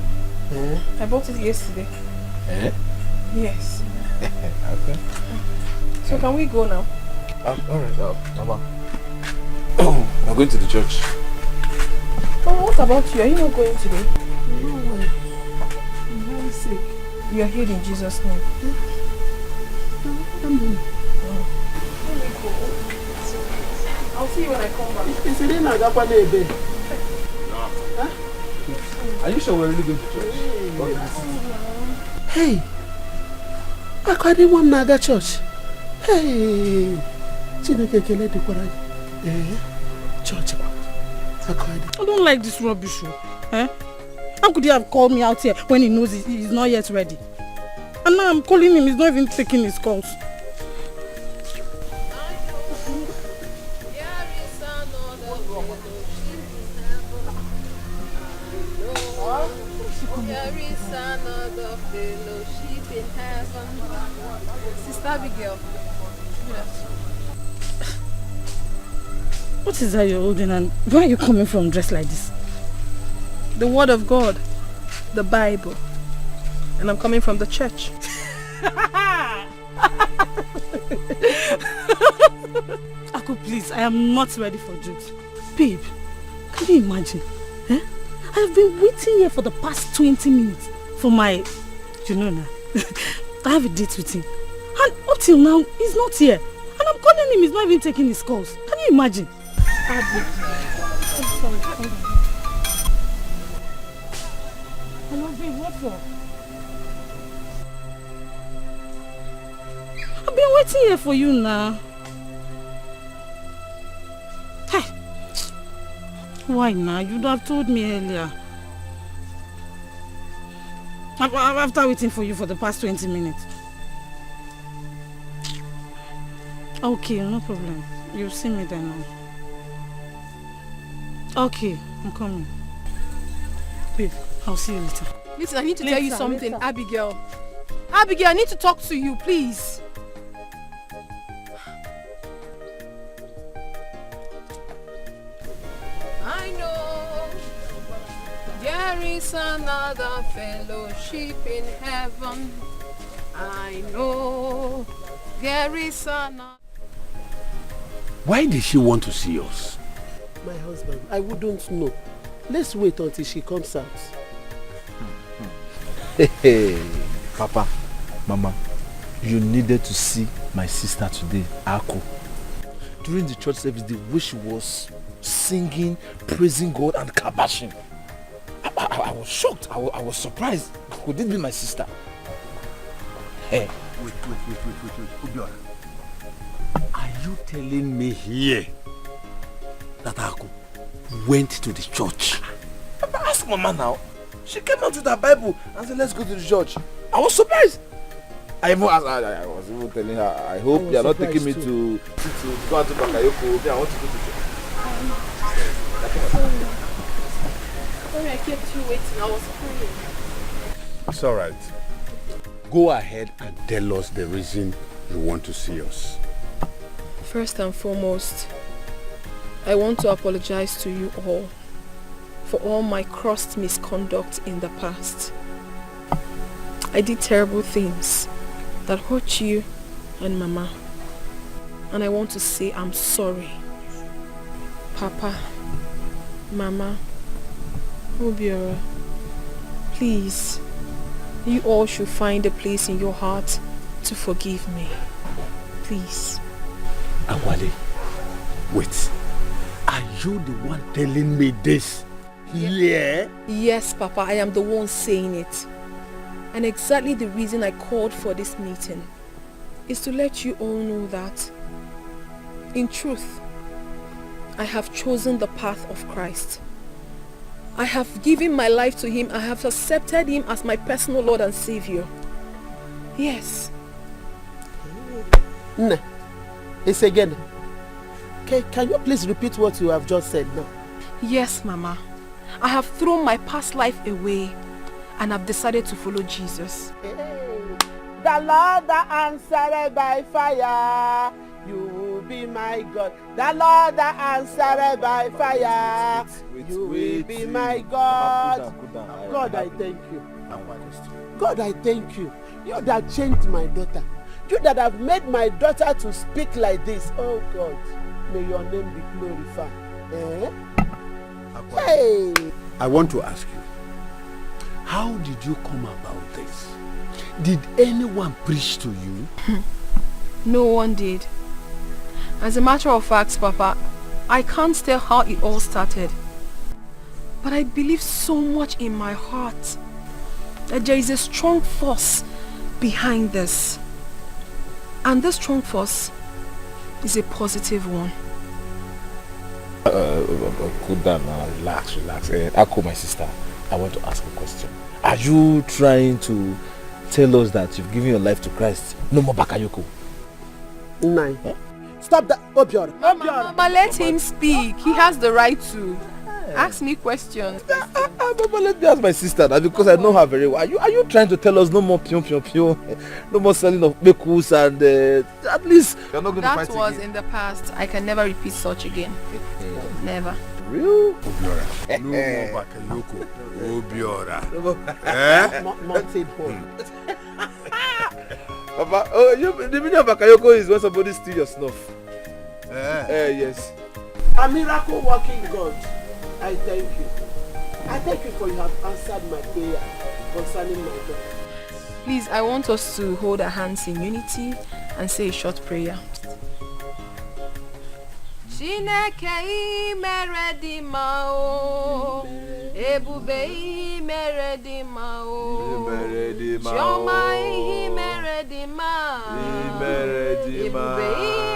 Speaker 9: Eh?
Speaker 18: I bought it yesterday.
Speaker 4: Eh?
Speaker 18: Yes.
Speaker 4: Okay.
Speaker 18: So can we go now?
Speaker 4: Alright, Mama. I'm going to the church.
Speaker 18: Oh, what about you? Are you not going today?
Speaker 9: No way. I'm very sick.
Speaker 18: You are healed in Jesus' name.
Speaker 9: Amen.
Speaker 18: Let me go.
Speaker 1: I'll see you when I come back.
Speaker 4: Are you sure we're really going to church?
Speaker 9: Hey, Akwade won Naga church. Hey, Chineke kele dikwara. Church. Akwade.
Speaker 11: I don't like this rubbish. Eh? How could he have called me out here when he knows he's not yet ready? And now I'm calling him, he's not even taking his calls.
Speaker 1: There is another fellowship in heaven. Sister Abigail. Yes.
Speaker 11: What is that you're holding and where are you coming from dressed like this?
Speaker 18: The word of God, the Bible. And I'm coming from the church.
Speaker 11: Aku, please, I am not ready for jokes. Babe, can you imagine? Eh? I've been waiting here for the past 20 minutes for my, you know now, I have a date with him. And up till now, he's not here. And I'm calling him, he's not even taking his calls. Can you imagine?
Speaker 18: I'm sorry, hold on.
Speaker 11: Hello, babe, what's up? I've been waiting here for you now. Hey. Why now? You'd have told me earlier. After waiting for you for the past 20 minutes. Okay, no problem. You'll see me then now. Okay, I'm coming. Babe, I'll see you later.
Speaker 1: Listen, I need to tell you something, Abigail. Abigail, I need to talk to you, please. I know there is another fellowship in heaven. I know there is another.
Speaker 3: Why did she want to see us?
Speaker 9: My husband, I wouldn't know. Let's wait until she comes out.
Speaker 4: Hey, Papa, Mama, you needed to see my sister today, Aku. During the church service, the way she was singing, praising God and kabashing. I was shocked. I was surprised. Could it be my sister? Hey.
Speaker 3: Wait. Obiora. Are you telling me here that Aku went to the church?
Speaker 4: Papa, ask Mama now. She came out with her Bible and said, let's go to the church. I was surprised. I was even telling her, I hope you are not taking me to go out to Bakayoko. I want to go to church.
Speaker 1: Sorry, I kept you waiting. I was praying.
Speaker 3: It's all right. Go ahead and tell us the reason you want to see us.
Speaker 1: First and foremost, I want to apologize to you all for all my crossed misconduct in the past. I did terrible things that hurt you and Mama. And I want to say I'm sorry. Papa, Mama, Obiora, please, you all should find a place in your heart to forgive me. Please.
Speaker 3: Akwade, wait. Are you the one telling me this? Yeah?
Speaker 1: Yes, Papa, I am the one saying it. And exactly the reason I called for this meeting is to let you all know that, in truth, I have chosen the path of Christ. I have given my life to Him. I have accepted Him as my personal Lord and Savior. Yes.
Speaker 9: Nah, it's again. Okay, can you please repeat what you have just said now?
Speaker 1: Yes, Mama. I have thrown my past life away and I've decided to follow Jesus.
Speaker 9: The Lord that answered by fire, you will be my God. The Lord that answered by fire, you will be my God. God, I thank you. God, I thank you. You that changed my daughter. You that have made my daughter to speak like this. Oh God, may your name be glorified. Hey!
Speaker 3: I want to ask you, how did you come about this? Did anyone preach to you?
Speaker 1: No one did. As a matter of fact, Papa, I can't tell how it all started. But I believe so much in my heart that there is a strong force behind this. And this strong force is a positive one.
Speaker 4: Cool down now, relax. Ako, my sister, I want to ask a question. Are you trying to tell us that you've given your life to Christ? No more Bakayoko.
Speaker 9: Nine. Huh? Stop that, Obiora.
Speaker 1: Mama, let him speak. He has the right to. Ask me questions.
Speaker 4: Mama, let me ask my sister now because I know her very well. Are you trying to tell us no more pion, no more selling of bekus and at least you're not going to fight
Speaker 1: again? That was in the past. I can never repeat such again. Never.
Speaker 4: Real?
Speaker 3: Obiora. No more Bakayoko. Obiora.
Speaker 9: Not say boy.
Speaker 4: Papa, the meaning of Bakayoko is when somebody steals your snuff. Yes.
Speaker 9: A miracle working God. I thank you. I thank you for you have answered my prayer concerning my daughter.
Speaker 1: Please, I want us to hold our hands in unity and say a short prayer. Chineke meredi mao, ebube meredi mao, Chioma meredi mao, ebube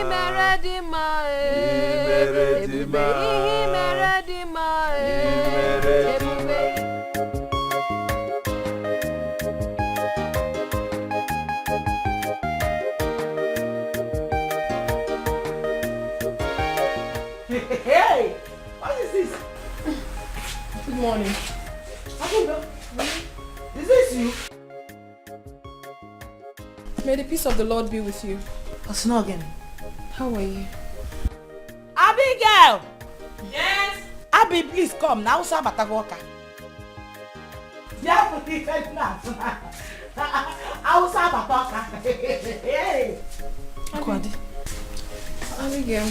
Speaker 1: meredi mao, ebube meredi mao, ebube.
Speaker 7: Hey! What is this?
Speaker 1: Good morning.
Speaker 7: Is this you?
Speaker 1: May the peace of the Lord be with you.
Speaker 7: What's not again?
Speaker 1: How are you?
Speaker 7: Abigail! Yes? Abi, please come. Now, Sabatagoka. Yeah, please, I'll Sabatagoka. Hey!
Speaker 1: Akwadi. Abigail.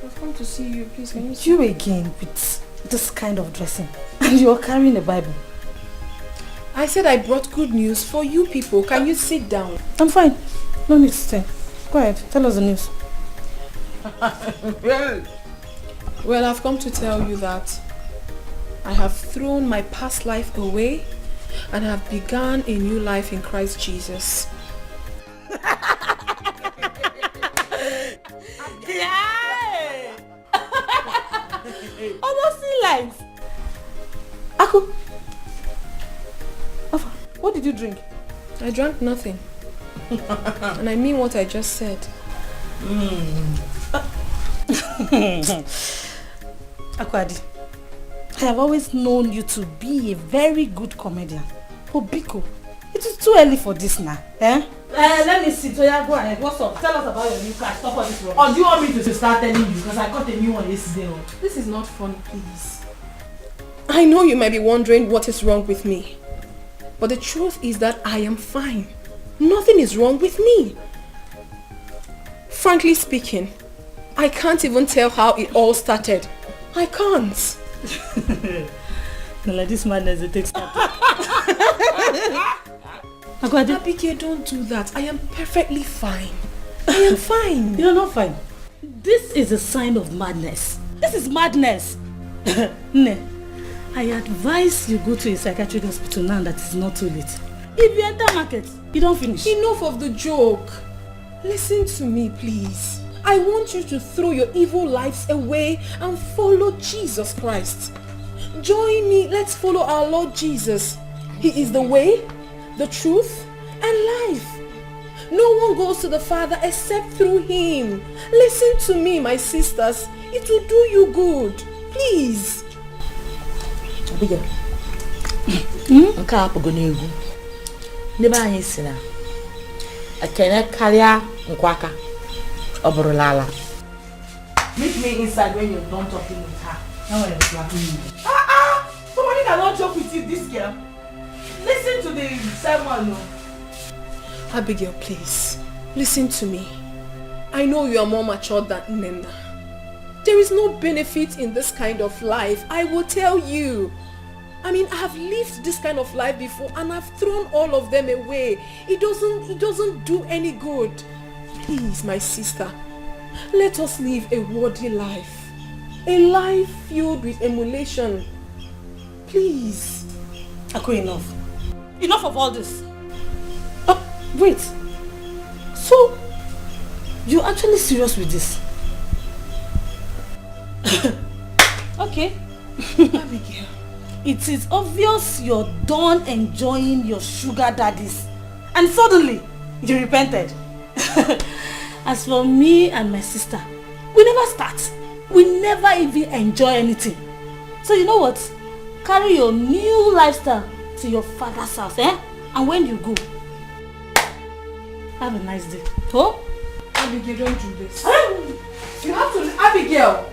Speaker 1: I've come to see you. Please, can you see
Speaker 11: you again with this kind of dressing? And you're carrying a Bible.
Speaker 1: I said I brought good news for you people. Can you sit down?
Speaker 11: I'm fine. No need to stay. Go ahead. Tell us the news.
Speaker 1: Well, I've come to tell you that I have thrown my past life away and have begun a new life in Christ Jesus.
Speaker 7: Almost in lines. Aku, what did you drink?
Speaker 1: I drank nothing. And I mean what I just said.
Speaker 11: Akwadi, I have always known you to be a very good comedian. But Biko, it is too early for this now.
Speaker 7: Let me see. So yeah, go ahead. What's up? Tell us about your new car. Stop all this rubbish. Or do you want me to start telling you? Because I got a new one yesterday.
Speaker 1: This is not funny, please. I know you might be wondering what is wrong with me. But the truth is that I am fine. Nothing is wrong with me. Frankly speaking, I can't even tell how it all started. I can't.
Speaker 11: No, like this madness, it takes time.
Speaker 1: Abigail, don't do that. I am perfectly fine. I am fine.
Speaker 11: You're not fine. This is a sign of madness. This is madness. Ne, I advise you go to a psychiatric hospital now that it's not too late. If you enter market, you don't finish.
Speaker 1: Enough of the joke. Listen to me, please. I want you to throw your evil lives away and follow Jesus Christ. Join me. Let's follow our Lord Jesus. He is the way, the truth, and life. No one goes to the Father except through Him. Listen to me, my sisters. It will do you good. Please.
Speaker 11: Abigail. Nke a apụgo n'egwu. N'ebe anyị si na ekene karịa nkwaka ọ bụrụla ala.
Speaker 7: Meet me inside when you're done talking with her.
Speaker 11: Now I'm slapping you.
Speaker 7: Somebody cannot joke with you, this girl. Listen to the sermon. No?
Speaker 1: Abigail, please. Listen to me. I know you are more mature than Nena. There is no benefit in this kind of life. I will tell you. I mean, I have lived this kind of life before and I've thrown all of them away. It doesn't do any good. Please, my sister, Let us live a worthy life. A life filled with emulation. Please.
Speaker 11: Ako, enough. Enough of all this.
Speaker 1: Wait. So, you're actually serious with this?
Speaker 11: Okay. Abigail. It is obvious you're done enjoying your sugar daddies. And suddenly, you repented. As for me and my sister, we never start. We never even enjoy anything. So you know what? Carry your new lifestyle to your father's house, eh? And when you go, have a nice day. Oh?
Speaker 1: Abigail, don't do this. You have to... Abigail!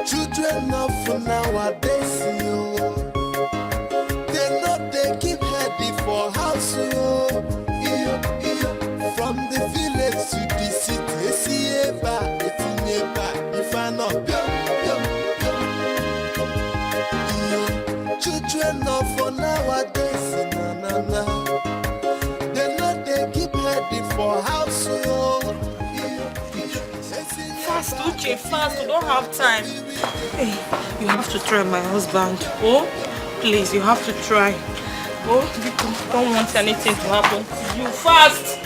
Speaker 5: Children of nowadays, they know they keep heady for house. From the village to the city, if I know. Children of nowadays, they know they keep heady for house.
Speaker 15: Fast, Uche, fast. We don't have time. Hey, you have to try, my husband. Oh, please, you have to try. Oh, you don't want anything to happen to you. Fast.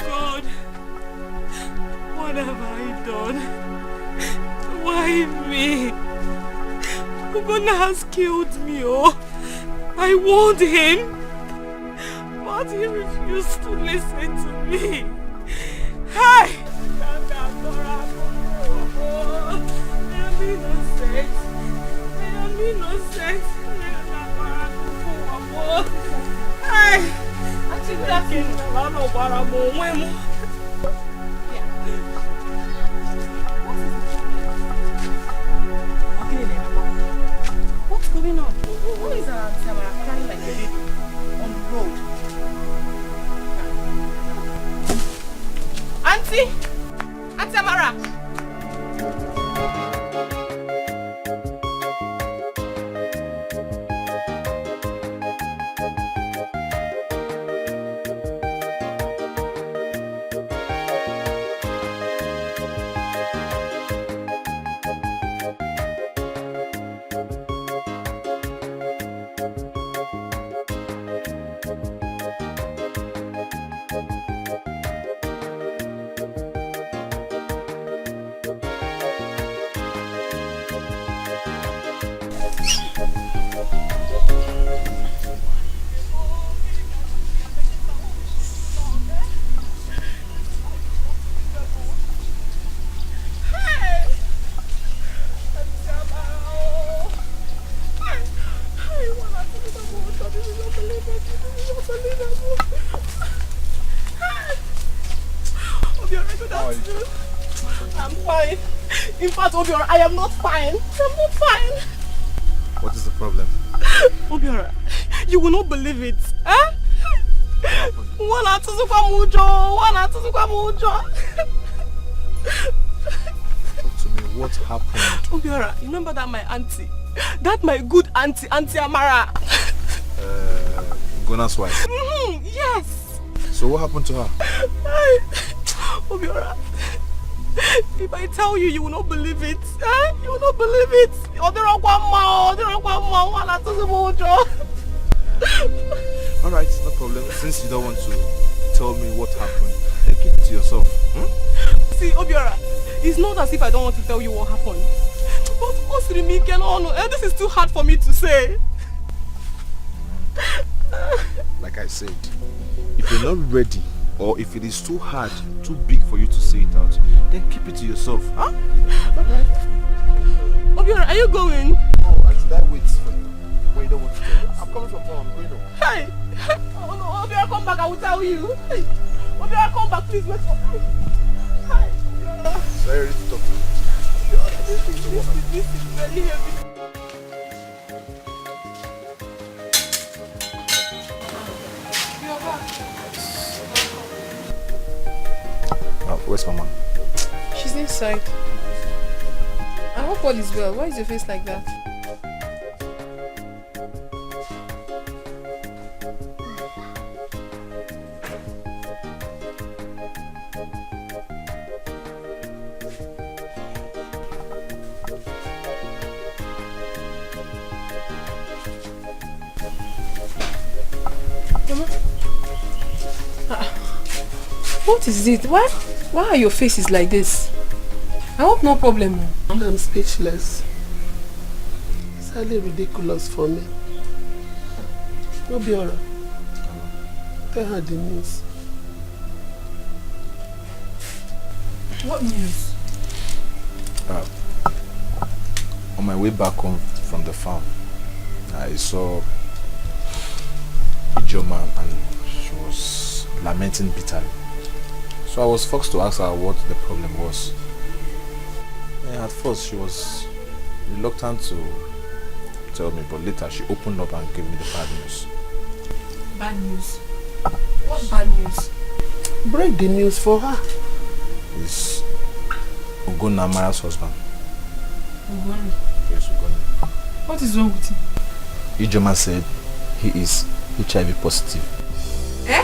Speaker 15: God, what have I done? Why me? Gugona has killed me, oh. I warned him, but he refused to listen to me. Hi! I am innocent. I am innocent. Hi! Actually, I can't. What's going on? Who is Tamara crying like a baby on the road? Auntie! Auntie Tamara!
Speaker 1: I'm fine. In fact, Obiora, I am not fine. I'm not fine.
Speaker 4: What is the problem?
Speaker 15: Obiora, you will not believe it. Eh?
Speaker 4: What happened? Talk to me. What happened?
Speaker 15: Obiora, remember that my auntie? That my good auntie, Auntie Amara.
Speaker 4: Gona's wife?
Speaker 15: Yes.
Speaker 4: So what happened to her?
Speaker 15: Obiora, if I tell you, you will not believe it. Eh? You will not believe it.
Speaker 4: Alright, no problem. Since you don't want to tell me what happened, then keep it to yourself.
Speaker 15: See, Obiora, it's not as if I don't want to tell you what happened. But this is too hard for me to say.
Speaker 4: Like I said, if you're not ready, or if it is too hard, too big for you to say it out, then keep it to yourself. Huh?
Speaker 15: Alright. Obiora, are you going?
Speaker 4: Oh, should I wait for you? When you don't want to tell me? I'm coming from home, I'm going home.
Speaker 15: Hey! Oh no, Obiora, come back, I will tell you. Hey. Obiora, come back, please wait for me. Hi, Obiora.
Speaker 4: So are you ready to talk to me?
Speaker 15: This is very heavy.
Speaker 4: Where's Mama?
Speaker 1: She's inside. I hope all is well. Why is your face like that? Mama? What is it? Why are your faces like this? I hope no problem.
Speaker 9: I'm speechless. It's highly ridiculous for me. Obiora, tell her the news.
Speaker 1: What news?
Speaker 4: On my way back home from the farm, I saw Ijoma and she was lamenting bitterly. So I was forced to ask her what the problem was. And at first she was reluctant to tell me, but later she opened up and gave me the bad news.
Speaker 1: Bad news? What bad news?
Speaker 9: Break the news for her.
Speaker 4: It's Ugonna Mara's husband.
Speaker 1: Ugonna?
Speaker 4: Yes, Ugonna.
Speaker 1: What is wrong with him?
Speaker 4: Ijoma said he is HIV positive.
Speaker 1: Eh?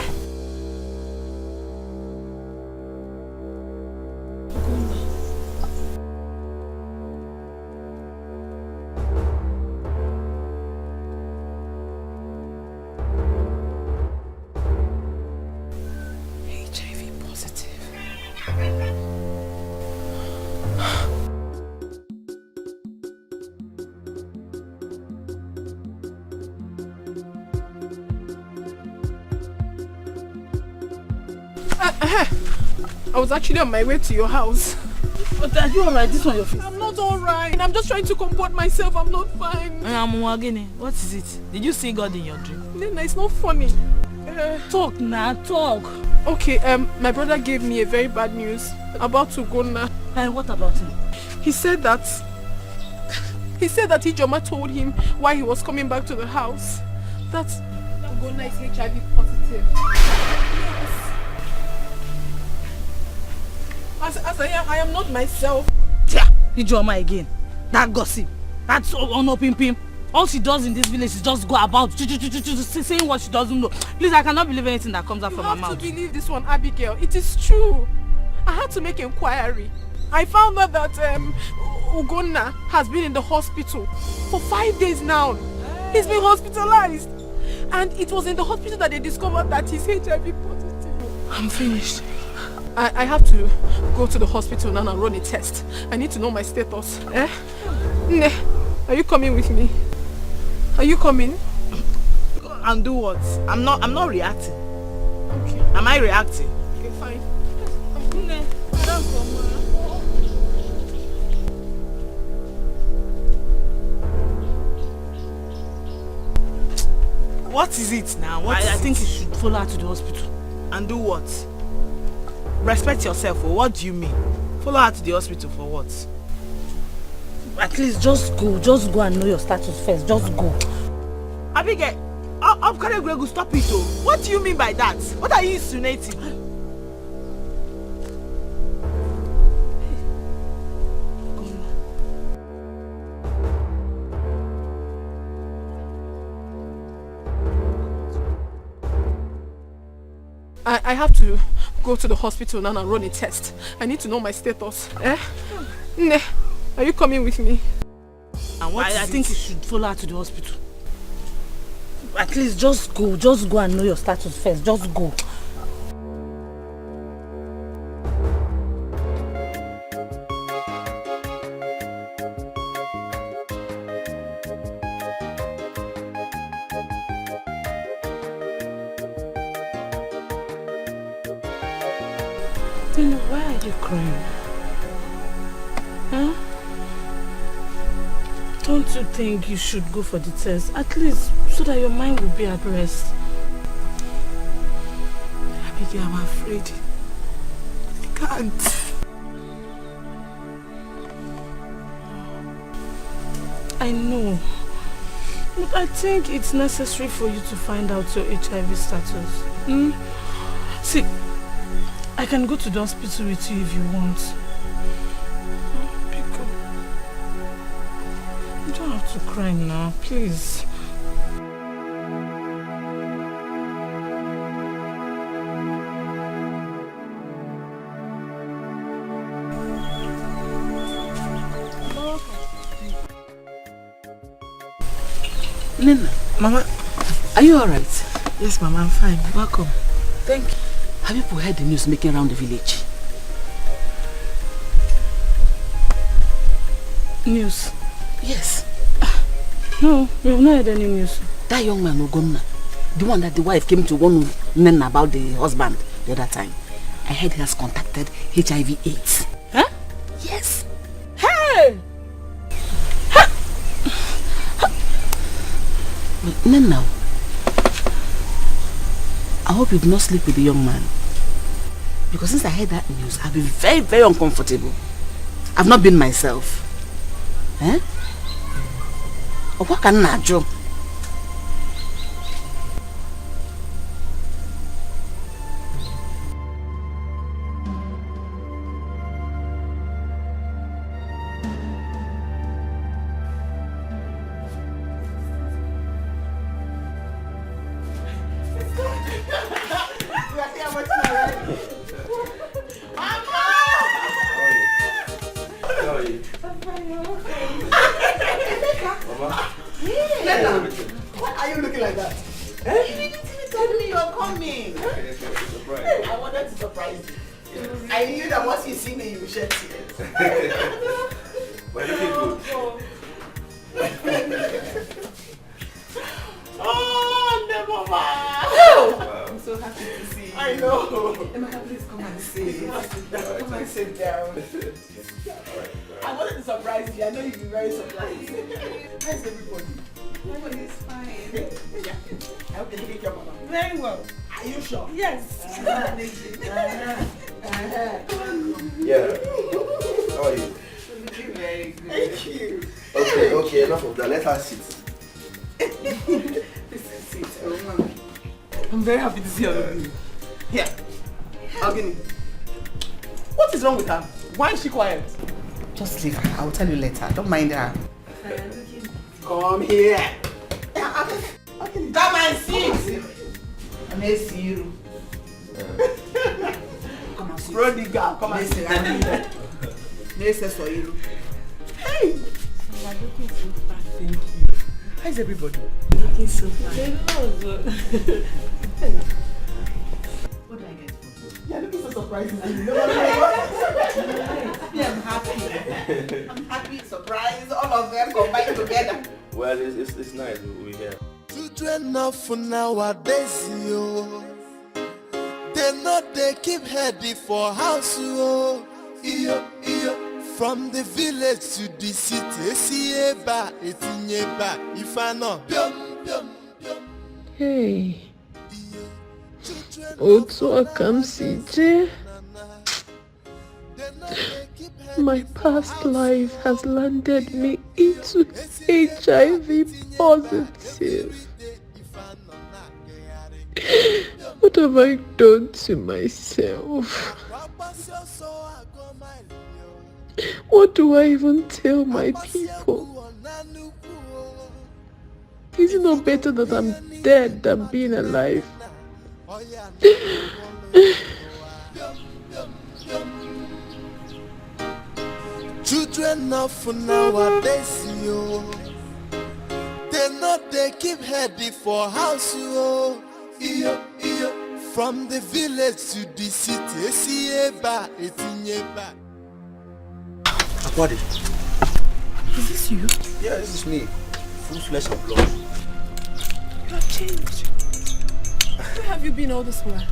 Speaker 1: I was actually on my way to your house.
Speaker 7: But are you alright? This one your face.
Speaker 1: I'm not alright. I'm just trying to comport myself. I'm not fine.
Speaker 7: What is it? Did you see God in your dream?
Speaker 1: Nena, it's not funny.
Speaker 7: Talk now, talk.
Speaker 1: Okay, my brother gave me a very bad news about Ugonna.
Speaker 7: And what about him?
Speaker 1: He said that Ijoma told him why he was coming back to the house. That Ugonna is HIV positive. Yes. As I am not myself.
Speaker 7: Ijoma again. That gossip. That's pim. All she does in this village is just go about saying what she doesn't know. Please, I cannot believe anything that comes out from her mouth.
Speaker 1: You have to believe this one, Abigail. It is true. I had to make inquiry. I found out that Ugonna has been in the hospital for 5 days now. He's been hospitalized. And it was in the hospital that they discovered that he's HIV positive.
Speaker 7: I'm finished.
Speaker 1: I have to go to the hospital now and run a test. I need to know my status. Ne, are you coming with me? Are you coming?
Speaker 7: And do what? I'm not reacting.
Speaker 1: Okay.
Speaker 7: Am I reacting?
Speaker 1: Okay, fine.
Speaker 7: What is it now? I think you should follow her to the hospital. And do what? Respect yourself, or what do you mean? Follow her to the hospital for what? At least just go and know your status first. Just go.
Speaker 2: Abigail, Gregu, stop it. Oh. What do you mean by that? What are you insinuating?
Speaker 1: I have to go to the hospital now and run a test. I need to know my status. Ne, are you coming with me?
Speaker 7: And what I think you should follow her to the hospital. At least just go and know your status first. Just go. Why are you crying? Huh? Don't you think you should go for the test? At least so that your mind will be at rest.
Speaker 2: Abigail, I'm afraid. I can't.
Speaker 7: I know. But I think it's necessary for you to find out your HIV status. See, I can go to the hospital with you if you want. Pico, you don't have to cry now, please.
Speaker 2: Nina, Mama, are you alright? Yes, Mama, I'm fine. Welcome.
Speaker 7: Thank you.
Speaker 2: Have you heard the news making around the village?
Speaker 7: News?
Speaker 2: Yes.
Speaker 7: No, we have not heard any news.
Speaker 2: That young man, Ogonna, the one that the wife came to warn Nena about the husband the other time, I heard he has contacted HIV/AIDS.
Speaker 7: Huh?
Speaker 2: Yes.
Speaker 7: Hey!
Speaker 2: But Nena, I hope you do not sleep with the young man. Because since I heard that news, I've been very, very uncomfortable. I've not been myself. Eh? Or what can I do? Why are you looking like that? Eh? You didn't even tell me you're coming. I wanted to surprise you. I knew that once you see me, you will shed tears.
Speaker 6: But looking good.
Speaker 2: Oh, never mind.
Speaker 6: Wow.
Speaker 2: I'm so happy to see you. I know. Emeka, please come and sit. Come and sit down. I wanted to surprise you. I know you'll be very surprised. How's everybody? Everybody is fine. Yeah. I hope you're taking care of Mama. Very well. Are you sure?
Speaker 11: Yes.
Speaker 6: Yeah. How are you?
Speaker 2: Looking very good. Thank you.
Speaker 6: Okay, enough of that. Let her sit.
Speaker 2: Sit. Oh, I'm very happy to see all of you. Here. Agini. What is wrong with her? Why is she quiet? Just leave her. I'll tell you later. Don't mind her. Come here. Come and sit. I'm a zero. Come and sit. Prodigal. Come and sit. Hey.
Speaker 11: You're looking so fat.
Speaker 2: Thank you. How's everybody?
Speaker 11: Looking so fat.
Speaker 2: What do I get for you? You're looking so surprising. Yeah, I'm happy. I'm happy, surprised, all of them combined together.
Speaker 6: Well, it's nice. We're here.
Speaker 5: Children of nowadays, yo. They know they keep heady for house, yo. From the village to the city, see ba, if I know.
Speaker 16: Hey. Otu akamsije. my past life has landed me into HIV positive. What have I done to myself? What do I even tell my people? Is it not better that I'm dead than being alive?
Speaker 5: Children of nowadays, yo, they keep heading for house, yo. From the village to the city,
Speaker 4: Akwadi.
Speaker 1: Is this you?
Speaker 4: Yeah, this is me. Full flesh and blood.
Speaker 1: You have changed. Where have you been all this while?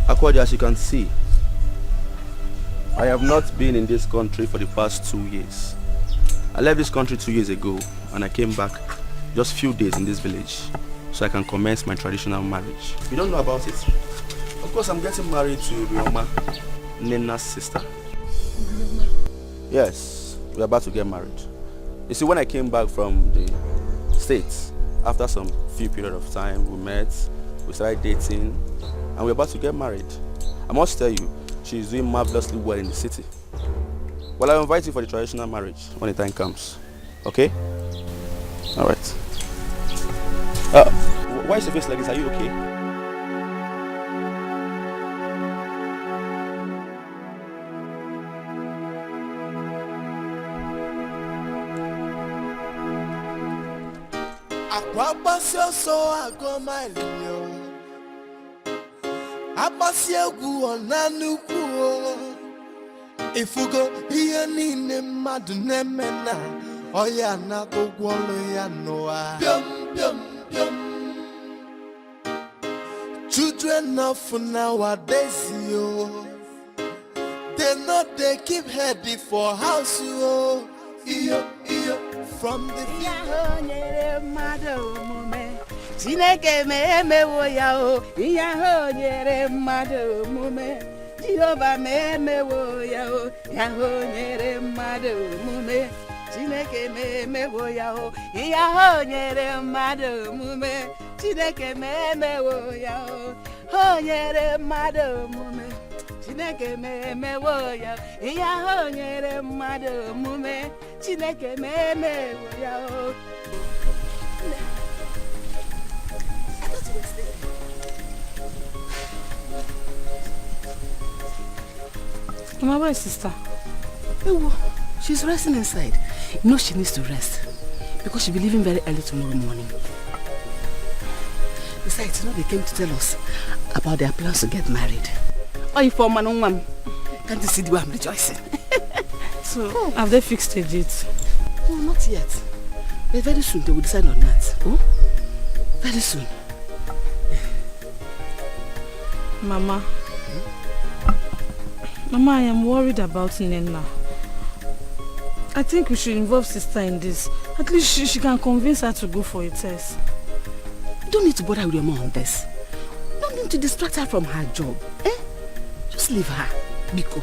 Speaker 4: Akwadi, as you can see, I have not been in this country for the past 2 years. I left this country 2 years ago and I came back just few days in this village so I can commence my traditional marriage. You don't know about it? Of course, I'm getting married to Rioma, Nena's sister. Yes, we're about to get married. You see, when I came back from the States, after some few period of time, we met, we started dating, and we're about to get married. I must tell you, she's doing marvelously well in the city. Well, I'll invite you for the traditional marriage when the time comes. Okay? All right. Why is your face like this? Are you okay?
Speaker 5: If you go here, ni madu nemena, oya na go gwalo ya noa. Children of nowadays, yo, they keep heading for house, yo. From the
Speaker 2: Chineke me wo ya o, iya ho nyere mmadụ omume. Jehovah me wo ya o, ya ho nyere mmadụ omume. Chineke me wo ya o, iya ho nyere mmadụ omume. Chineke me wo ya o, ho nyere mmadụ omume. Chineke me wo ya, iya ho nyere mmadụ omume. Chineke me wo ya o.
Speaker 11: My boy, sister.
Speaker 2: Oh, she's resting inside. You know she needs to rest because she'll be leaving very early tomorrow morning. Besides, you know they came to tell us about their plans to get married. Oh, you for man on one. Can't you see the way I'm rejoicing?
Speaker 11: So, have they fixed a date?
Speaker 2: Oh, not yet. But very soon they will decide on that. Oh, very soon.
Speaker 11: Mama. Mama, I am worried about Nena. I think we should involve sister in this. At least she can convince her to go for a test.
Speaker 2: You don't need to bother with your mom on this. Don't need to distract her from her job. Just leave her, Biko.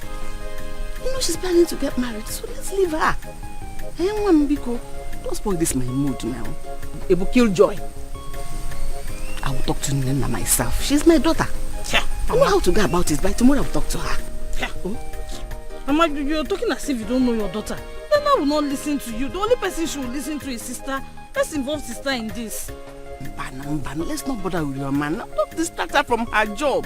Speaker 2: You know she's planning to get married, so let's leave her. Mama Biko, don't spoil this my mood now. It will kill joy. I will talk to Nena myself. She's my daughter. I know how to go about it. By tomorrow I will talk to her.
Speaker 11: Mama, you're talking as if you don't know your daughter. Nena will not listen to you. The only person she will listen to is sister. Let's involve sister in this.
Speaker 2: Mbana, let's not bother with your man. Don't distract her from her job.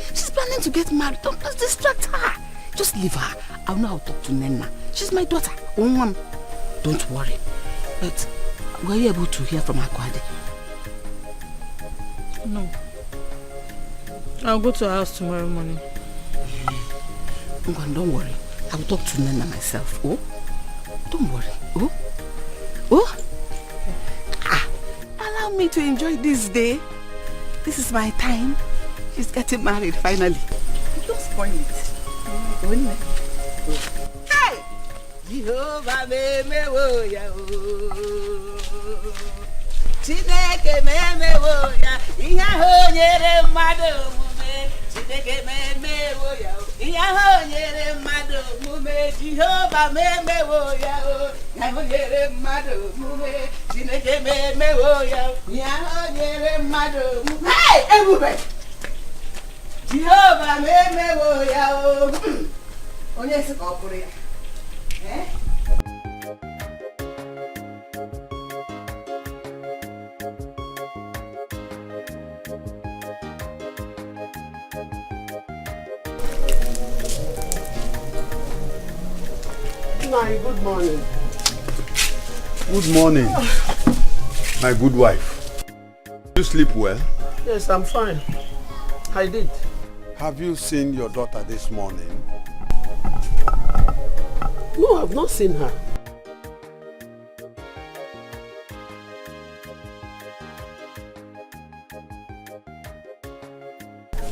Speaker 2: She's planning to get married. Don't distract her. Just leave her. I know how to talk to Nena. She's my daughter. Don't worry. But were you able to hear from Akwadi?
Speaker 11: No. I'll go to her house tomorrow morning.
Speaker 2: Don't worry. I will talk to Nena myself. Oh? Don't worry. Oh? Allow me to enjoy this day. This is my time. She's getting married finally. Don't spoil it. Hey! Jehovah me wo ya o. Chineke me wo ya. Iya ho nyere mmadụ omume. Chineke me wo ya o. Iya ho nyere mmadụ mume Jehova me wo ya o. Ya ho nyere mmadụ mume Chineke me wo ya o. Iya ho nyere mmadụ mume. Hey, Ebube. Jehova me wo ya o. Onye si ka ọ bụrụ ya. Eh?
Speaker 9: Nai, good morning.
Speaker 3: Good morning, my good wife. You sleep well?
Speaker 9: Yes, I'm fine. I did.
Speaker 3: Have you seen your daughter this morning?
Speaker 9: No, I've not seen her.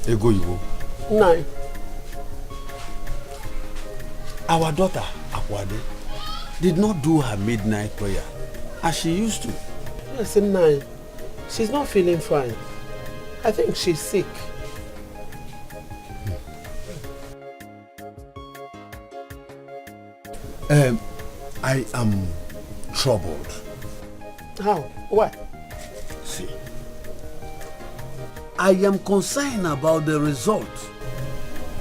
Speaker 3: Ego Iwo.
Speaker 9: Nai.
Speaker 3: Our daughter, Akwade, did not do her midnight prayer as she used to.
Speaker 9: Yes, Nai. She's not feeling fine. I think she's sick.
Speaker 3: I am troubled.
Speaker 9: How? Why?
Speaker 3: See, I am concerned about the result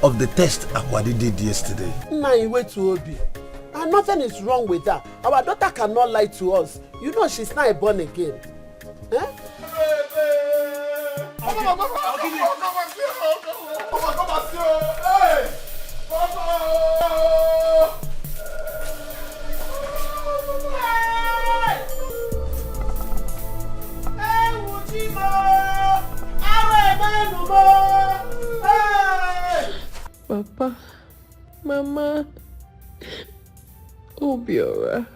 Speaker 3: of the test Akwade did yesterday.
Speaker 9: Nai, wait to Obi. And nothing is wrong with her. Our daughter cannot lie to us. You know she's not born again. Eh?
Speaker 16: Papa, Mama, Obiora,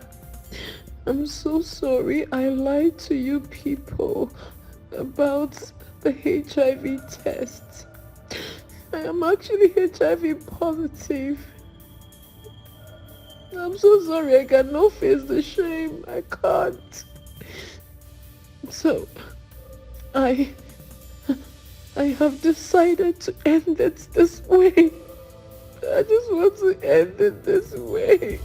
Speaker 16: I'm so sorry I lied to you people about the HIV test. I am actually HIV positive. I'm so sorry, I cannot face the shame. I can't. So, I have decided to end it this way. I just want to end it this way.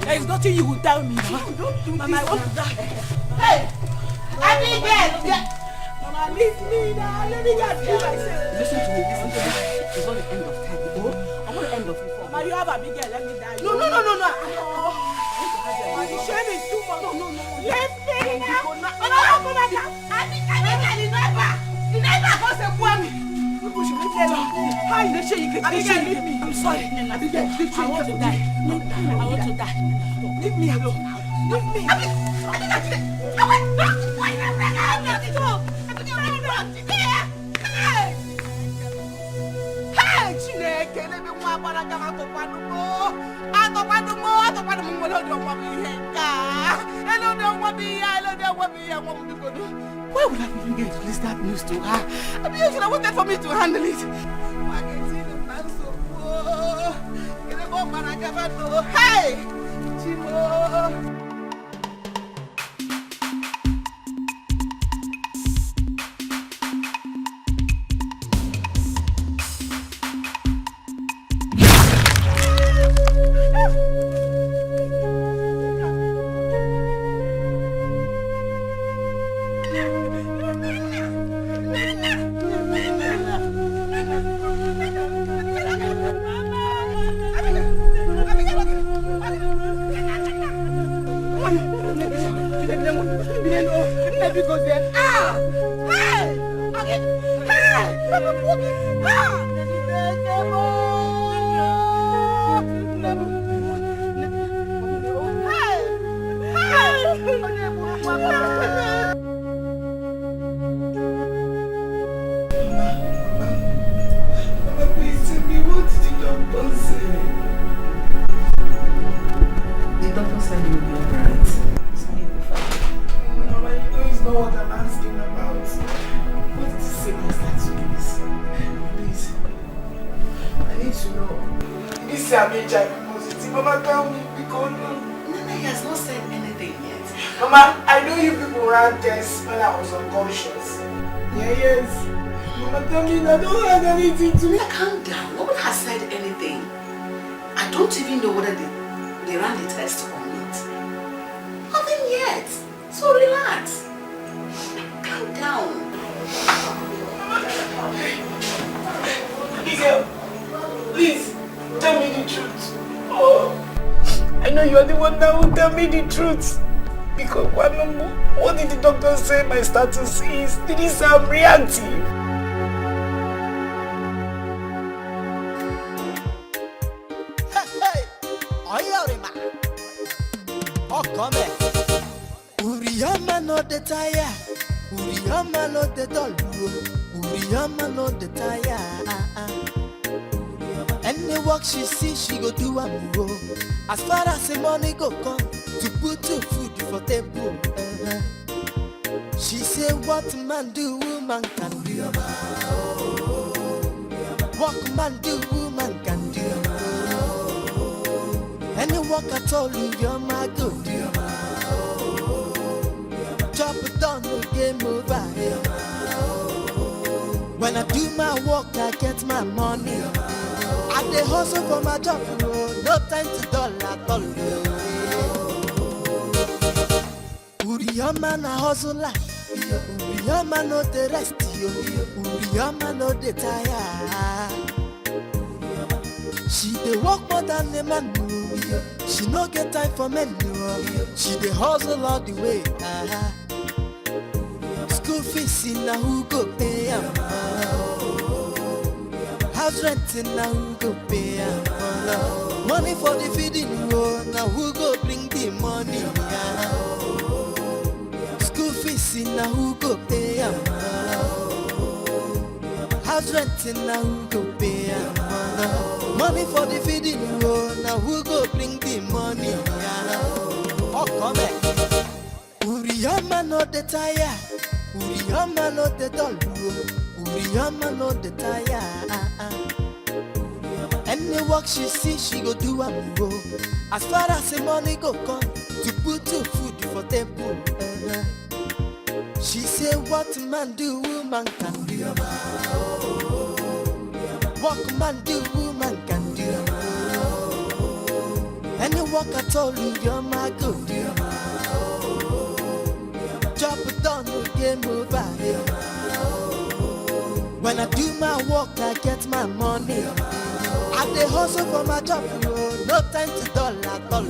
Speaker 2: There is nothing you will tell me. Don't do Mama, I want to die. Hey! Abigail! Mama, leave me now. Let me get you myself. Listen to me. It's not the end of time. I want to end of it. Mama, you have Abigail. Let me die. No. The shame is too much. No. Let me now. Abigail is never. He never goes to Kwame. How in the shame you can leave me? I'm sorry. Abigail, I want to die. I want to die. Leave me alone. Leave me. Why would I even get to release that news to her? I mean, you should have waited for me to handle it. Hey! Chimo!
Speaker 19: Mama, I know you people ran tests when I was unconscious. Yes. Mama, tell me I don't have anything to me.
Speaker 7: Calm down. No one has said anything. I don't even know whether they ran the test or not. Nothing yet. So relax. Calm down.
Speaker 19: Please, tell me the truth. Oh, I know you're the one that will tell me the truth. Because what did the doctor say my status is? Did he say I'm reactive?
Speaker 5: Hey, Oyarima. Oh, come here. Uriyama no the tire. Uriyama no the doll. Uriyama no the tire. Any work she see, she go do am go. As far as the money go come, to put to food for table. She say what man do, woman can do. What man do, woman can do. Any work at all, your man go do. Chop it down, no game over. When I do my work, I get my money. I dey hustle for my job, no time to dull at all. Uriyama na hustle like, Uriyama no the rest, Uriyama no the tire. She dey work more than a man, she no get time for men, she dey hustle all the way. School fees in na who go pay am? House rent in na who go pay am? Money for the feeding, na who go bring the money? School fees in na who go pay am? House rent in na who go pay am? Money for the feeding, na who go bring the money? Oh, come here. Uriyama no the tire. Uriyama no the doll. Uriyama no the tire. Any work she see, she go do am go. As far as the money go come, to put to food for table. She say what man do, woman can do. What man do, woman can do. Any work at all, your man go do. Chop it down, no game over. When I do my work, I get my money. I dey hustle for my job, no time to dull at all.